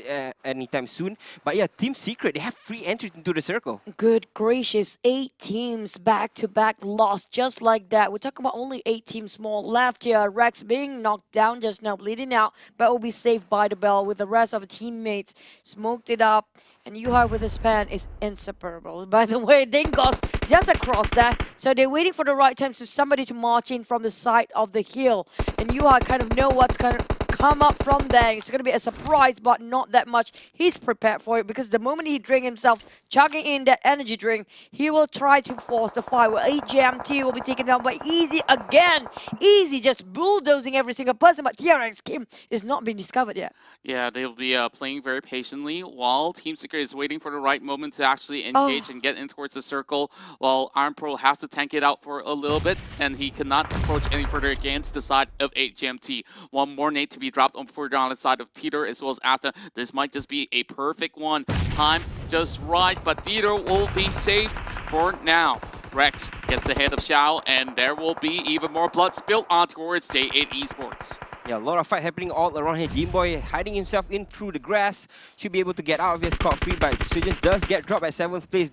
anytime soon. But yeah, Team Secret, they have free entry into the circle. Good gracious, 8 teams back-to-back lost just like that. We're talking about only 8 teams more left here. Rex being knocked down just now, bleeding out, but will be saved by the bell with the rest of the teammates. Smoked it up. And Yuhai with his pen is inseparable. By the way, Dingos just across that. So they're waiting for the right time for somebody to march in from the side of the hill. And Yuhai kind of know what's going to come up from there. It's going to be a surprise, but not that much. He's prepared for it because the moment he drink himself, chugging in that energy drink, he will try to force the fight. Well, AJMT will be taken down by Easy again. Easy just bulldozing every single person, but TRX Kim is not being discovered yet. Yeah, they'll be playing very patiently while Team Secret is waiting for the right moment to actually engage and get in towards the circle, while Iron Pro has to tank it out for a little bit, and he cannot approach any further against the side of HMT. One more nade to be dropped on further on the side of Teeter as well as Asta. This might just be a perfect one. Time just right, but Teeter will be saved for now. Rex gets the head of Xiao, and there will be even more blood spilled on towards J8 Esports. Yeah, a lot of fight happening all around here. Jimboy hiding himself in through the grass. Should be able to get out of here scot-free, but Resurgence does get dropped at 7th place.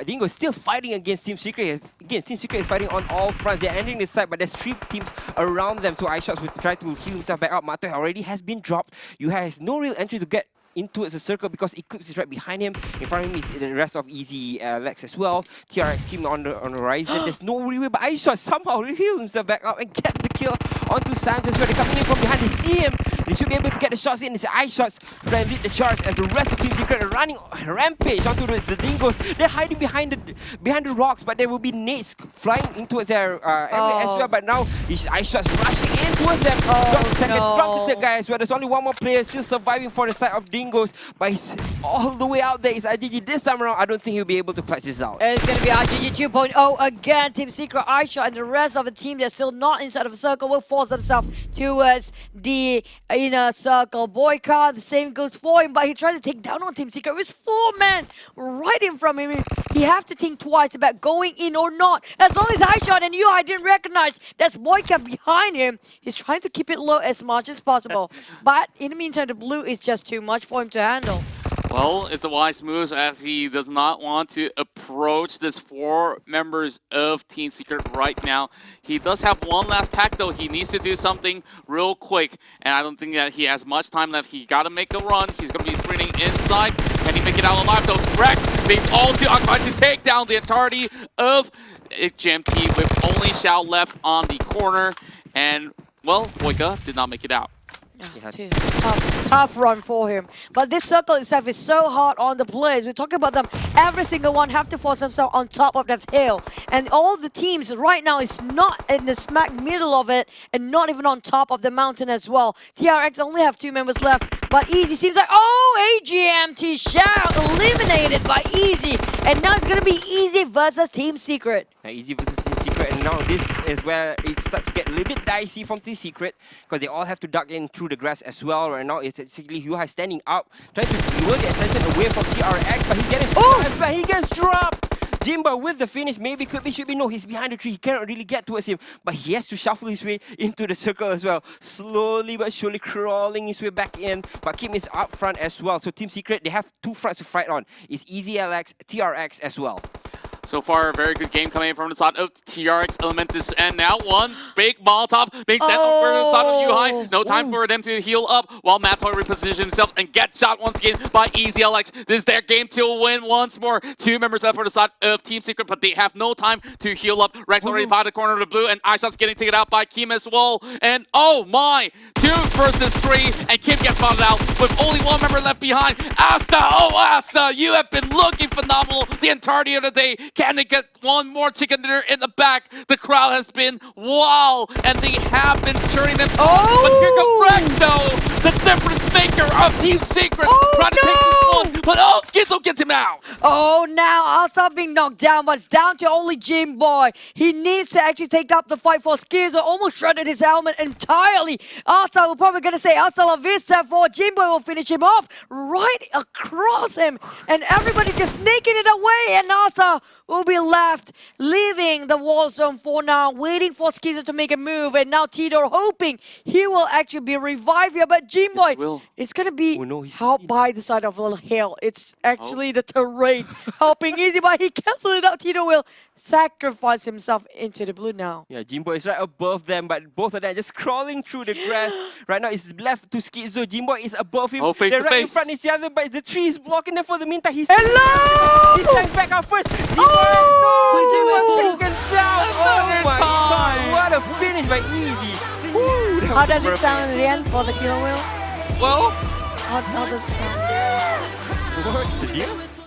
Dingo is still fighting against Team Secret. Again, Team Secret is fighting on all fronts. They're entering the side, but there's 3 teams around them. So iShots will try to heal himself back up. Mato already has been dropped. You has no real entry to get into the circle because Eclipse is right behind him. In front of him is the rest of Easy Lex as well. TRX Kim on the horizon. There's no real way, but iShot somehow reveal himself back up and get the kill onto Sans as well. They're coming in from behind. They see him. They should be able to get the shots in. It's iShots trying to lead the charge, and the rest of Team Secret are running rampage onto the Dingos. They're hiding behind the rocks, but there will be nades flying into their area as well. But now iShots rushing in towards them. Drop the second, drop the third guy as well. There's only one more player still surviving for the side of Dingos, but he's all the way out there. It's RGG this time around. I don't think he'll be able to clutch this out. It's going to be RGG 2.0 again. Team Secret, iShot, and the rest of the team that's still not inside of the circle will force themselves towards the inner circle. circle. Boyka, the same goes for him, but he tried to take down on Team Secret. It was 4 men right in front of him. He have to think twice about going in or not. As long as I shot and I didn't recognize that's Boyka behind him. He's trying to keep it low as much as possible. But in the meantime, the blue is just too much for him to handle. Well, it's a wise move as he does not want to approach this 4 members of Team Secret right now. He does have one last pack though. He needs to do something real quick. And I don't think that he has much time left. He got to make a run. He's going to be sprinting inside. Can he make it out alive though? Rex being all too occupied to take down the entirety of GMT with only Xiao left on the corner. And, well, Boyka did not make it out. Tough run for him. But this circle itself is so hard on the players. We're talking about them. Every single one have to force themselves on top of that hill. And all the teams right now is not in the smack middle of it and not even on top of the mountain as well. TRX only have 2 members left. But Easy seems like, AGMT Xiao eliminated by Easy. And now it's going to be Easy versus Team Secret. Easy versus Team Secret, and now this is where it starts to get a little bit dicey from Team Secret because they all have to duck in through the grass as well. Right now, it's basically Yuhai standing up, trying to lure the attention away from TRX, but he gets as well. He gets dropped. Jimbo with the finish, maybe could be, should be. No, he's behind the tree. He cannot really get towards him, but he has to shuffle his way into the circle as well. Slowly but surely crawling his way back in, but Kim is up front as well. So Team Secret, they have 2 fronts to fight on. It's Easy LX, TRX as well. So far, a very good game coming from the side of TRX Elementus. And now one big Molotov being sent over to the side of Yuhai. No time for them to heal up while Matoy repositions himself and gets shot once again by Easy LX. This is their game to win once more. 2 members left for the side of Team Secret, but they have no time to heal up. Rex already by the corner of the blue, and iShot's getting taken out by Kim as well. And oh my, 2 versus 3, and Kim gets spotted out with only 1 member left behind. Asta, Asta, you have been looking phenomenal the entirety of the day. Can they get one more chicken dinner in the back? The crowd has been wow, and they have been cheering them on. But here comes Rex, though, the difference maker of Team Secret, trying to take this one. But Schizo gets him out. Now Asa being knocked down, but it's down to only Jim Boy. He needs to actually take up the fight for Schizo. Almost shredded his helmet entirely. Asa, we're probably going to say hasta la vista for Jim Boy will finish him off right across him. And everybody just sneaking it away, and Asa will be left leaving the wall zone for now, waiting for Schizo to make a move. And now Tidor hoping he will actually be revived here. But Jimboy, it's going to be helped by the side of the hill. It's actually the terrain helping Easy, but he canceled it out. Tidor will sacrifice himself into the blue now. Yeah, Jimbo is right above them, but both of them just crawling through the grass. Right now, it's left to Schizo. Jimbo is above him. Face They're to right in face. front of each other, but the tree is blocking them for the meantime. He's Hello! He stands back up first. Jimbo, he was taken down. Oh my god, what a finish by Easy. Woo, How does it sound in the end for the kill wheel? Well, How does it sound? What? The deal?